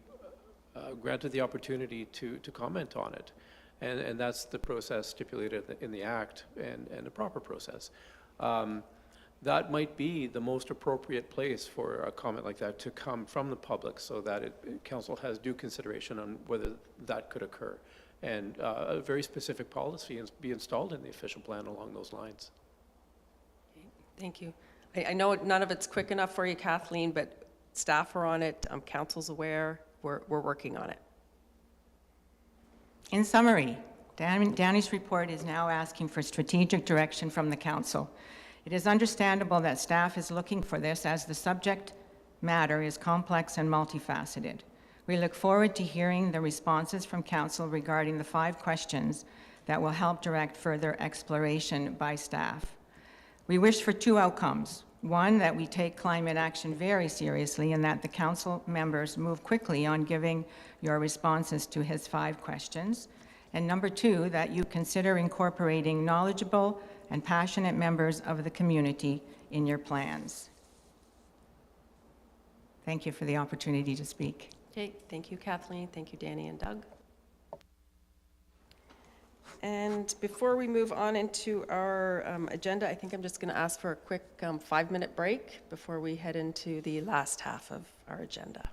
granted the opportunity to comment on it. And that's the process stipulated in the Act, and a proper process. That might be the most appropriate place for a comment like that to come from the public, so that council has due consideration on whether that could occur. And a very specific policy be installed in the official plan along those lines. Okay, thank you. I know none of it's quick enough for you, Kathleen, but staff are on it. Council's aware. We're working on it. In summary, Danny's report is now asking for strategic direction from the council. It is understandable that staff is looking for this, as the subject matter is complex and multifaceted. We look forward to hearing the responses from council regarding the 5 questions that will help direct further exploration by staff. We wish for 2 outcomes. One, that we take climate action very seriously, and that the council members move quickly on giving your responses to his 5 questions. And number 2, that you consider incorporating knowledgeable and passionate members of the community in your plans. Thank you for the opportunity to speak. Okay, thank you, Kathleen. Thank you, Danny and Doug. And before we move on into our agenda, I think I'm just going to ask for a quick 5-minute break before we head into the last half of our agenda.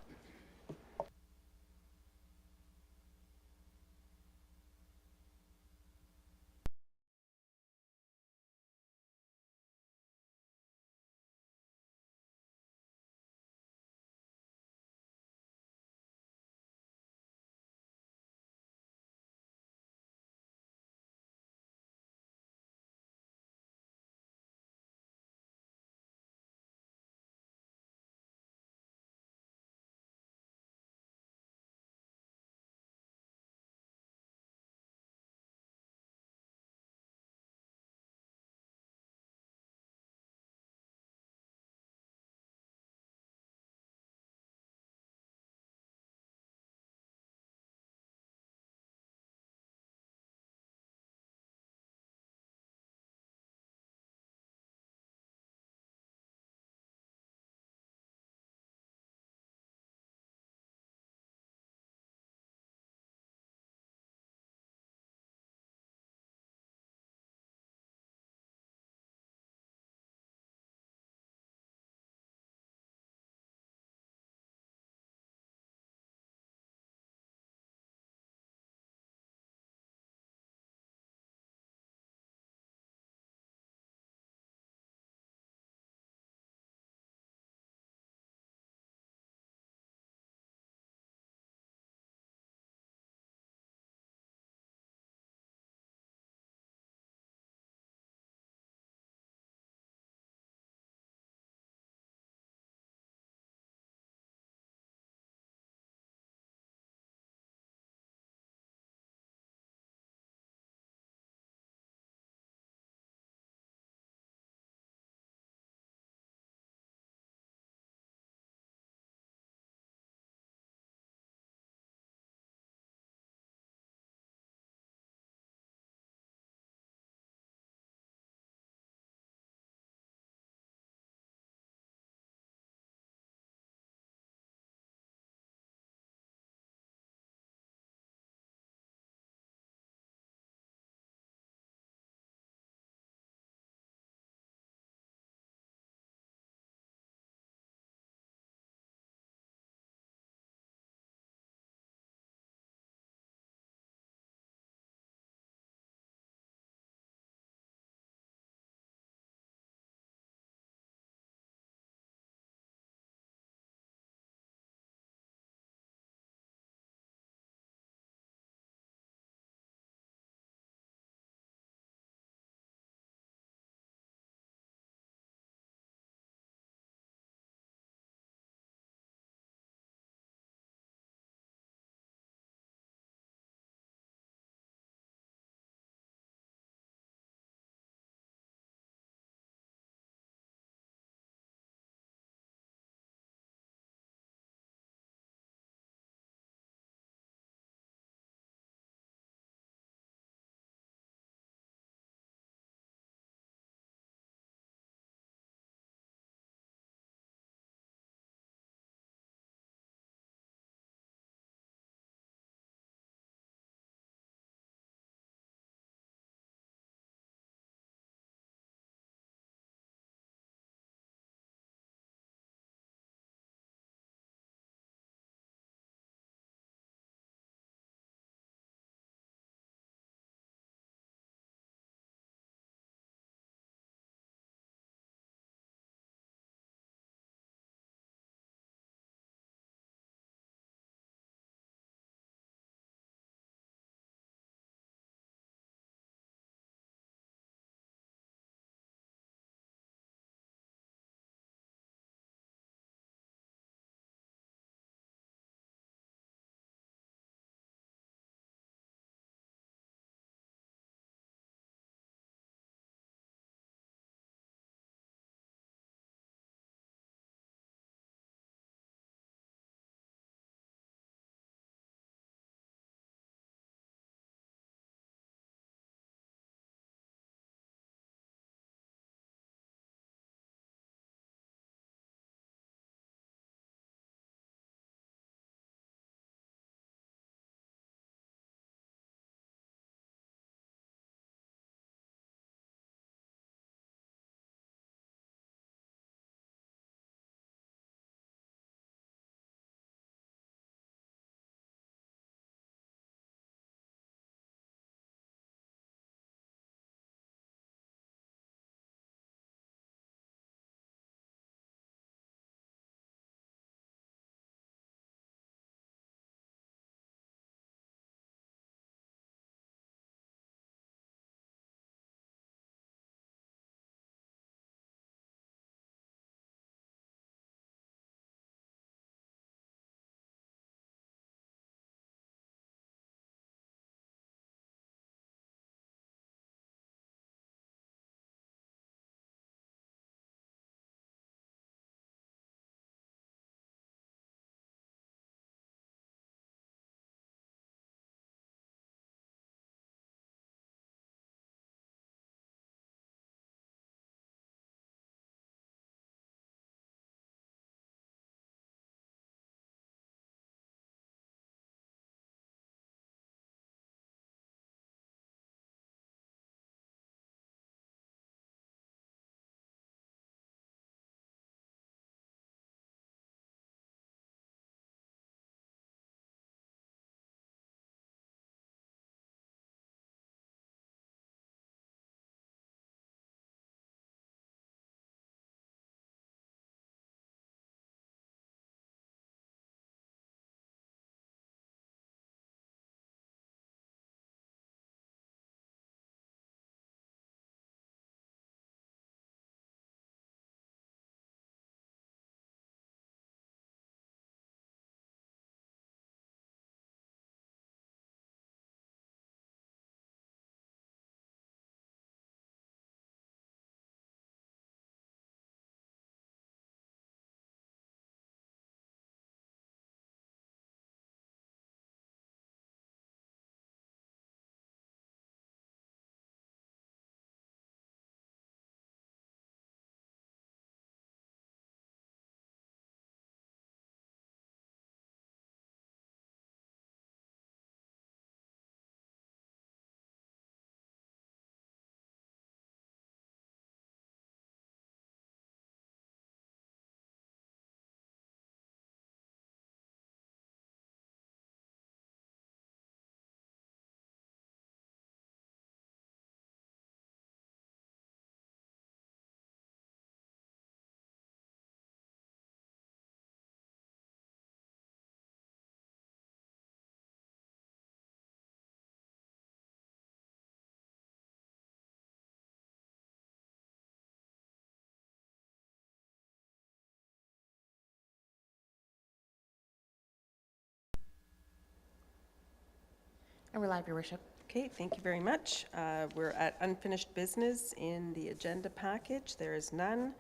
And we're live, Your Worship. Okay, thank you very much. We're at unfinished business in the agenda package. There is none.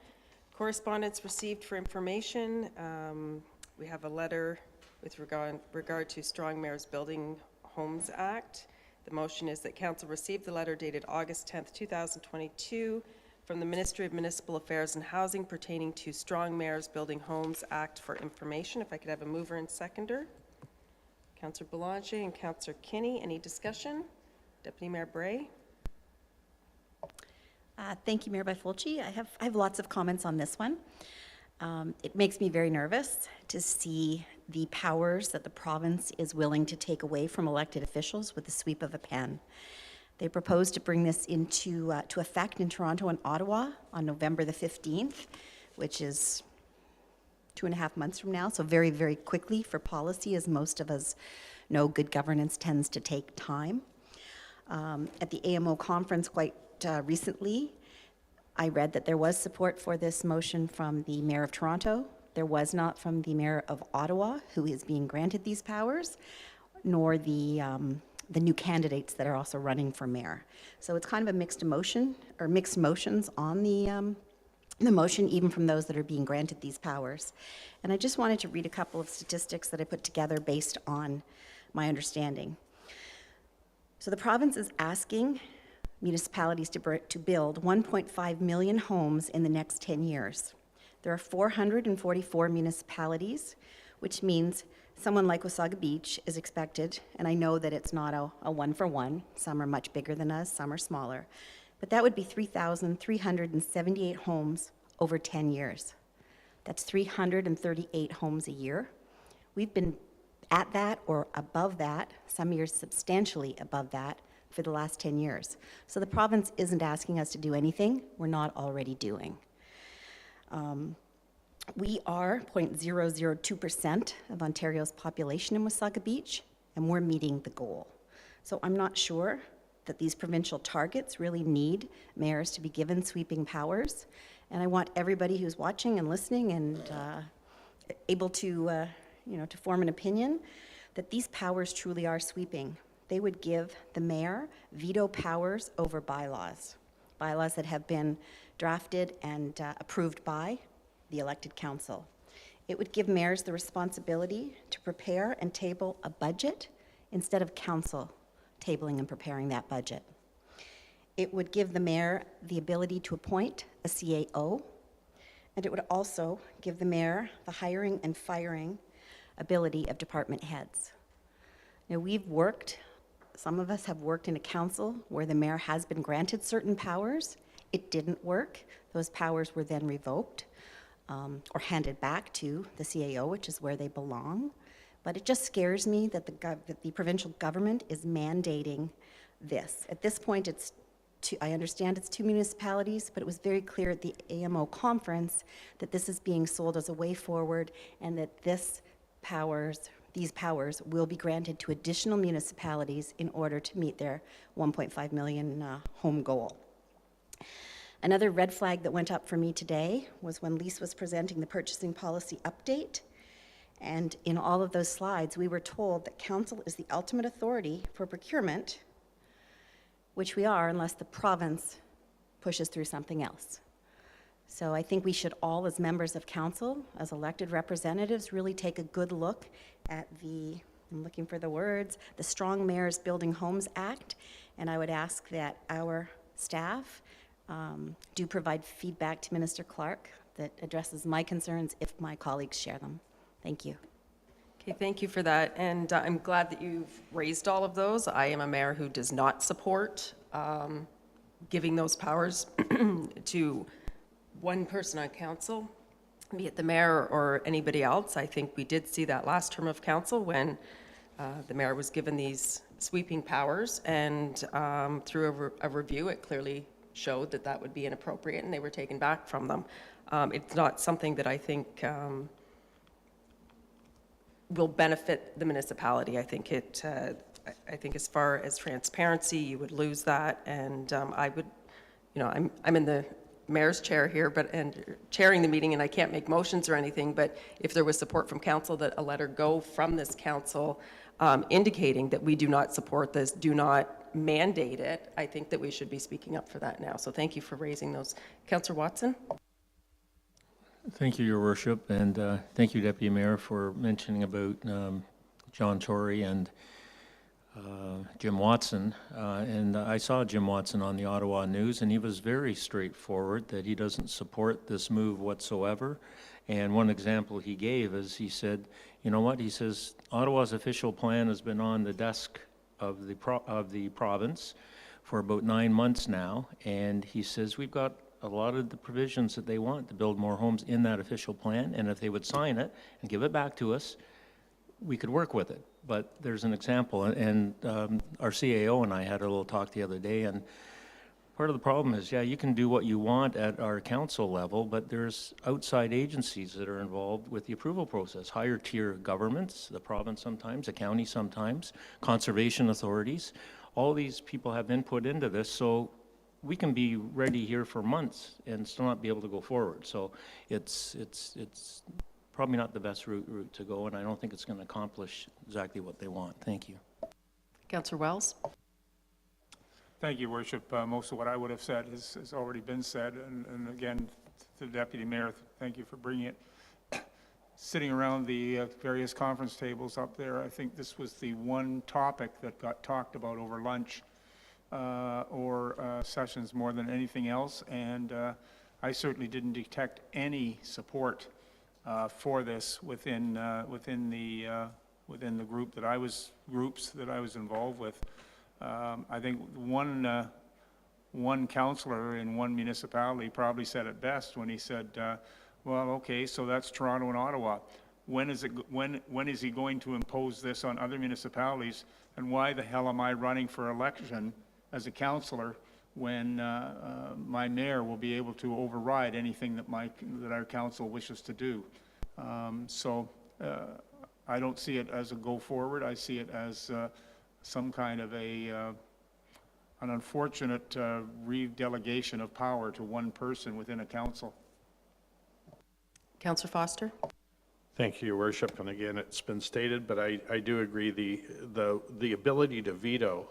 Correspondence received for information. We have a letter with regard to Strong Mayor's Building Homes Act. The motion is that Council receive the letter dated August 10th, 2022 from the Ministry of Municipal Affairs and Housing pertaining to Strong Mayor's Building Homes Act for information. If I could have a mover and seconder. Councillor Boulanger and Councillor Kinney. Any discussion? Deputy Mayor Bray. Thank you, Mayor Byfolchi. I have lots of comments on this one. It makes me very nervous to see the powers that the province is willing to take away from elected officials with the sweep of a pen. They propose to bring this into to effect in Toronto and Ottawa on November the 15th, which is 2.5 months from now, so very, very quickly for policy, as most of us know good governance tends to take time. At the AMO conference quite recently, I read that there was support for this motion from the Mayor of Toronto. There was not from the Mayor of Ottawa, who is being granted these powers, nor the new candidates that are also running for mayor. So it's kind of a mixed emotion, or mixed motions on the motion, even from those that are being granted these powers. And I just wanted to read a couple of statistics that I put together based on my understanding. So the province is asking municipalities to build 1.5 million homes in the next 10 years. There are 444 municipalities, which means someone like Wasaga Beach is expected, and I know that it's not a one-for-one. Some are much bigger than us, some are smaller. But that would be 3,378 homes over 10 years. That's 338 homes a year. We've been at that or above that, some years substantially above that, for the last 10 years. So the province isn't asking us to do anything we're not already doing. We are 0.002% of Ontario's population in Wasaga Beach, and we're meeting the goal. So I'm not sure that these provincial targets really need mayors to be given sweeping powers. And I want everybody who's watching and listening and able to, to form an opinion that these powers truly are sweeping. They would give the mayor veto powers over bylaws that have been drafted and approved by the elected council. It would give mayors the responsibility to prepare and table a budget instead of council tabling and preparing that budget. It would give the mayor the ability to appoint a CAO, and it would also give the mayor the hiring and firing ability of department heads. Now, some of us have worked in a council where the mayor has been granted certain powers. It didn't work. Those powers were then revoked or handed back to the CAO, which is where they belong. But it just scares me that the provincial government is mandating this. At this point, I understand it's 2 municipalities, but it was very clear at the AMO conference that this is being sold as a way forward and that these powers will be granted to additional municipalities in order to meet their 1.5 million home goal. Another red flag that went up for me today was when Lise was presenting the purchasing policy update. And in all of those slides, we were told that council is the ultimate authority for procurement, which we are unless the province pushes through something else. So I think we should all, as members of council, as elected representatives, really take a good look at I'm looking for the words, the Strong Mayor's Building Homes Act, and I would ask that our staff do provide feedback to Minister Clark that addresses my concerns if my colleagues share them. Thank you. Okay, thank you for that, and I'm glad that you've raised all of those. I am a mayor who does not support giving those powers to one person on council, be it the mayor or anybody else. I think we did see that last term of council when the mayor was given these sweeping powers, and through a review, it clearly showed that that would be inappropriate and they were taken back from them. It's not something that I think will benefit the municipality. I think as far as transparency, you would lose that, and I would, I'm in the mayor's chair here, and chairing the meeting, and I can't make motions or anything, but if there was support from council, that a letter go from this council indicating that we do not support this, do not mandate it, I think that we should be speaking up for that now. So thank you for raising those. Councillor Watson? Thank you, Your Worship, and thank you, Deputy Mayor, for mentioning about John Tory and Jim Watson. And I saw Jim Watson on the Ottawa News, and he was very straightforward that he doesn't support this move whatsoever. And one example he gave is he said, you know what, he says, Ottawa's official plan has been on the desk of the province for about 9 months now, and he says, we've got a lot of the provisions that they want to build more homes in that official plan, and if they would sign it and give it back to us, we could work with it. But there's an example, and our CAO and I had a little talk the other day, and part of the problem is, yeah, you can do what you want at our council level, but there's outside agencies that are involved with the approval process, higher tier governments, the province sometimes, the county sometimes, conservation authorities. All these people have input into this, so we can be ready here for months and still not be able to go forward. So it's probably not the best route to go, and I don't think it's going to accomplish exactly what they want. Thank you. Councillor Wells? Thank you, Worship. Most of what I would have said has already been said, and again, to the Deputy Mayor, thank you for bringing it. Sitting around the various conference tables up there, I think this was the one topic that got talked about over lunch or sessions more than anything else, and I certainly didn't detect any support for this within the groups that I was involved with. I think one councillor in one municipality probably said it best when he said, well, okay, so that's Toronto and Ottawa. When is he going to impose this on other municipalities? And why the hell am I running for election as a councillor when my mayor will be able to override anything that our council wishes to do? So I don't see it as a go forward. I see it as some kind of an unfortunate redelegation of power to one person within a council. Councillor Foster? Thank you, Your Worship. And again, it's been stated, but I do agree the ability to veto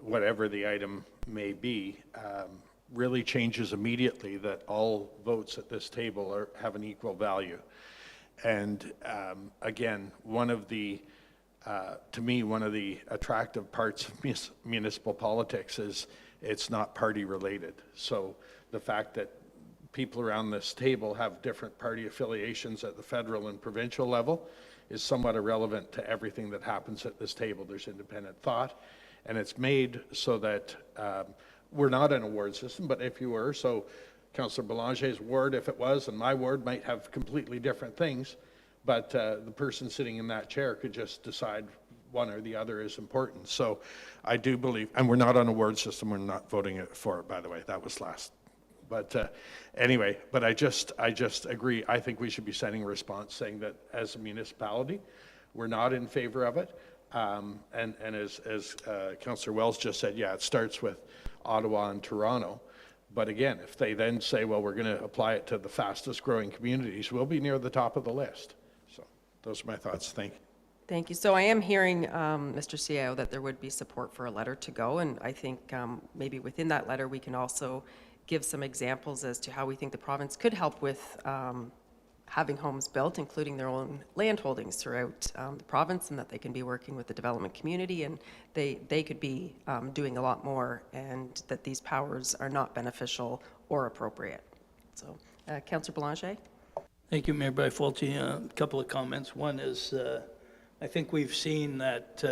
whatever the item may be really changes immediately that all votes at this table have an equal value. And again, to me, one of the attractive parts of municipal politics is it's not party related. So the fact that people around this table have different party affiliations at the federal and provincial level is somewhat irrelevant to everything that happens at this table. There's independent thought, and it's made so that we're not an award system, but if you were, so Councillor Bélanger's ward, if it was, and my ward might have completely different things, but the person sitting in that chair could just decide one or the other is important. So I do believe, and we're not on a award system, we're not voting for it, by the way, that was last. But anyway, but I just agree. I think we should be sending a response saying that as a municipality, we're not in favor of it. And as Councillor Wells just said, yeah, it starts with Ottawa and Toronto. But again, if they then say, well, we're going to apply it to the fastest growing communities, we'll be near the top of the list. So those are my thoughts. Thank you. Thank you. So I am hearing, Mr. CAO, that there would be support for a letter to go, and I think maybe within that letter we can also give some examples as to how we think the province could help with having homes built, including their own land holdings throughout the province, and that they can be working with the development community, and they could be doing a lot more, and that these powers are not beneficial or appropriate. So, Councillor Bélanger? Thank you, Mayor Byfolti. A couple of comments. One is, I think we've seen that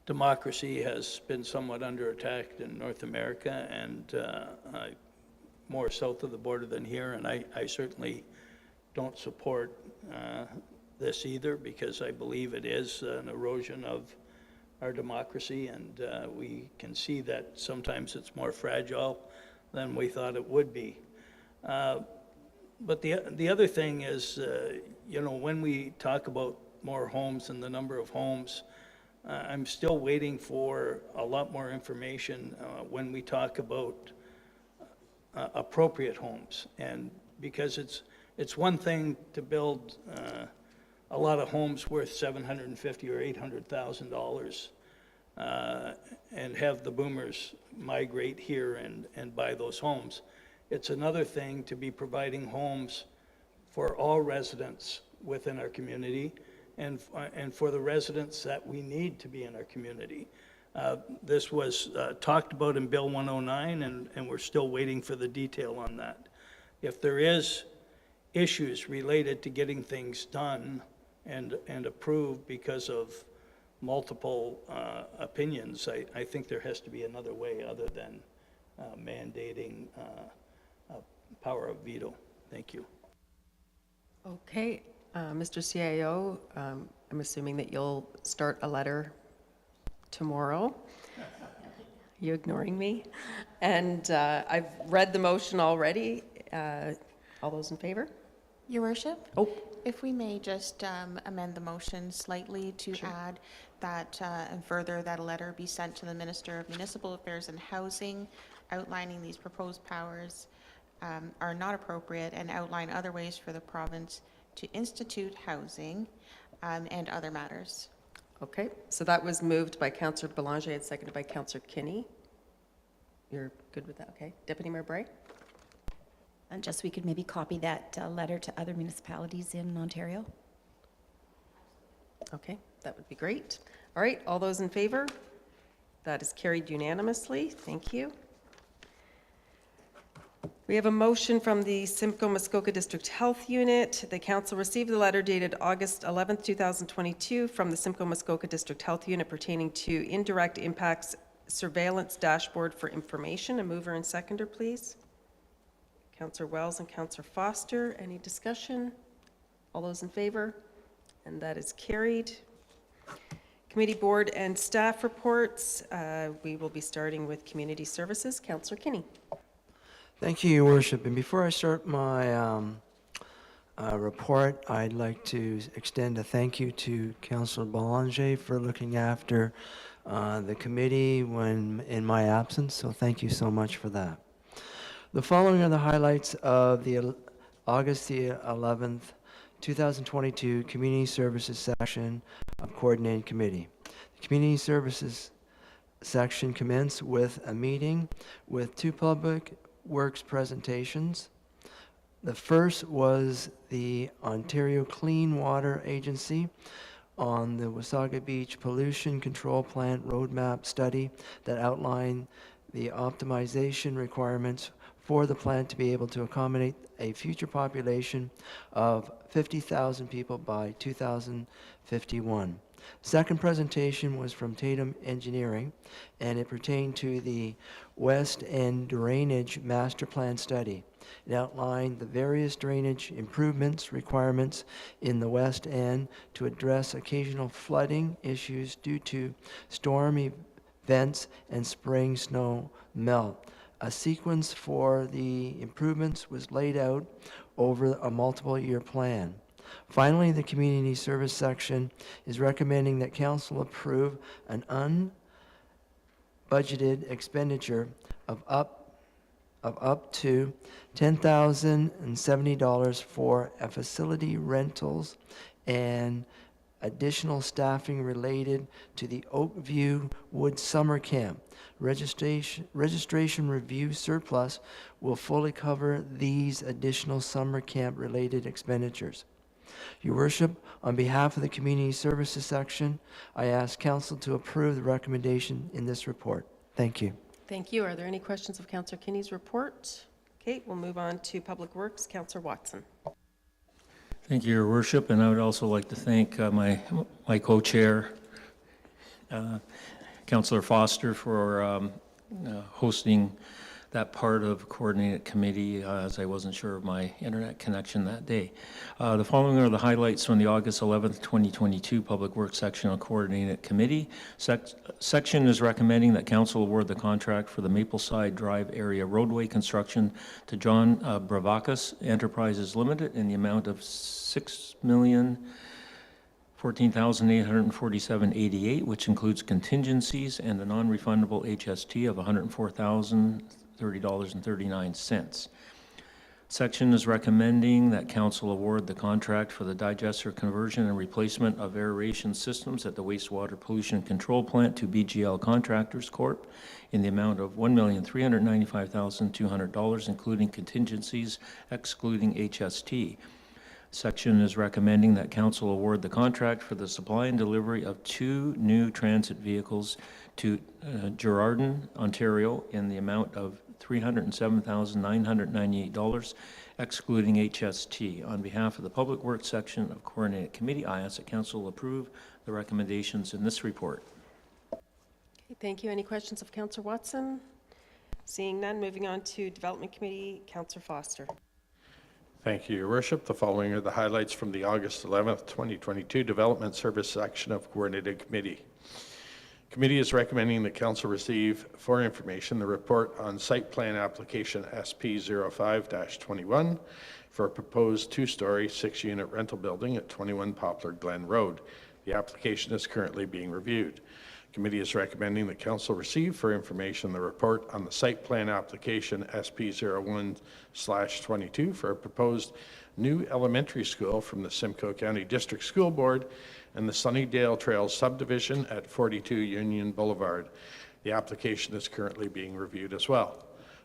democracy has been somewhat under attack in North America and more south of the border than here, and I certainly don't support this either, because I believe it is an erosion of our democracy, and we can see that sometimes it's more fragile than we thought it would be. But the other thing is, when we talk about more homes and the number of homes, I'm still waiting for a lot more information when we talk about appropriate homes. And because it's one thing to build a lot of homes worth $750,000 or $800,000 and have the boomers migrate here and buy those homes. It's another thing to be providing homes for all residents within our community and for the residents that we need to be in our community. This was talked about in Bill 109, and we're still waiting for the detail on that. If there is issues related to getting things done and approved because of multiple opinions, I think there has to be another way other than mandating power of veto. Thank you. Okay, Mr. CIO, I'm assuming that you'll start a letter tomorrow. You ignoring me? And I've read the motion already. All those in favor? Your Worship? Oh. If we may just amend the motion slightly to add that, and further, that a letter be sent to the Minister of Municipal Affairs and Housing outlining these proposed powers are not appropriate and outline other ways for the province to institute housing and other matters. Okay, so that was moved by Councillor Belanger and seconded by Councillor Kinney. You're good with that, okay? Deputy Mayor Bray? And just we could maybe copy that letter to other municipalities in Ontario. Okay, that would be great. All right, all those in favor? That is carried unanimously. Thank you. We have a motion from the Simcoe Muskoka District Health Unit. The council received the letter dated August 11th, 2022 from the Simcoe Muskoka District Health Unit pertaining to indirect impacts surveillance dashboard for information. A mover and seconder, please. Councillor Wells and Councillor Foster. Any discussion? All those in favor? And that is carried. Committee board and staff reports. We will be starting with community services. Councillor Kinney. Thank you, Your Worship. And before I start my report, I'd like to extend a thank you to Councillor Belanger for looking after the committee when in my absence. So thank you so much for that. The following are the highlights of the August the 11th, 2022 Community Services section of Coordinated Committee. The Community Services section commenced with a meeting with two public works presentations. The first was the Ontario Clean Water Agency on the Wasaga Beach Pollution Control Plant Roadmap study that outlined the optimization requirements for the plant to be able to accommodate a future population of 50,000 people by 2051. Second presentation was from Tatum Engineering, and it pertained to the West End Drainage Master Plan Study. It outlined the various drainage improvements requirements in the West End to address occasional flooding issues due to storm events and spring snow melt. A sequence for the improvements was laid out over a multiple-year plan. Finally, the community service section is recommending that council approve an unbudgeted expenditure of up to $10,070 for a facility rentals and additional staffing related to the Oakview Wood Summer Camp. Registration review surplus will fully cover these additional summer camp related expenditures. Your Worship, on behalf of the Community Services section, I ask Council to approve the recommendation in this report. Thank you. Thank you. Are there any questions of Councillor Kinney's report? Okay, we'll move on to Public Works. Councillor Watson. Thank you, Your Worship, and I would also like to thank my co-chair, Councillor Foster, for hosting that part of Coordinated Committee, as I wasn't sure of my internet connection that day. The following are the highlights from the August 11th, 2022 Public Works section of Coordinated Committee. Section is recommending that Council award the contract for the Mapleside Drive area roadway construction to John Bravakis Enterprises Limited in the amount of $6,014,847.88, which includes contingencies and a non-refundable HST of $104,000 $30.39. Section is recommending that council award the contract for the digester conversion and replacement of aeration systems at the wastewater pollution control plant to BGL Contractors Corp. in the amount of $1,395,200, including contingencies excluding HST. Section is recommending that council award the contract for the supply and delivery of 2 new transit vehicles to Gerardin, Ontario, in the amount of $307,998, excluding HST. On behalf of the Public Works section of Coordinated Committee, I ask that council approve the recommendations in this report. Okay, thank you. Any questions of Councillor Watson? Seeing none, moving on to Development Committee, Councillor Foster. Thank you, Your Worship. The following are the highlights from the August 11th, 2022 Development Service section of Coordinated Committee. Committee is recommending that Council receive for information the report on site plan application SP05-21 for a proposed 2-story, 6-unit rental building at 21 Poplar Glen Road. The application is currently being reviewed. Committee is recommending that Council receive for information the report on the site plan application SP01/22 for a proposed new elementary school from the Simcoe County District School Board and the Sunnydale Trails subdivision at 42 Union Boulevard. The application is currently being reviewed as well.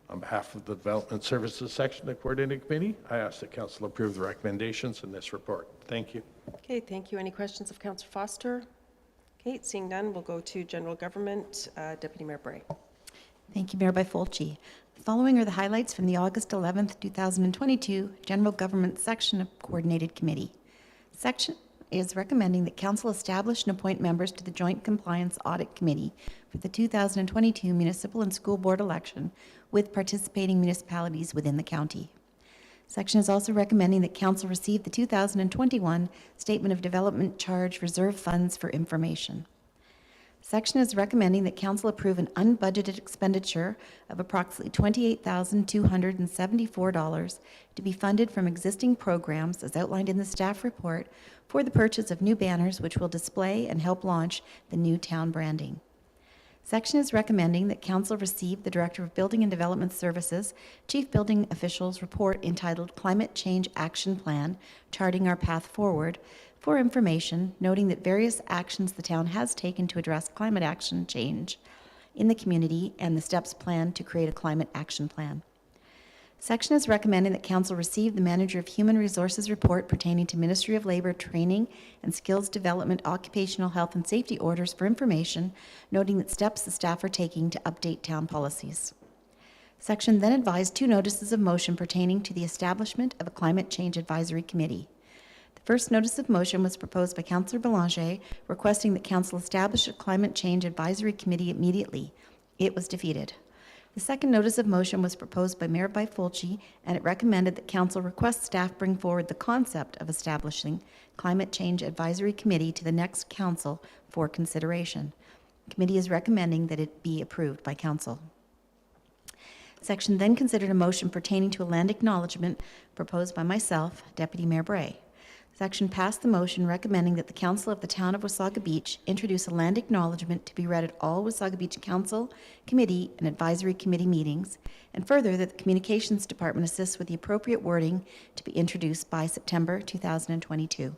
On behalf of the Development Services section of the Coordinating Committee, I ask that Council approve the recommendations in this report. Thank you. Okay, thank you. Any questions of Councillor Foster? Okay, seeing none, we'll go to General Government, Deputy Mayor Bray. Thank you, Mayor Byfolchi. The following are the highlights from the August 11th, 2022 General Government section of Coordinated Committee. Section is recommending that Council establish and appoint members to the Joint Compliance Audit Committee for the 2022 Municipal and School Board election with participating municipalities within the county. Section is also recommending that Council receive the 2021 Statement of Development Charge Reserve Funds for information. Section is recommending that Council approve an unbudgeted expenditure of approximately $28,274 to be funded from existing programs as outlined in the staff report for the purchase of new banners which will display and help launch the new town branding. Section is recommending that Council receive the Director of Building and Development Services Chief Building Official's report entitled Climate Change Action Plan, Charting Our Path Forward, for information, noting that various actions the town has taken to address climate action change in the community and the steps planned to create a climate action plan. Section is recommending that Council receive the Manager of Human Resources report pertaining to Ministry of Labour Training and Skills Development Occupational Health and Safety orders for information, noting that steps the staff are taking to update town policies. Section then advised 2 notices of motion pertaining to the establishment of a Climate Change Advisory Committee. The first notice of motion was proposed by Councillor Belanger, requesting that Council establish a Climate Change Advisory Committee immediately. It was defeated. The second notice of motion was proposed by Mayor Byfolchi, and it recommended that Council request staff bring forward the concept of establishing Climate Change Advisory Committee to the next Council for consideration. The committee is recommending that it be approved by Council. Section then considered a motion pertaining to a land acknowledgement proposed by myself, Deputy Mayor Bray. Section passed the motion recommending that the Council of the Town of Wasaga Beach introduce a land acknowledgement to be read at all Wasaga Beach Council, Committee, and Advisory Committee meetings, and further that the Communications Department assists with the appropriate wording to be introduced by September 2022.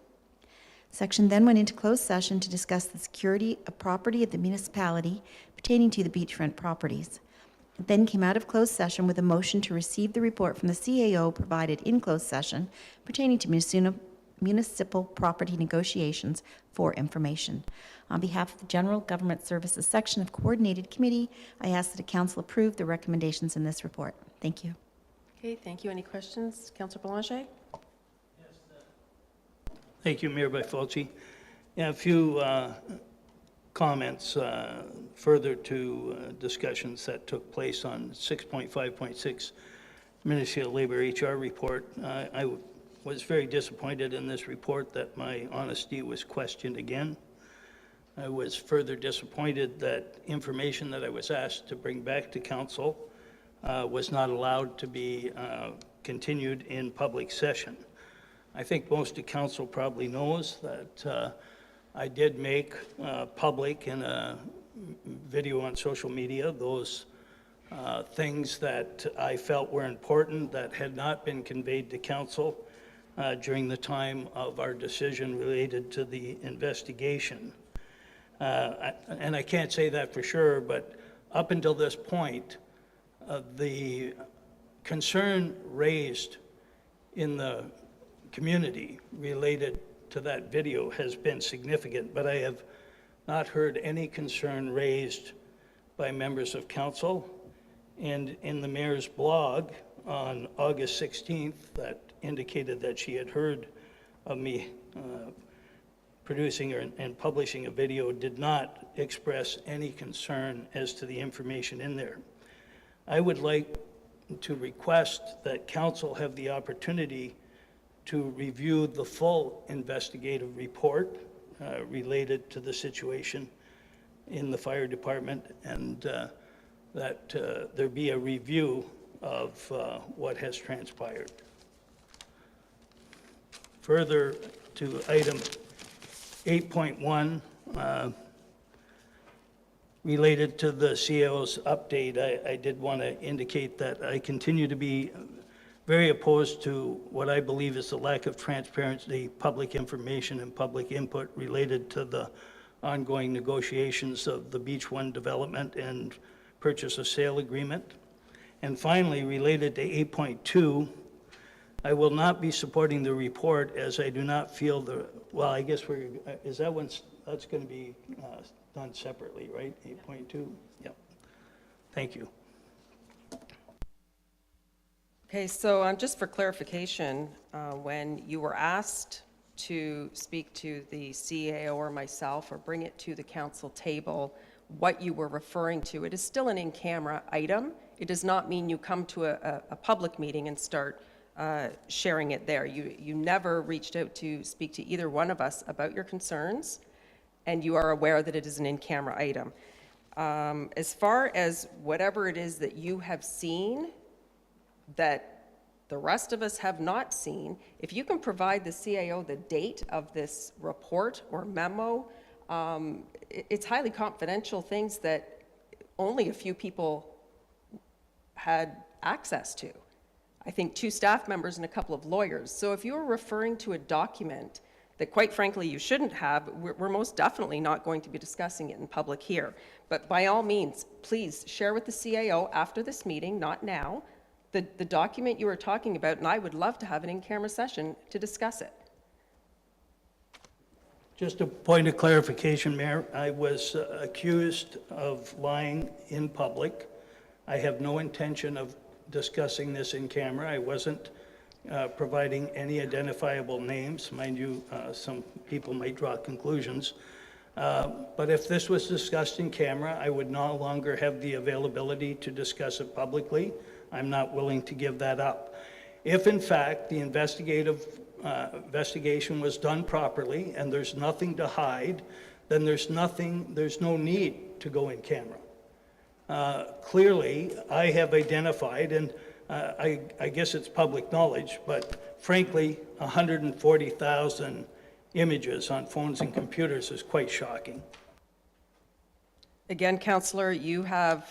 Section then went into closed session to discuss the security of property of the municipality pertaining to the beachfront properties. It then came out of closed session with a motion to receive the report from the CAO provided in closed session pertaining to municipal property negotiations for information. On behalf of the General Government Services section of Coordinated Committee, I ask that the Council approve the recommendations in this report. Thank you. Okay, thank you. Any questions? Councillor Belanger? Thank you, Mayor Byfolchi. Yeah, a few comments further to discussions that took place on 6.5.6 Ministry of Labour HR report. I was very disappointed in this report that my honesty was questioned again. I was further disappointed that information that I was asked to bring back to Council was not allowed to be continued in public session. I think most of Council probably knows that I did make public in a video on social media those things that I felt were important that had not been conveyed to council during the time of our decision related to the investigation. And I can't say that for sure, but up until this point, the concern raised in the community related to that video has been significant, but I have not heard any concern raised by members of council. And in the mayor's blog on August 16th, that indicated that she had heard of me producing and publishing a video, did not express any concern as to the information in there. I would like to request that council have the opportunity to review the full investigative report related to the situation in the fire department, and that there be a review of what has transpired. Further to item 8.1, related to the CAO's update, I did want to indicate that I continue to be very opposed to what I believe is the lack of transparency, public information, and public input related to the ongoing negotiations of the Beach 1 development and purchase of sale agreement. And finally, related to 8.2, I will not be supporting the report as I do not feel the, well, I guess is that one, that's going to be done separately, right? 8.2? Yep. Thank you. Okay, so just for clarification, when you were asked to speak to the CAO or myself or bring it to the council table, what you were referring to, it is still an in-camera item. It does not mean you come to a public meeting and start sharing it there. You never reached out to speak to either one of us about your concerns, and you are aware that it is an in-camera item. As far as whatever it is that you have seen that the rest of us have not seen, if you can provide the CAO the date of this report or memo, it's highly confidential things that only a few people had access to. I think 2 staff members and a couple of lawyers. So if you're referring to a document that quite frankly you shouldn't have, we're most definitely not going to be discussing it in public here. But by all means, please share with the CAO after this meeting, not now, the document you were talking about, and I would love to have an in-camera session to discuss it. Just a point of clarification, Mayor. I was accused of lying in public. I have no intention of discussing this in camera. I wasn't providing any identifiable names. Mind you, some people might draw conclusions. But if this was discussed in camera, I would no longer have the availability to discuss it publicly. I'm not willing to give that up. If in fact the investigation was done properly and there's nothing to hide, then there's no need to go in camera. Clearly, I have identified, and I guess it's public knowledge, but frankly, 140,000 images on phones and computers is quite shocking. Again, Councillor, you have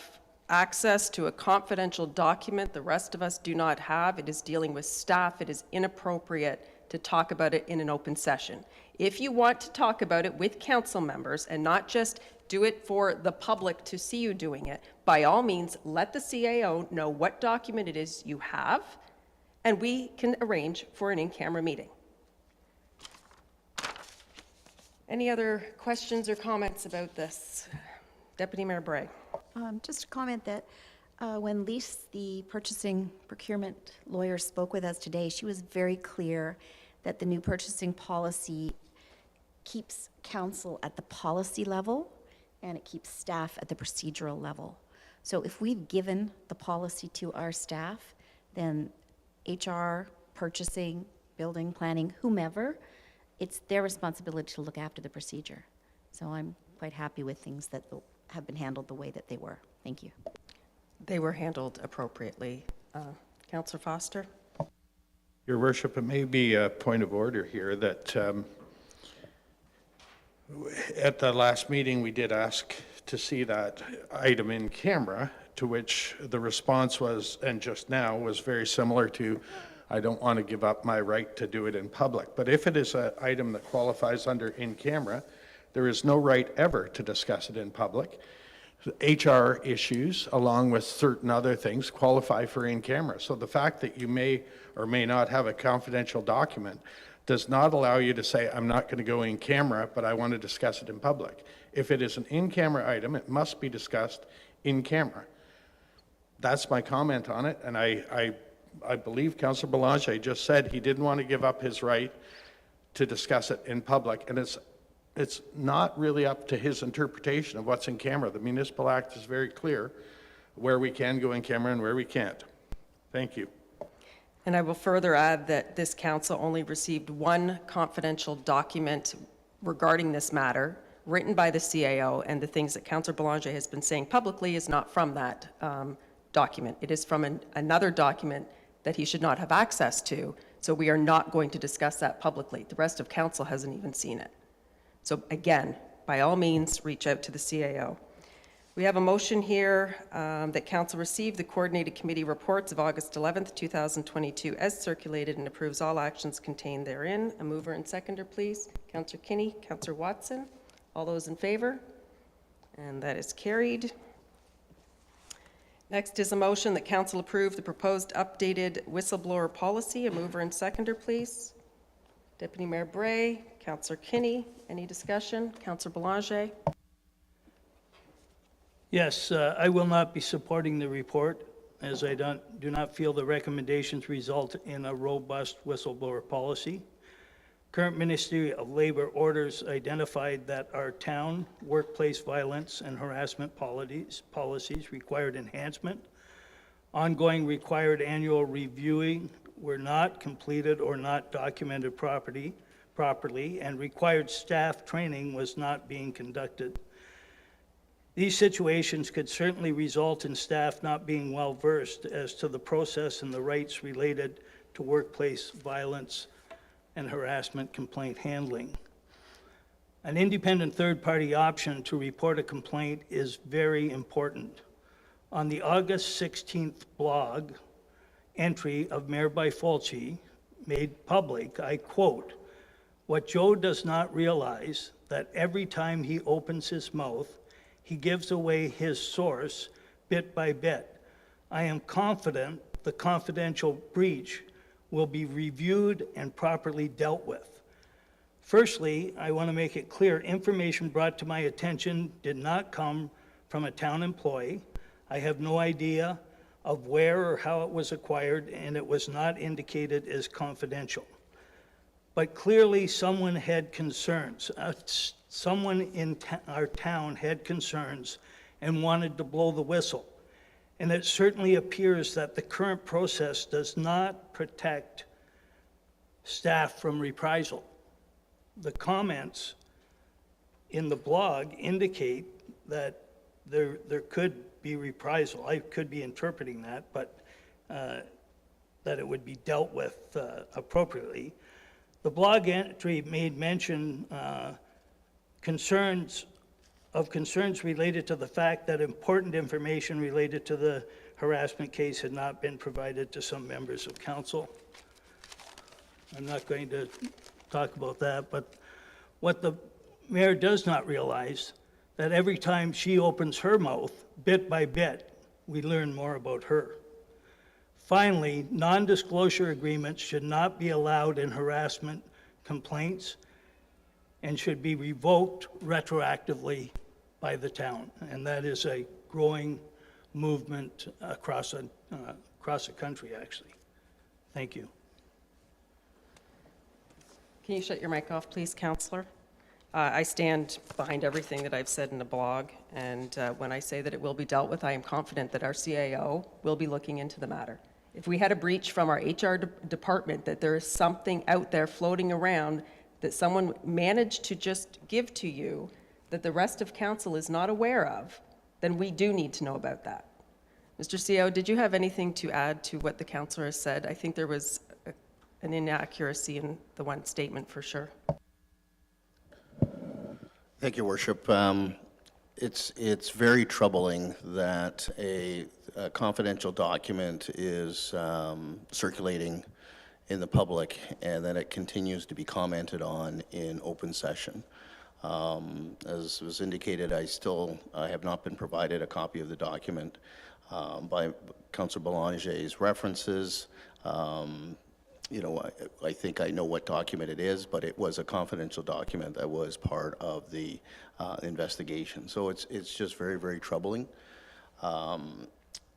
access to a confidential document the rest of us do not have. It is dealing with staff. It is inappropriate to talk about it in an open session. If you want to talk about it with council members and not just do it for the public to see you doing it, by all means, let the CAO know what document it is you have, and we can arrange for an in-camera meeting. Any other questions or comments about this? Deputy Mayor Bray. Just a comment that when Lise, the purchasing procurement lawyer, spoke with us today, she was very clear that the new purchasing policy keeps council at the policy level and it keeps staff at the procedural level. So if we've given the policy to our staff, then HR, purchasing, building, planning, whomever, it's their responsibility to look after the procedure. So I'm quite happy with things that have been handled the way that they were. Thank you. They were handled appropriately. Councillor Foster? Your Worship, it may be a point of order here that at the last meeting we did ask to see that item in camera to which the response was, and just now, was very similar to, I don't want to give up my right to do it in public. But if it is an item that qualifies under in camera, there is no right ever to discuss it in public. HR issues, along with certain other things, qualify for in camera. So the fact that you may or may not have a confidential document does not allow you to say, I'm not going to go in camera, but I want to discuss it in public. If it is an in-camera item, it must be discussed in camera. That's my comment on it, and I believe Councillor Belanger just said he didn't want to give up his right to discuss it in public, and it's not really up to his interpretation of what's in camera. The Municipal Act is very clear where we can go in camera and where we can't. Thank you. And I will further add that this council only received one confidential document regarding this matter, written by the CAO, and the things that Councillor Belanger has been saying publicly is not from that document. It is from another document that he should not have access to, so we are not going to discuss that publicly. The rest of council hasn't even seen it. So again, by all means, reach out to the CAO. We have a motion here that council receive the coordinated committee reports of August 11th, 2022 as circulated and approves all actions contained therein. A mover and seconder, please. Councillor Kinney, Councillor Watson. All those in favor? And that is carried. Next is a motion that council approve the proposed updated whistleblower policy. A mover and seconder, please. Deputy Mayor Bray, Councillor Kinney. Any discussion? Councillor Belanger. Yes, I will not be supporting the report, as I do not feel the recommendations result in a robust whistleblower policy. Current Ministry of Labor orders identified that our town workplace violence and harassment policies required enhancement. Ongoing required annual reviewing were not completed or not documented properly, and required staff training was not being conducted. These situations could certainly result in staff not being well versed as to the process and the rights related to workplace violence and harassment complaint handling. An independent third-party option to report a complaint is very important. On the August 16th blog entry of Mayor Bifulci made public, I quote, "What Joe does not realize that every time he opens his mouth, he gives away his source bit by bit. I am confident the confidential breach will be reviewed and properly dealt with." Firstly, I want to make it clear, information brought to my attention did not come from a town employee. I have no idea of where or how it was acquired, and it was not indicated as confidential. But clearly someone had concerns. Someone in our town had concerns and wanted to blow the whistle. And it certainly appears that the current process does not protect staff from reprisal. The comments in the blog indicate that there could be reprisal. I could be interpreting that, but that it would be dealt with appropriately. The blog entry made mention concerns related to the fact that important information related to the harassment case had not been provided to some members of council. I'm not going to talk about that, but what the mayor does not realize, that every time she opens her mouth, bit by bit, we learn more about her. Finally, non-disclosure agreements should not be allowed in harassment complaints and should be revoked retroactively by the town. And that is a growing movement across the country, actually. Thank you. Can you shut your mic off, please, Councillor? I stand behind everything that I've said in the blog, and when I say that it will be dealt with, I am confident that our CAO will be looking into the matter. If we had a breach from our HR department, that there is something out there floating around that someone managed to just give to you that the rest of council is not aware of, then we do need to know about that. Mr. CAO, did you have anything to add to what the councillor has said? I think there was an inaccuracy in the one statement for sure. Thank you, Worship. it's very troubling that a confidential document is circulating in the public and that it continues to be commented on in open session. As was indicated, I have not been provided a copy of the document by Councillor Belanger's references. You know, I think I know what document it is, but it was a confidential document that was part of the investigation. So it's just very, very troubling.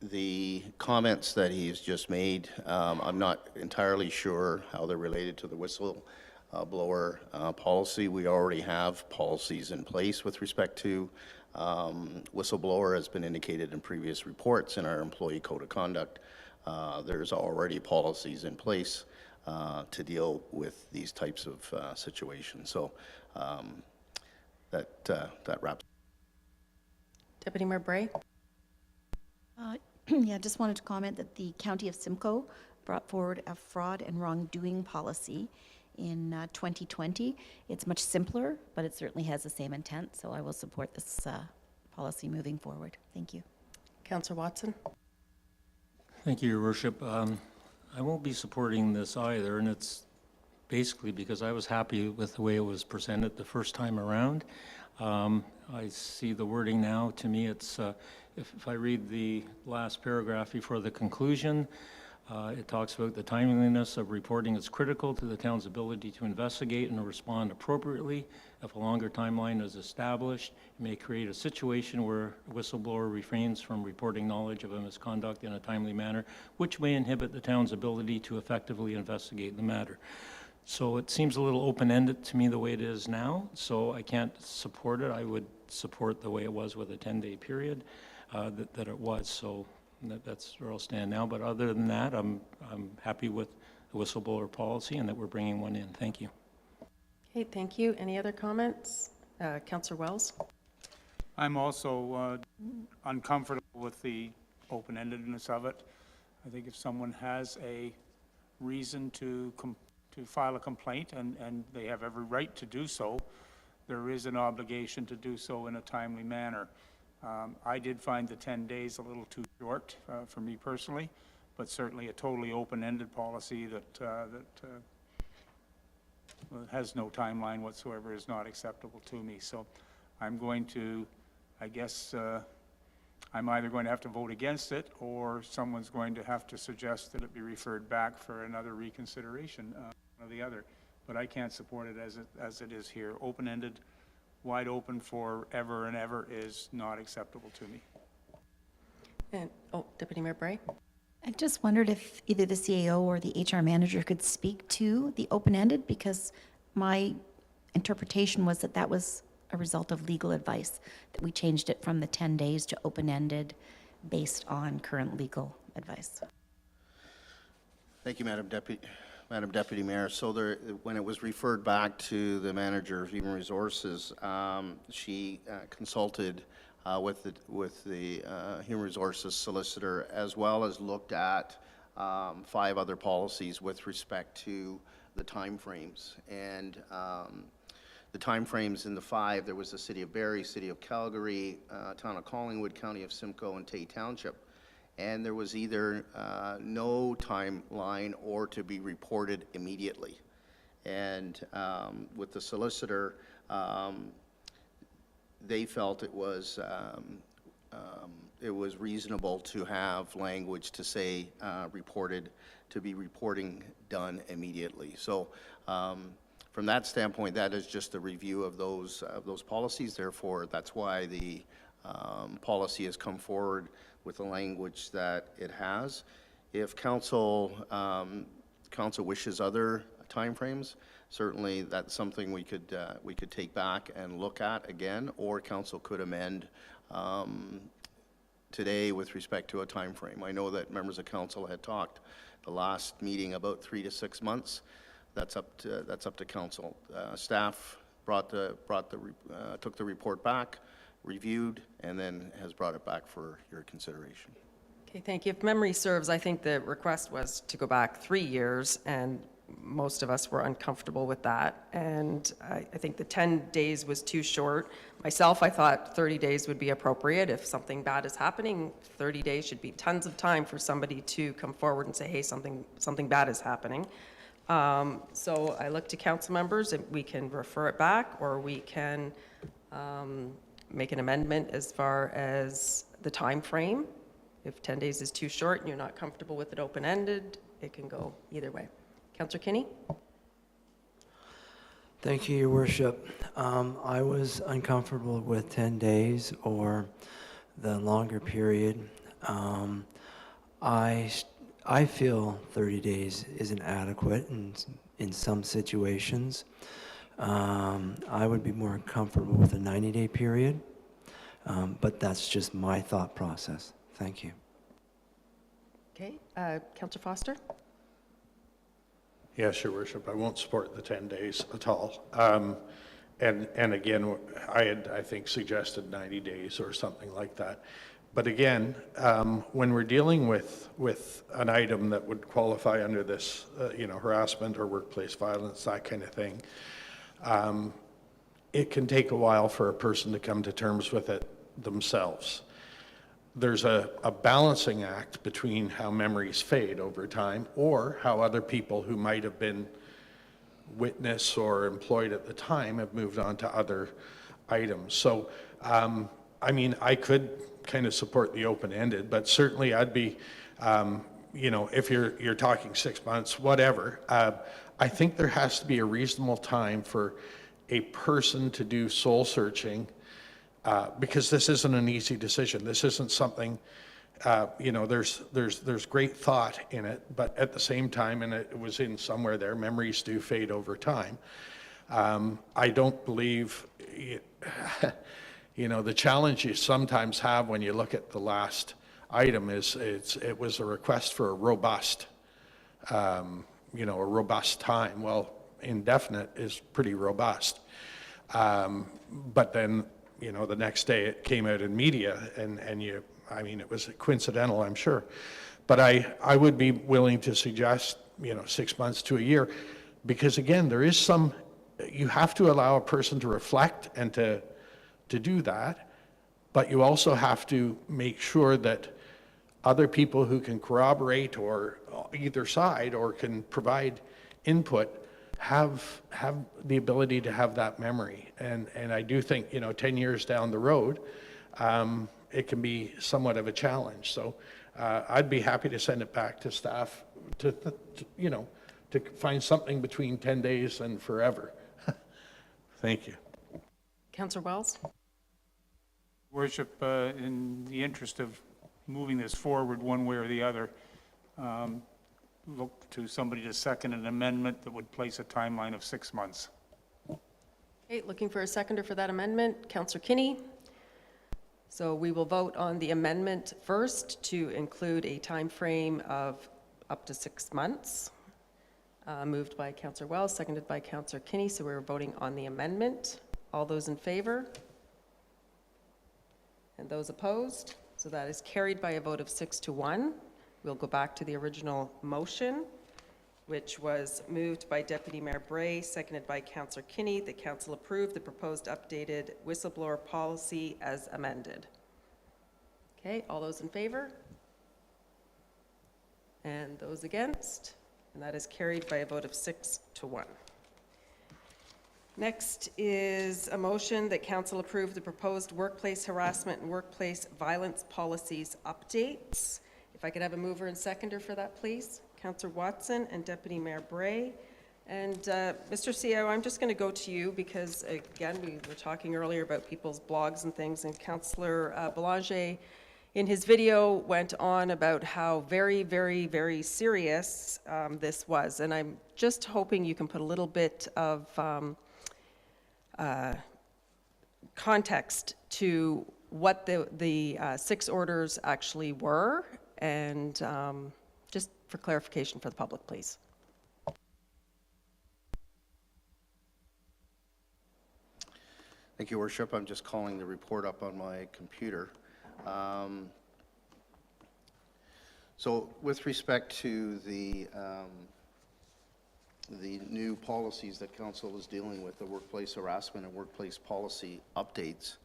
The comments that he's just made, I'm not entirely sure how they're related to the whistleblower policy. We already have policies in place with respect to whistleblower, has been indicated in previous reports in our employee code of conduct. There's already policies in place to deal with these types of situations. So that wraps. Deputy Mayor Bray? Yeah, just wanted to comment that the County of Simcoe brought forward a fraud and wrongdoing policy in 2020. It's much simpler, but it certainly has the same intent, so I will support this policy moving forward. Thank you. Councillor Watson? Thank you, Your Worship. I won't be supporting this either, and it's basically because I was happy with the way it was presented the first time around. I see the wording now. To me, it's if I read the last paragraph before the conclusion, it talks about the timeliness of reporting is critical to the town's ability to investigate and respond appropriately. If a longer timeline is established, it may create a situation where a whistleblower refrains from reporting knowledge of a misconduct in a timely manner, which may inhibit the town's ability to effectively investigate the matter. So it seems a little open-ended to me the way it is now, so I can't support it. I would support the way it was with a 10-day period that it was. So that's where I'll stand now. But other than that, I'm happy with the whistleblower policy and that we're bringing one in. Thank you. Okay, thank you. Any other comments? Councillor Wells? I'm also uncomfortable with the open-endedness of it. I think if someone has a reason to file a complaint, and they have every right to do so, there is an obligation to do so in a timely manner. I did find the 10 days a little too short for me personally, but certainly a totally open-ended policy that has no timeline whatsoever is not acceptable to me. So I'm going to, I guess, I'm either going to have to vote against it, or someone's going to have to suggest that it be referred back for another reconsideration, one or the other. But I can't support it as it is here. Open-ended, wide open for ever and ever is not acceptable to me. And, Deputy Mayor Bray? I just wondered if either the CAO or the HR manager could speak to the open-ended, because my interpretation was that that was a result of legal advice, that we changed it from the 10 days to open-ended based on current legal advice. Thank you, Madam Deputy Mayor. So when it was referred back to the manager of human resources, she consulted with the human resources solicitor, as well as looked at 5 other policies with respect to the timeframes. And the timeframes in the 5, there was the City of Barrie, City of Calgary, Town of Collingwood, County of Simcoe, and Tay Township. And there was either no timeline or to be reported immediately. And with the solicitor, they felt it was reasonable to have language to say to be reporting done immediately. So from that standpoint, that is just a review of those policies. Therefore, that's why the policy has come forward with the language that it has. If council wishes other timeframes, certainly that's something we could take back and look at again, or council could amend today with respect to a time frame. I know that members of council had talked the last meeting about 3 to 6 months. That's up to council. Staff took the report back, reviewed, and then has brought it back for your consideration. Okay, thank you. If memory serves, I think the request was to go back 3 years, and most of us were uncomfortable with that. And I think the 10 days was too short. Myself, I thought 30 days would be appropriate. If something bad is happening, 30 days should be tons of time for somebody to come forward and say, hey, something bad is happening. So I look to council members, and we can refer it back, or we can make an amendment as far as the time frame. If 10 days is too short and you're not comfortable with it open-ended, it can go either way. Councillor Kinney? Thank you, Your Worship. I was uncomfortable with 10 days or the longer period. I feel 30 days isn't adequate in some situations. I would be more comfortable with a 90-day period, but that's just my thought process. Thank you. Okay, Councillor Foster? Yes, Your Worship, I won't support the 10 days at all. And again, I think, suggested 90 days or something like that. But again, when we're dealing with an item that would qualify under this, harassment or workplace violence, that kind of thing, it can take a while for a person to come to terms with it themselves. There's a balancing act between how memories fade over time or how other people who might have been witness or employed at the time have moved on to other items. So, I could kind of support the open-ended, but certainly I'd be, if you're talking 6 months, whatever, I think there has to be a reasonable time for a person to do soul searching. Because this isn't an easy decision. This isn't something, there's great thought in it, but at the same time, and it was in somewhere there, memories do fade over time. I don't believe, the challenge you sometimes have when you look at the last item is it was a request for a robust, a robust time. Well, indefinite is pretty robust. But then, the next day it came out in media and it was coincidental, I'm sure. But I would be willing to suggest, 6 months to a year, because again, there is you have to allow a person to reflect and to do that, but you also have to make sure that other people who can corroborate or either side or can provide input have the ability to have that memory. And I do think, 10 years down the road, it can be somewhat of a challenge. So I'd be happy to send it back to staff to find something between 10 days and forever. Thank you. Councillor Wells? Worship, in the interest of moving this forward one way or the other, look to somebody to second an amendment that would place a timeline of 6 months. Okay, looking for a seconder for that amendment. Councillor Kinney. So we will vote on the amendment first to include a time frame of up to 6 months. Moved by Councillor Wells, seconded by Councillor Kinney. So we're voting on the amendment. All those in favor? And those opposed? So that is carried by a vote of 6-1. We'll go back to the original motion, which was moved by Deputy Mayor Bray, seconded by Councillor Kinney. The council approved the proposed updated whistleblower policy as amended. Okay, all those in favor? And those against? And that is carried by a vote of 6-1. Next is a motion that council approve the proposed workplace harassment and workplace violence policies updates. If I could have a mover and seconder for that, please. Councillor Watson and Deputy Mayor Bray. And Mr. CEO, I'm just going to go to you because, again, we were talking earlier about people's blogs and things, and Councillor Belanger, in his video, went on about how very, very, very serious this was. And I'm just hoping you can put a little bit of context to what the 6 orders actually were, and just for clarification for the public, please. Thank you, Worship. I'm just calling the report up on my computer. So with respect to the the new policies that council is dealing with, the workplace harassment and workplace policy updates.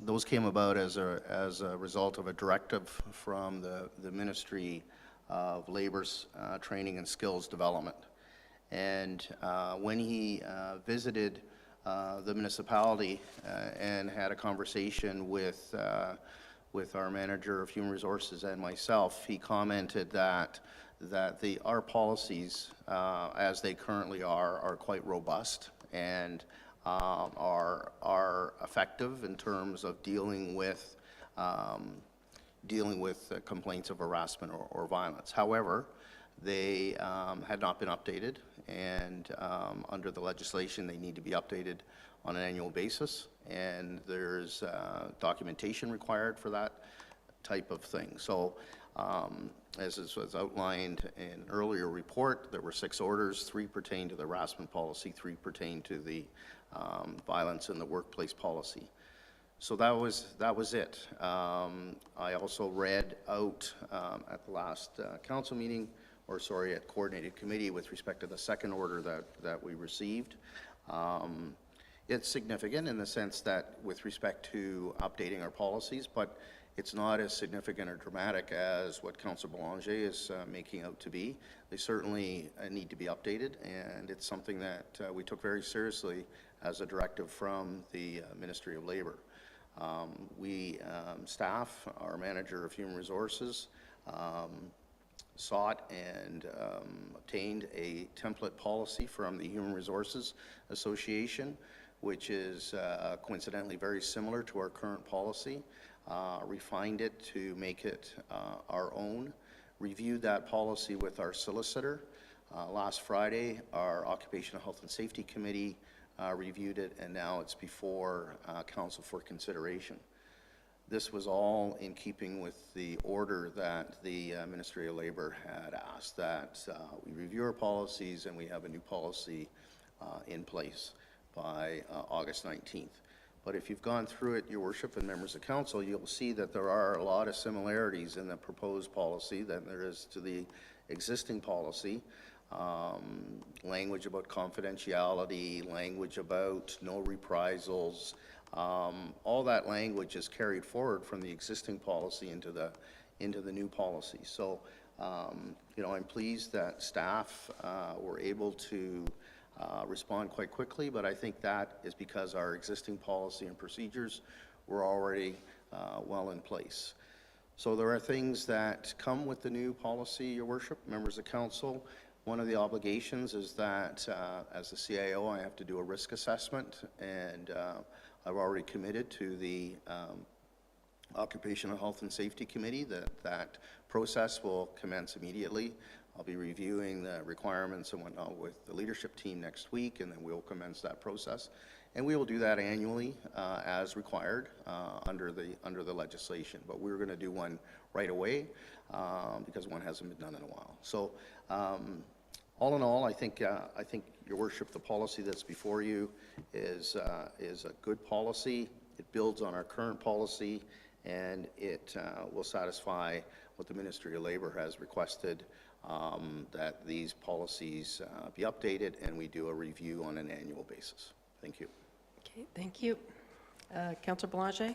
Those came about as a result of a directive from the Ministry of Labor's Training and Skills Development. And when he visited the municipality and had a conversation with our manager of human resources and myself, he commented that our policies, as they currently are quite robust and are effective in terms of dealing with complaints of harassment or violence. However, they had not been updated, and under the legislation, they need to be updated on an annual basis, and there's documentation required for that type of thing. So, as was outlined in an earlier report, there were 6 orders. 3 pertain to the harassment policy, 3 pertain to the violence in the workplace policy. So that was it. I also read out at the last council meeting, at coordinated committee, with respect to the second order that we received. It's significant in the sense that with respect to updating our policies, but it's not as significant or dramatic as what Councillor Belanger is making out to be. They certainly need to be updated, and it's something that we took very seriously as a directive from the Ministry of Labour. We, staff, our manager of human resources, sought and obtained a template policy from the Human Resources Association, which is coincidentally very similar to our current policy, refined it to make it our own, reviewed that policy with our solicitor. Last Friday, our Occupational Health and Safety Committee reviewed it, and now it's before Council for consideration. This was all in keeping with the order that the Ministry of Labour had asked, that we review our policies and we have a new policy in place by August 19th. But if you've gone through it, Your Worship and members of Council, you'll see that there are a lot of similarities in the proposed policy than there is to the existing policy. Language about confidentiality, language about no reprisals, all that language is carried forward from the existing policy into the new policy. So, I'm pleased that staff were able to respond quite quickly, but I think that is because our existing policy and procedures were already well in place. So there are things that come with the new policy, Your Worship, members of Council. One of the obligations is that as the CIO, I have to do a risk assessment, and I've already committed to the Occupational Health and Safety Committee that process will commence immediately. I'll be reviewing the requirements and whatnot with the leadership team next week, and then we'll commence that process. And we will do that annually as required under the legislation. But we're going to do one right away because one hasn't been done in a while. So all in all, I think Your Worship, the policy that's before you is a good policy. It builds on our current policy, and it will satisfy what the Ministry of Labour has requested, that these policies be updated and we do a review on an annual basis. Thank you. Okay, thank you. Councillor Belanger?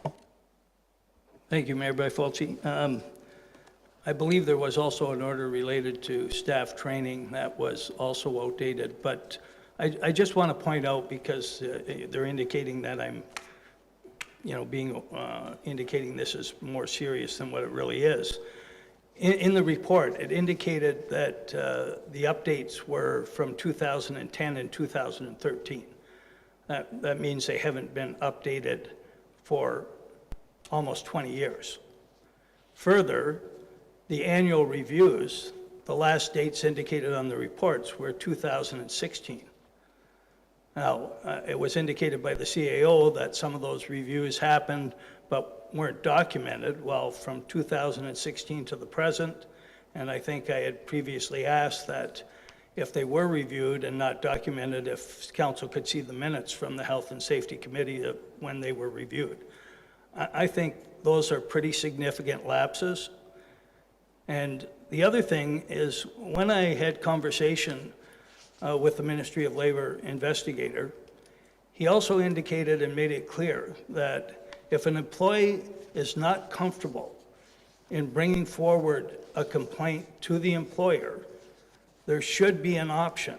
Thank you, Mayor Byfolchi. I believe there was also an order related to staff training that was also outdated, but I just want to point out, because they're indicating that I'm, indicating this is more serious than what it really is. In the report, it indicated that the updates were from 2010 and 2013. That means they haven't been updated for almost 20 years. Further, the annual reviews, the last dates indicated on the reports were 2016. Now, it was indicated by the CAO that some of those reviews happened but weren't documented. Well, from 2016 to the present, and I think I had previously asked that if they were reviewed and not documented, if council could see the minutes from the Health and Safety Committee when they were reviewed. I think those are pretty significant lapses. And the other thing is, when I had conversation with the Ministry of Labor investigator. He also indicated and made it clear that if an employee is not comfortable in bringing forward a complaint to the employer, there should be an option.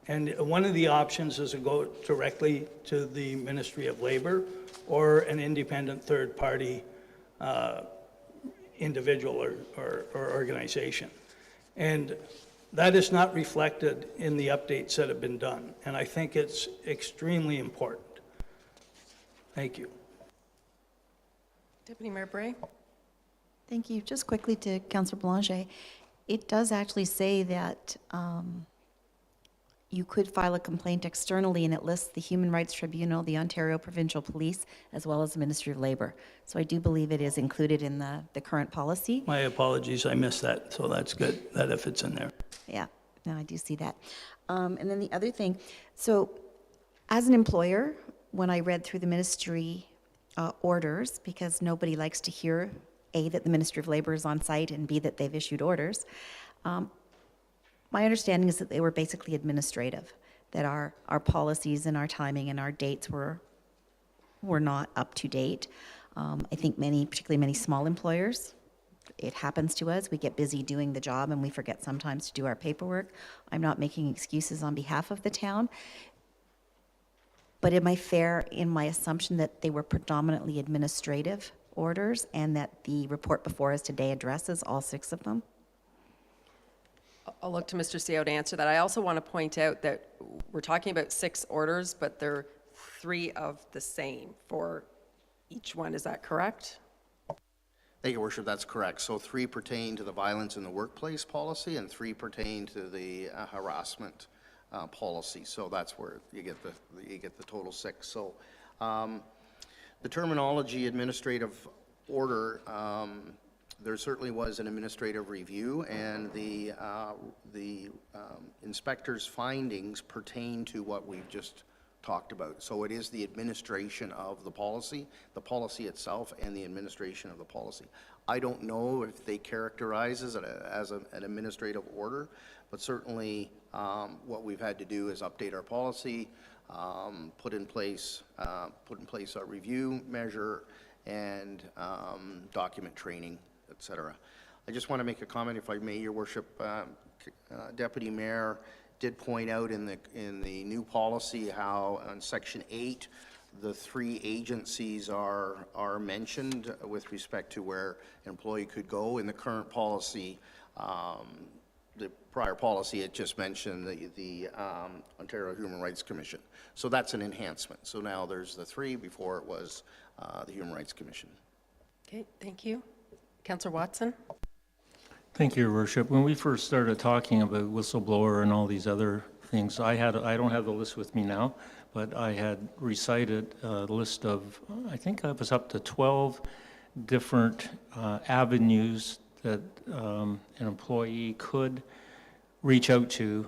And one of the options is to go directly to the Ministry of Labor or an independent third-party individual or organization. And that is not reflected in the updates that have been done. And I think it's extremely important. Thank you. Deputy Mayor Bray? Thank you. Just quickly to Councillor Blanchet, it does actually say that you could file a complaint externally, and it lists the Human Rights Tribunal, the Ontario Provincial Police, as well as the Ministry of Labor. So I do believe it is included in the current policy. My apologies, I missed that, so that's good, that if it's in there. Yeah, no, I do see that. And then the other thing, so as an employer, when I read through the ministry orders, because nobody likes to hear, A, that the Ministry of Labor is on site, and B, that they've issued orders, my understanding is that they were basically administrative, that our policies and our timing and our dates were not up to date. I think particularly many small employers, it happens to us. We get busy doing the job and we forget sometimes to do our paperwork. I'm not making excuses on behalf of the town. But am I fair in my assumption that they were predominantly administrative orders and that the report before us today addresses all 6 of them? I'll look to Mr. Seo to answer that. I also want to point out that we're talking about 6 orders, but they're 3 of the same for each one. Is that correct? Thank you, Your Worship. That's correct. So 3 pertain to the violence in the workplace policy, and 3 pertain to the harassment policy. So that's where you get the total 6. So the terminology administrative order. There certainly was an administrative review, and the inspector's findings pertain to what we've just talked about. So it is the administration of the policy itself, and the administration of the policy. I don't know if they characterize it as an administrative order, but certainly what we've had to do is update our policy, put in place a review measure, and document training, etc. I just want to make a comment, if I may, Your Worship. Deputy Mayor did point out in the new policy how on Section 8 the 3 agencies are mentioned with respect to where an employee could go. In the current policy, the prior policy, it just mentioned the Ontario Human Rights Commission. So that's an enhancement. So now there's the 3, before it was the Human Rights Commission. Okay, thank you. Councillor Watson? Thank you, Your Worship. When we first started talking about whistleblower and all these other things, I don't have the list with me now, but I had recited a list of, I think it was up to 12 different avenues that an employee could reach out to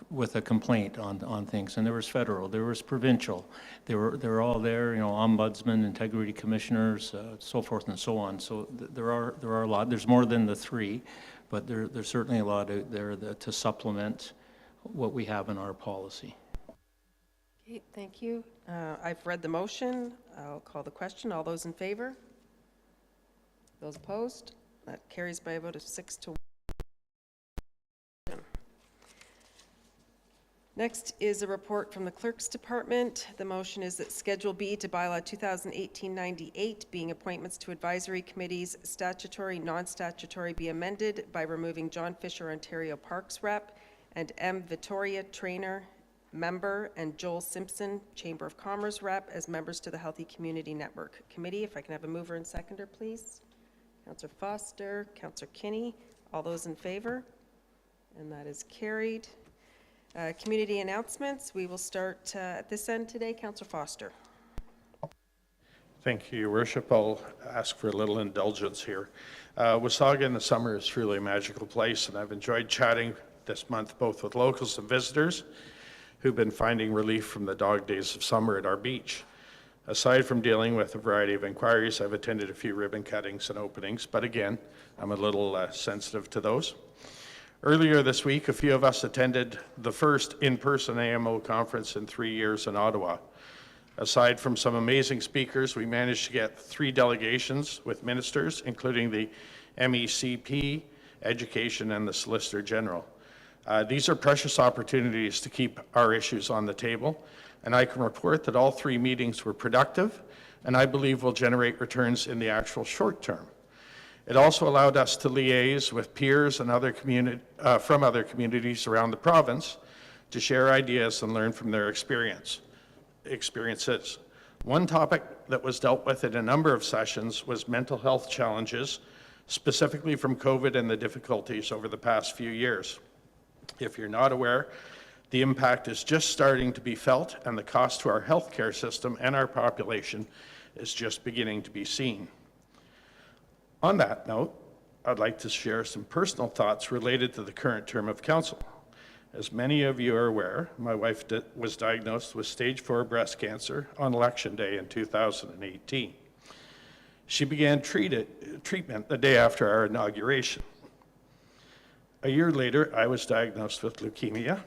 with a complaint on things. And there was federal, there was provincial, they were all there, ombudsman, integrity commissioners, so forth and so on. So there are a lot. There's more than the 3, but there's certainly a lot out there to supplement what we have in our policy. Okay, thank you. I've read the motion. I'll call the question. All those in favor? Those opposed? That carries by a vote of 6 to 1. Next is a report from the Clerk's Department. The motion is that Schedule B to Bylaw 2018-98, being appointments to advisory committees, statutory, non-statutory, be amended by removing John Fisher, Ontario Parks Rep, and M. Vittoria, Trainer, Member, and Joel Simpson, Chamber of Commerce Rep, as members to the Healthy Community Network Committee. If I can have a mover and seconder, please. Councillor Foster, Councillor Kinney, all those in favor? And that is carried. Community announcements. We will start at this end today. Councillor Foster. Thank you, Your Worship. I'll ask for a little indulgence here. Wasaga in the summer is truly a magical place, and I've enjoyed chatting this month both with locals and visitors who've been finding relief from the dog days of summer at our beach. Aside from dealing with a variety of inquiries, I've attended a few ribbon cuttings and openings, but again, I'm a little sensitive to those. Earlier this week, a few of us attended the first in-person AMO conference in 3 years in Ottawa. Aside from some amazing speakers, we managed to get 3 delegations with ministers, including the MECP, Education, and the Solicitor General. These are precious opportunities to keep our issues on the table, and I can report that all 3 meetings were productive, and I believe will generate returns in the actual short term. It also allowed us to liaise with peers and from other communities around the province to share ideas and learn from their experiences. One topic that was dealt with in a number of sessions was mental health challenges, specifically from COVID and the difficulties over the past few years. If you're not aware, the impact is just starting to be felt, and the cost to our healthcare system and our population is just beginning to be seen. On that note, I'd like to share some personal thoughts related to the current term of council. As many of you are aware, my wife was diagnosed with stage 4 breast cancer on Election Day in 2018. She began treatment the day after our inauguration. A year later, I was diagnosed with leukemia,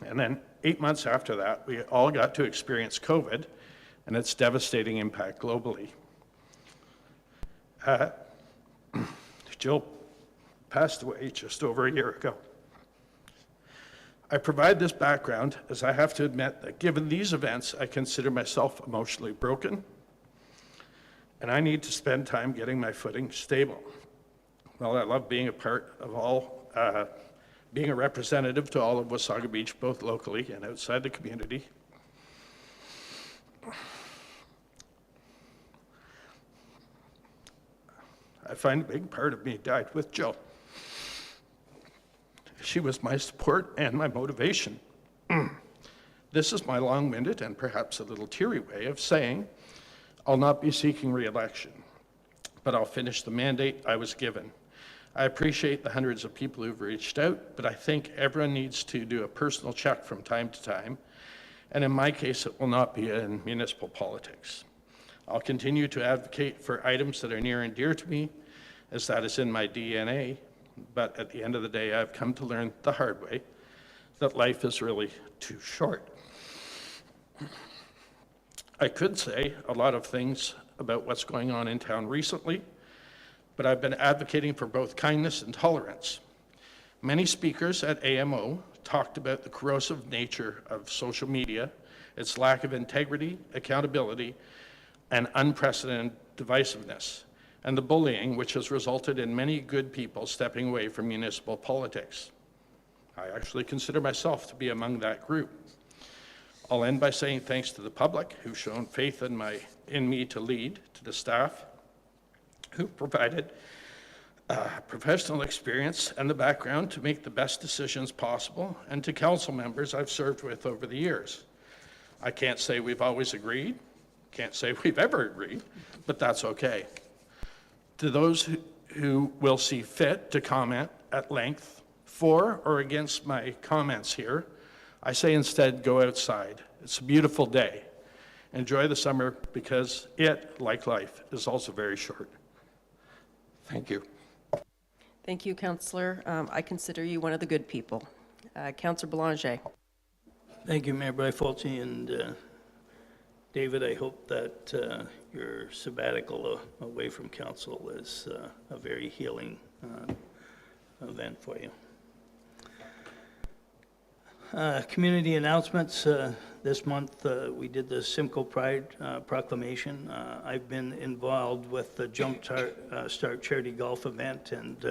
and then 8 months after that, we all got to experience COVID and its devastating impact globally. Jill passed away just over a year ago. I provide this background as I have to admit that given these events, I consider myself emotionally broken, and I need to spend time getting my footing stable. Well, I love being a part of being a representative to all of Wasaga Beach, both locally and outside the community. I find a big part of me died with Jill. She was my support and my motivation. This is my long-winded and perhaps a little teary way of saying I'll not be seeking re-election, but I'll finish the mandate I was given. I appreciate the hundreds of people who've reached out, but I think everyone needs to do a personal check from time to time, and in my case, it will not be in municipal politics. I'll continue to advocate for items that are near and dear to me, as that is in my DNA, but at the end of the day, I've come to learn the hard way that life is really too short. I could say a lot of things about what's going on in town recently, but I've been advocating for both kindness and tolerance. Many speakers at AMO talked about the corrosive nature of social media, its lack of integrity, accountability, and unprecedented divisiveness, and the bullying which has resulted in many good people stepping away from municipal politics. I actually consider myself to be among that group. I'll end by saying thanks to the public who've shown faith in me to lead, to the staff who provided professional experience and the background to make the best decisions possible, and to council members I've served with over the years. I can't say we've always agreed, can't say we've ever agreed, but that's okay. To those who will see fit to comment at length for or against my comments here, I say instead go outside. It's a beautiful day. Enjoy the summer because it, like life, is also very short. Thank you. Thank you, Councillor. I consider you one of the good people. Councillor Belanger. Thank you, Mayor Byfoldsy, and David, I hope that your sabbatical away from council is a very healing event for you. Community announcements. This month, we did the Simcoe Pride proclamation. I've been involved with the Jump Start Charity Golf event, and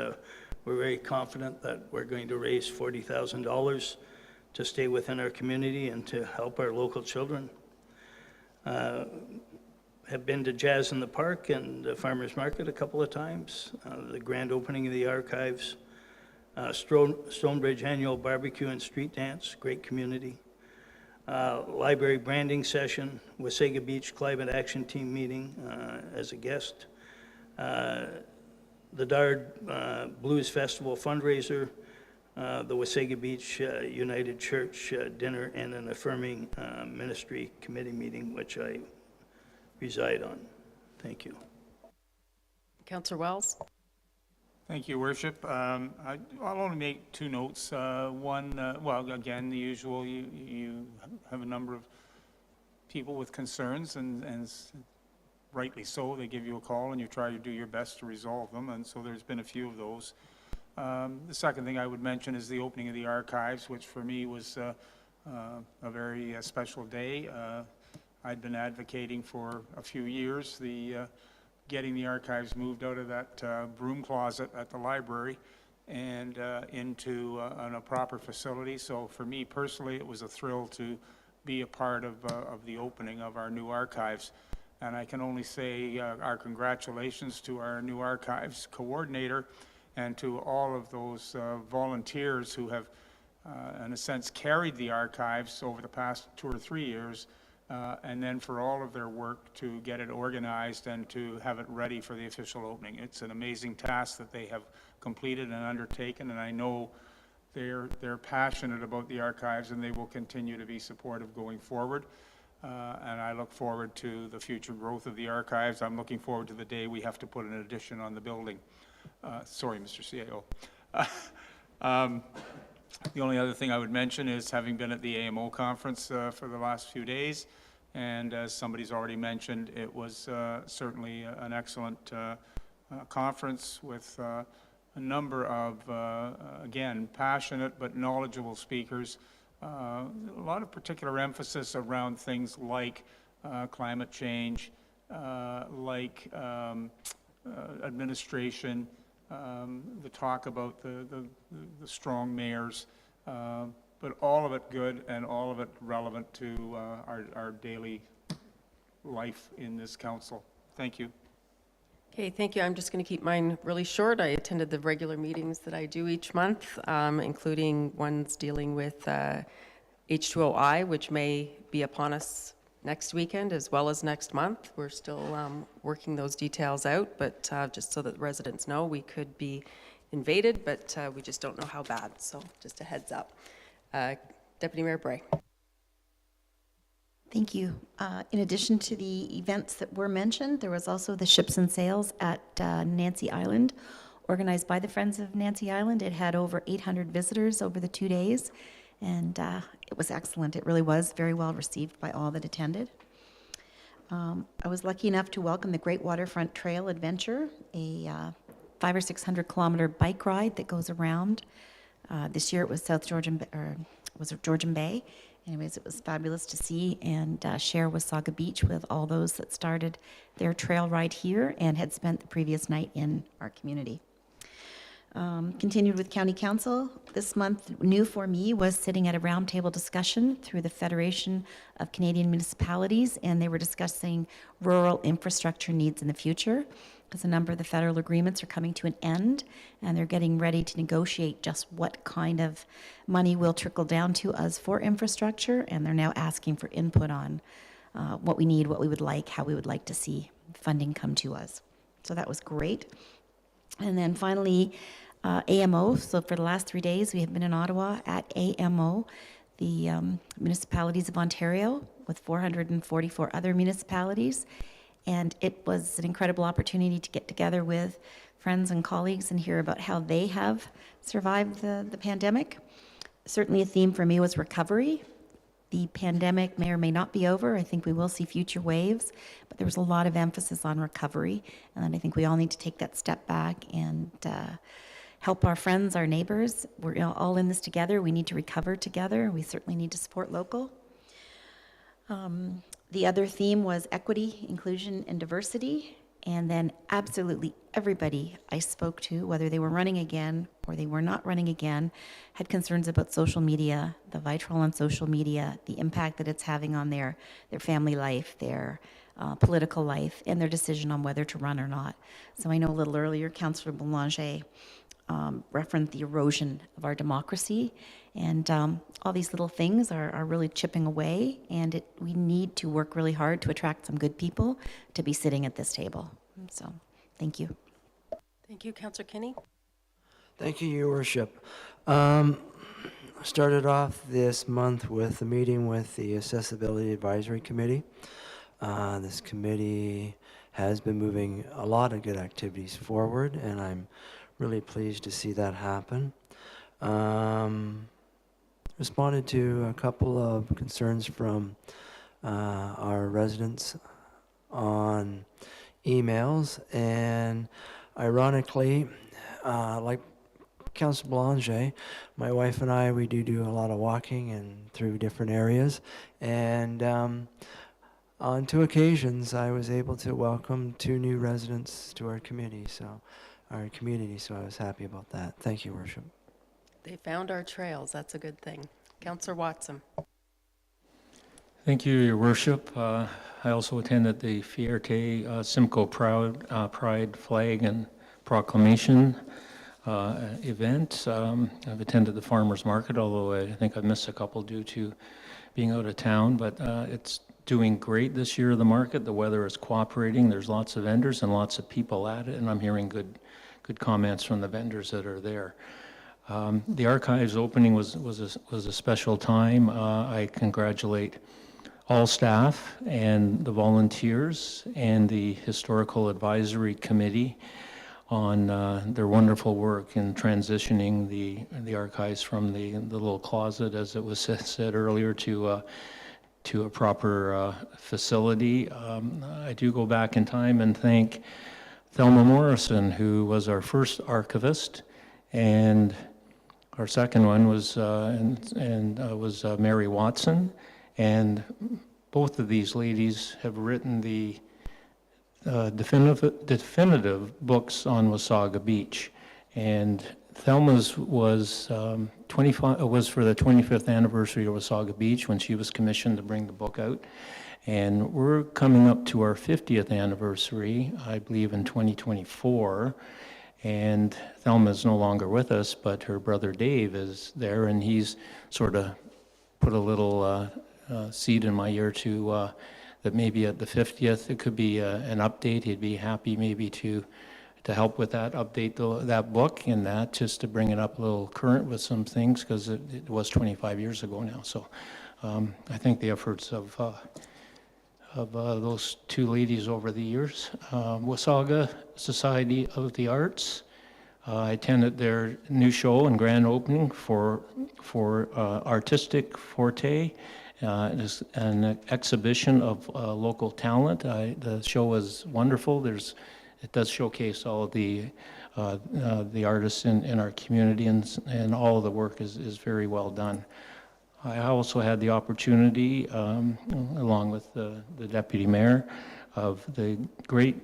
we're very confident that we're going to raise $40,000 to stay within our community and to help our local children. Have been to Jazz in the Park and the Farmers Market a couple of times, the grand opening of the archives, Stonebridge Annual Barbecue and Street Dance, great community, library branding session, Wasaga Beach Climate Action Team meeting as a guest, the Dard Blues Festival fundraiser, the Wasaga Beach United Church dinner, and an affirming ministry committee meeting, which I reside on. Thank you. Councillor Wells. Thank you, Worship. I'll only make two notes. One, well, again, the usual, you have a number of people with concerns, and rightly so. They give you a call, and you try to do your best to resolve them, and so there's been a few of those. The second thing I would mention is the opening of the archives, which for me was a very special day. I'd been advocating for a few years getting the archives moved out of that broom closet at the library and into a proper facility. So for me personally, it was a thrill to be a part of the opening of our new archives. And I can only say our congratulations to our new archives coordinator and to all of those volunteers who have, in a sense, carried the archives over the past 2 or 3 years, and then for all of their work to get it organized and to have it ready for the official opening. It's an amazing task that they have completed and undertaken, and I know they're passionate about the archives, and they will continue to be supportive going forward. And I look forward to the future growth of the archives. I'm looking forward to the day we have to put an addition on the building. Sorry, Mr. CAO. The only other thing I would mention is having been at the AMO conference for the last few days, and as somebody's already mentioned, it was certainly an excellent conference with a number of, again, passionate but knowledgeable speakers. A lot of particular emphasis around things like climate change, like administration, the talk about the strong mayors, but all of it good and all of it relevant to our daily life in this council. Thank you. Okay, thank you. I'm just going to keep mine really short. I attended the regular meetings that I do each month, including ones dealing with H2OI, which may be upon us next weekend as well as next month. We're still working those details out, but just so that the residents know, we could be invaded, but we just don't know how bad, so just a heads up. Deputy Mayor Bray. Thank you. In addition to the events that were mentioned, there was also the Ships and Sails at Nancy Island, organized by the Friends of Nancy Island. It had over 800 visitors over the 2 days, and it was excellent. It really was very well received by all that attended. I was lucky enough to welcome the Great Waterfront Trail Adventure, a 500 or 600 kilometer bike ride that goes around. This year it was Georgian Bay. Anyways, it was fabulous to see and share with Saga Beach with all those that started their trail ride here and had spent the previous night in our community. Continued with County Council. This month, new for me, was sitting at a roundtable discussion through the Federation of Canadian Municipalities, and they were discussing rural infrastructure needs in the future, because a number of the federal agreements are coming to an end, and they're getting ready to negotiate just what kind of money will trickle down to us for infrastructure, and they're now asking for input on what we need, what we would like, how we would like to see funding come to us. So that was great. And then finally, AMO. So for the last 3 days, we have been in Ottawa at AMO, the Municipalities of Ontario, with 444 other municipalities. And it was an incredible opportunity to get together with friends and colleagues and hear about how they have survived the pandemic. Certainly a theme for me was recovery. The pandemic may or may not be over. I think we will see future waves, but there was a lot of emphasis on recovery. And I think we all need to take that step back and help our friends, our neighbors. We're all in this together. We need to recover together. We certainly need to support local. The other theme was equity, inclusion, and diversity. And then absolutely everybody I spoke to, whether they were running again or they were not running again, had concerns about social media, the vitriol on social media, the impact that it's having on their family life, their political life, and their decision on whether to run or not. So I know a little earlier, Councillor Boulanger referenced the erosion of our democracy, and all these little things are really chipping away, and we need to work really hard to attract some good people to be sitting at this table. So, thank you. Thank you, Councillor Kinney. Thank you, Your Worship. Started off this month with a meeting with the Accessibility Advisory Committee. This committee has been moving a lot of good activities forward, and I'm really pleased to see that happen. Responded to a couple of concerns from our residents on emails, and ironically, like Council Belanger, my wife and I, we do a lot of walking and through different areas, and on 2 occasions, I was able to welcome 2 new residents to our community, so I was happy about that. Thank you, Worship. They found our trails. That's a good thing. Councillor Watson. Thank you, Your Worship. I also attended the Fierté Simcoe Pride Flag and Proclamation event. I've attended the farmers market, although I think I've missed a couple due to being out of town, but it's doing great this year, the market. The weather is cooperating. There's lots of vendors and lots of people at it, and I'm hearing good comments from the vendors that are there. The archives opening was a special time. I congratulate all staff and the volunteers and the Historical Advisory Committee on their wonderful work in transitioning the archives from the little closet, as it was said earlier, to a proper facility. I do go back in time and thank Thelma Morrison, who was our first archivist, and our second one was Mary Watson, and both of these ladies have written the definitive books on Wasaga Beach, and Thelma's was for the 25th anniversary of Wasaga Beach when she was commissioned to bring the book out, and we're coming up to our 50th anniversary, I believe, in 2024. And Thelma is no longer with us, but her brother Dave is there, and he's sort of put a little seed in my ear to that maybe at the 50th it could be an update. He'd be happy maybe to help with that, update that book and that, just to bring it up a little current with some things, because it was 25 years ago now. So I think the efforts of those 2 ladies over the years. Wasaga Society of the Arts. I attended their new show and grand opening for Artistic Forte, an exhibition of local talent. The show was wonderful. It does showcase all of the artists in our community, and all of the work is very well done. I also had the opportunity, along with the Deputy Mayor, of the great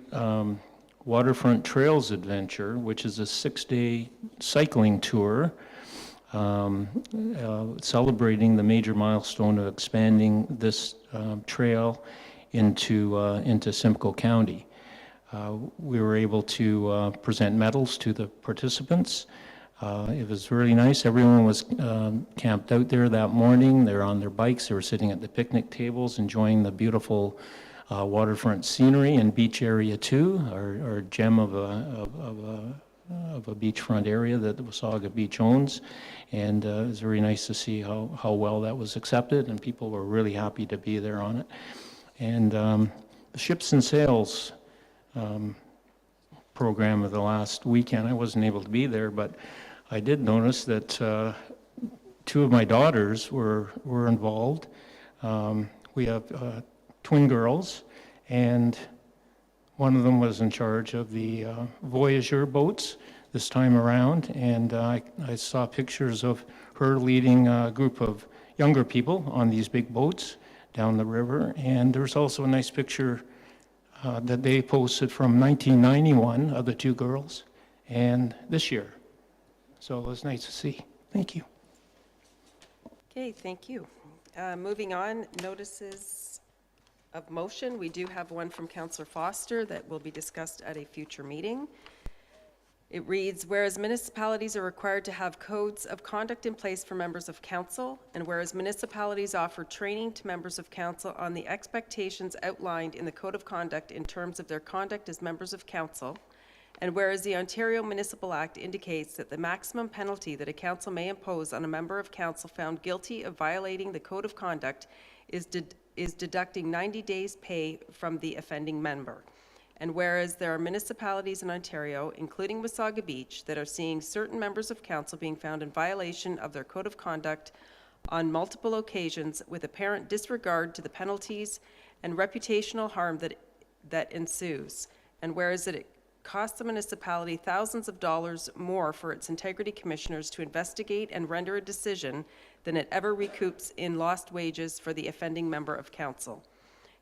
Waterfront Trails Adventure, which is a 6-day cycling tour celebrating the major milestone of expanding this trail into Simcoe County. We were able to present medals to the participants. It was really nice. Everyone was camped out there that morning. They're on their bikes. They were sitting at the picnic tables, enjoying the beautiful waterfront scenery and beach area too, our gem of a beachfront area that the Wasaga Beach owns. And it was very nice to see how well that was accepted, and people were really happy to be there on it. And the Ships and Sails program of the last weekend, I wasn't able to be there, but I did notice that 2 of my daughters were involved. We have twin girls, and one of them was in charge of the Voyageur boats this time around, and I saw pictures of her leading a group of younger people on these big boats down the river. And there's also a nice picture that they posted from 1991 of the 2 girls and this year. So it was nice to see. Thank you. Okay, thank you. Moving on, notices of motion. We do have one from Councillor Foster that will be discussed at a future meeting. It reads, whereas municipalities are required to have codes of conduct in place for members of council, and whereas municipalities offer training to members of council on the expectations outlined in the code of conduct in terms of their conduct as members of council, and whereas the Ontario Municipal Act indicates that the maximum penalty that a council may impose on a member of council found guilty of violating the code of conduct is deducting 90 days' pay from the offending member. And whereas there are municipalities in Ontario, including Wasaga Beach, that are seeing certain members of council being found in violation of their code of conduct on multiple occasions with apparent disregard to the penalties and reputational harm that ensues. And whereas it costs the municipality thousands of dollars more for its integrity commissioners to investigate and render a decision than it ever recoups in lost wages for the offending member of council.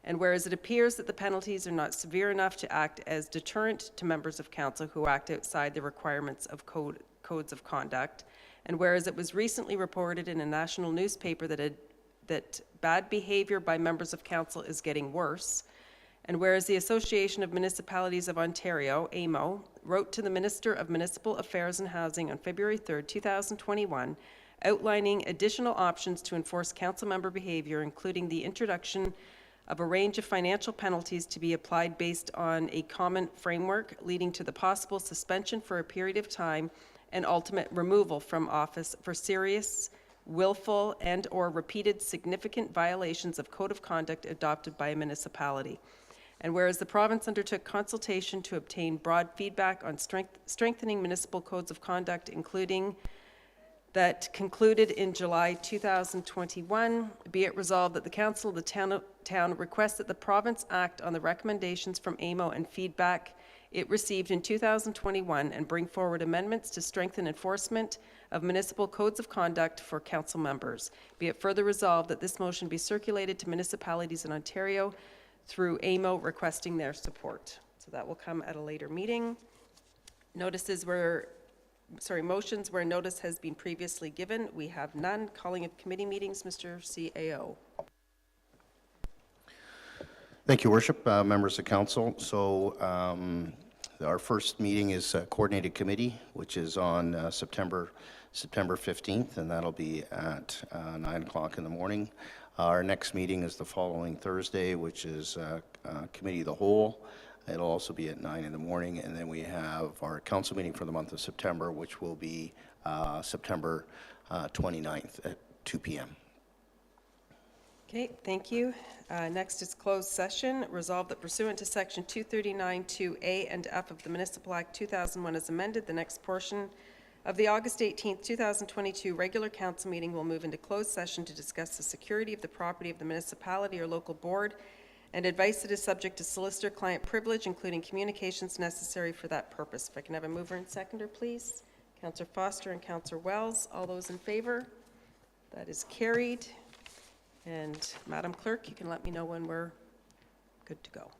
And whereas it appears that the penalties are not severe enough to act as deterrent to members of council who act outside the requirements of codes of conduct, and whereas it was recently reported in a national newspaper that bad behavior by members of council is getting worse, and whereas the Association of Municipalities of Ontario, AMO, wrote to the Minister of Municipal Affairs and Housing on February 3rd, 2021, outlining additional options to enforce council member behavior, including the introduction of a range of financial penalties to be applied based on a common framework, leading to the possible suspension for a period of time and ultimate removal from office for serious, willful, and/or repeated significant violations of code of conduct adopted by a municipality. And whereas the province undertook consultation to obtain broad feedback on strengthening municipal codes of conduct, including that concluded in July 2021, be it resolved that the Council of the town requests that the province act on the recommendations from AMO and feedback it received in 2021 and bring forward amendments to strengthen enforcement of municipal codes of conduct for council members. Be it further resolved that this motion be circulated to municipalities in Ontario through AMO requesting their support. So that will come at a later meeting. Motions where notice has been previously given. We have none. Calling of committee meetings, Mr. CAO. Thank you, Worship, members of council. So our first meeting is coordinated committee, which is on September 15th, and that'll be at 9 o'clock in the morning. Our next meeting is the following Thursday, which is committee of the whole. It'll also be at 9 in the morning, and then we have our council meeting for the month of September, which will be September 29th at 2 p.m. Okay, thank you. Next is closed session. Resolved that pursuant to Section 239(2)A and F of the Municipal Act 2001 as amended, the next portion of the August 18th, 2022 regular council meeting will move into closed session to discuss the security of the property of the municipality or local board and advice that is subject to solicitor-client privilege, including communications necessary for that purpose. If I can have a mover and seconder, please. Councillor Foster and Councillor Wells. All those in favor? That is carried. And Madam Clerk, you can let me know when we're good to go.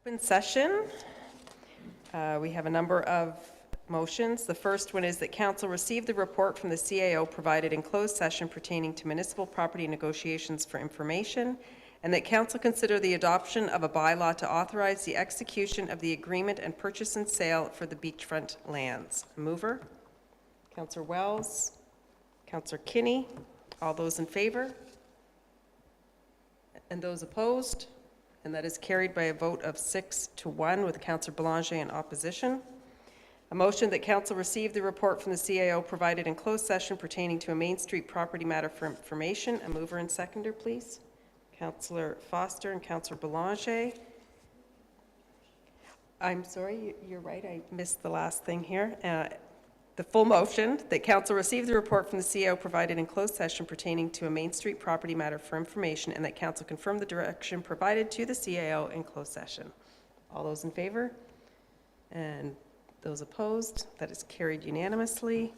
Open session. We have a number of motions. The first one is that council receive the report from the CAO provided in closed session pertaining to municipal property negotiations for information, and that council consider the adoption of a bylaw to authorize the execution of the agreement and purchase and sale for the beachfront lands. Mover, Councillor Wells, Councillor Kinney. All those in favor? And those opposed? And that is carried by a vote of 6-1 with Councillor Belanger in opposition. A motion that council receive the report from the CAO provided in closed session pertaining to a Main Street property matter for information. A mover and seconder, please. Councillor Foster and Councillor Belanger. I'm sorry, you're right, I missed the last thing here. The full motion that council receive the report from the CAO provided in closed session pertaining to a Main Street property matter for information, and that council confirm the direction provided to the CAO in closed session. All those in favor? And those opposed? That is carried unanimously.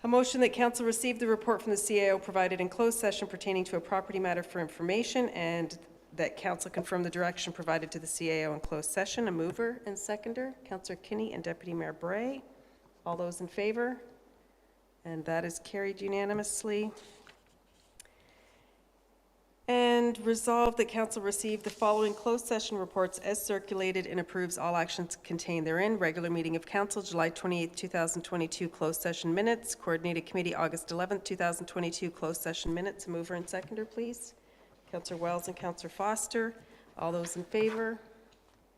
A motion that council receive the report from the CAO provided in closed session pertaining to a property matter for information, and that council confirm the direction provided to the CAO in closed session. A mover and seconder, Councillor Kinney and Deputy Mayor Bray. All those in favor? And that is carried unanimously. And resolved that council receive the following closed session reports as circulated and approves all actions contained therein. Regular meeting of council, July 28, 2022, closed session minutes. Coordinated committee, August 11, 2022, closed session minutes. A mover and seconder, please. Councillor Wells and Councillor Foster. All those in favor?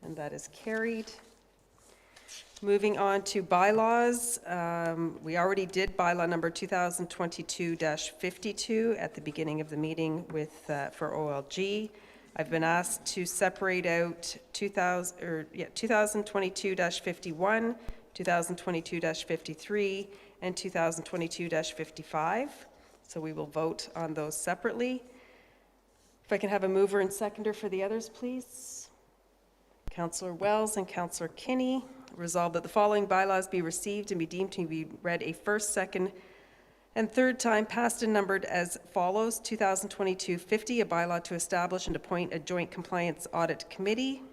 And that is carried. Moving on to bylaws, we already did bylaw number 2022-52 at the beginning of the meeting with for OLG. I've been asked to separate out 2022-51, 2022-53, and 2022-55. So we will vote on those separately. If I can have a mover and seconder for the others, please. Councillor Wells and Councillor Kinney. Resolved that the following bylaws be received and be deemed to be read a first, second, and third time, passed and numbered as follows. 2022-50, a bylaw to establish and appoint a joint compliance audit committee.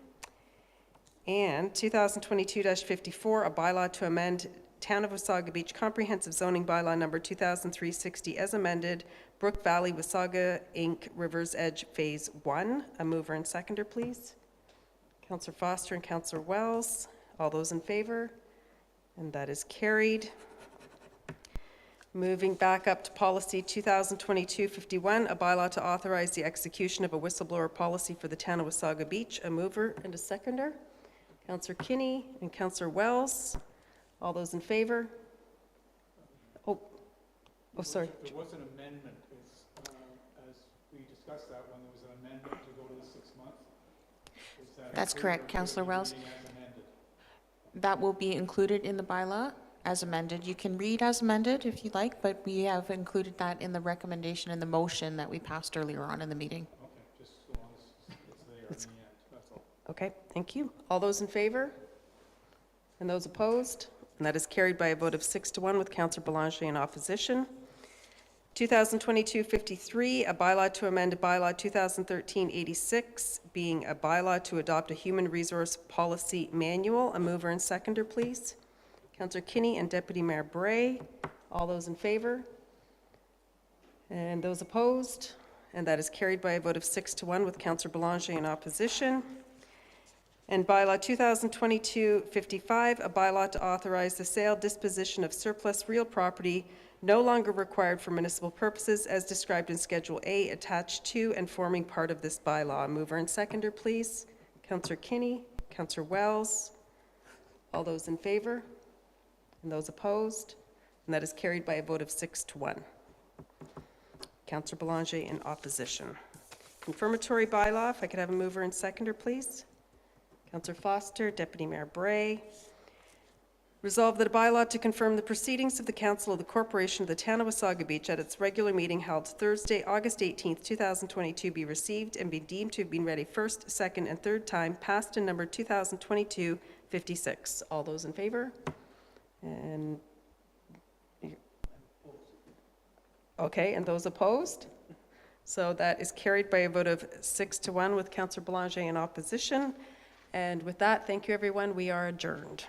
And 2022-54, a bylaw to amend Town of Wasaga Beach Comprehensive Zoning Bylaw number 2360 as amended, Brook Valley Wasaga Inc. Rivers Edge Phase 1. A mover and seconder, please. Councillor Foster and Councillor Wells. All those in favor? And that is carried. Moving back up to policy 2022-51, a bylaw to authorize the execution of a whistleblower policy for the town of Wasaga Beach. A mover and a seconder. Councillor Kinney and Councillor Wells. All those in favor? Oh, sorry. There was an amendment, as we discussed that when there was an amendment to go to the 6 month. That's correct, Councillor Wells. That will be included in the bylaw as amended. You can read as amended if you like, but we have included that in the recommendation and the motion that we passed earlier on in the meeting. Okay, just so long as it's there in the end, that's all. Okay, thank you. All those in favor? And those opposed? And that is carried by a vote of 6-1 with Councillor Belanger in opposition. 2022-53, a bylaw to amend a bylaw 2013-86, being a bylaw to adopt a human resource policy manual. A mover and seconder, please. Councillor Kinney and Deputy Mayor Bray. All those in favor? And those opposed? And that is carried by a vote of 6-1 with Councillor Belanger in opposition. And bylaw 2022-55, a bylaw to authorize the sale, disposition of surplus real property no longer required for municipal purposes as described in Schedule A attached to and forming part of this bylaw. Mover and seconder, please. Councillor Kinney, Councillor Wells. All those in favor? And those opposed? And that is carried by a vote of 6-1. Councillor Belanger in opposition. Confirmatory bylaw, if I could have a mover and seconder, please. Councillor Foster, Deputy Mayor Bray. Resolved that a bylaw to confirm the proceedings of the Council of the Corporation of the Town of Wasaga Beach at its regular meeting held Thursday, August 18th, 2022 be received and be deemed to have been read a first, second, and third time, passed and numbered 2022-56. All those in favor? And okay, and those opposed? So that is carried by a vote of 6-1 with Councillor Belanger in opposition. And with that, thank you, everyone. We are adjourned.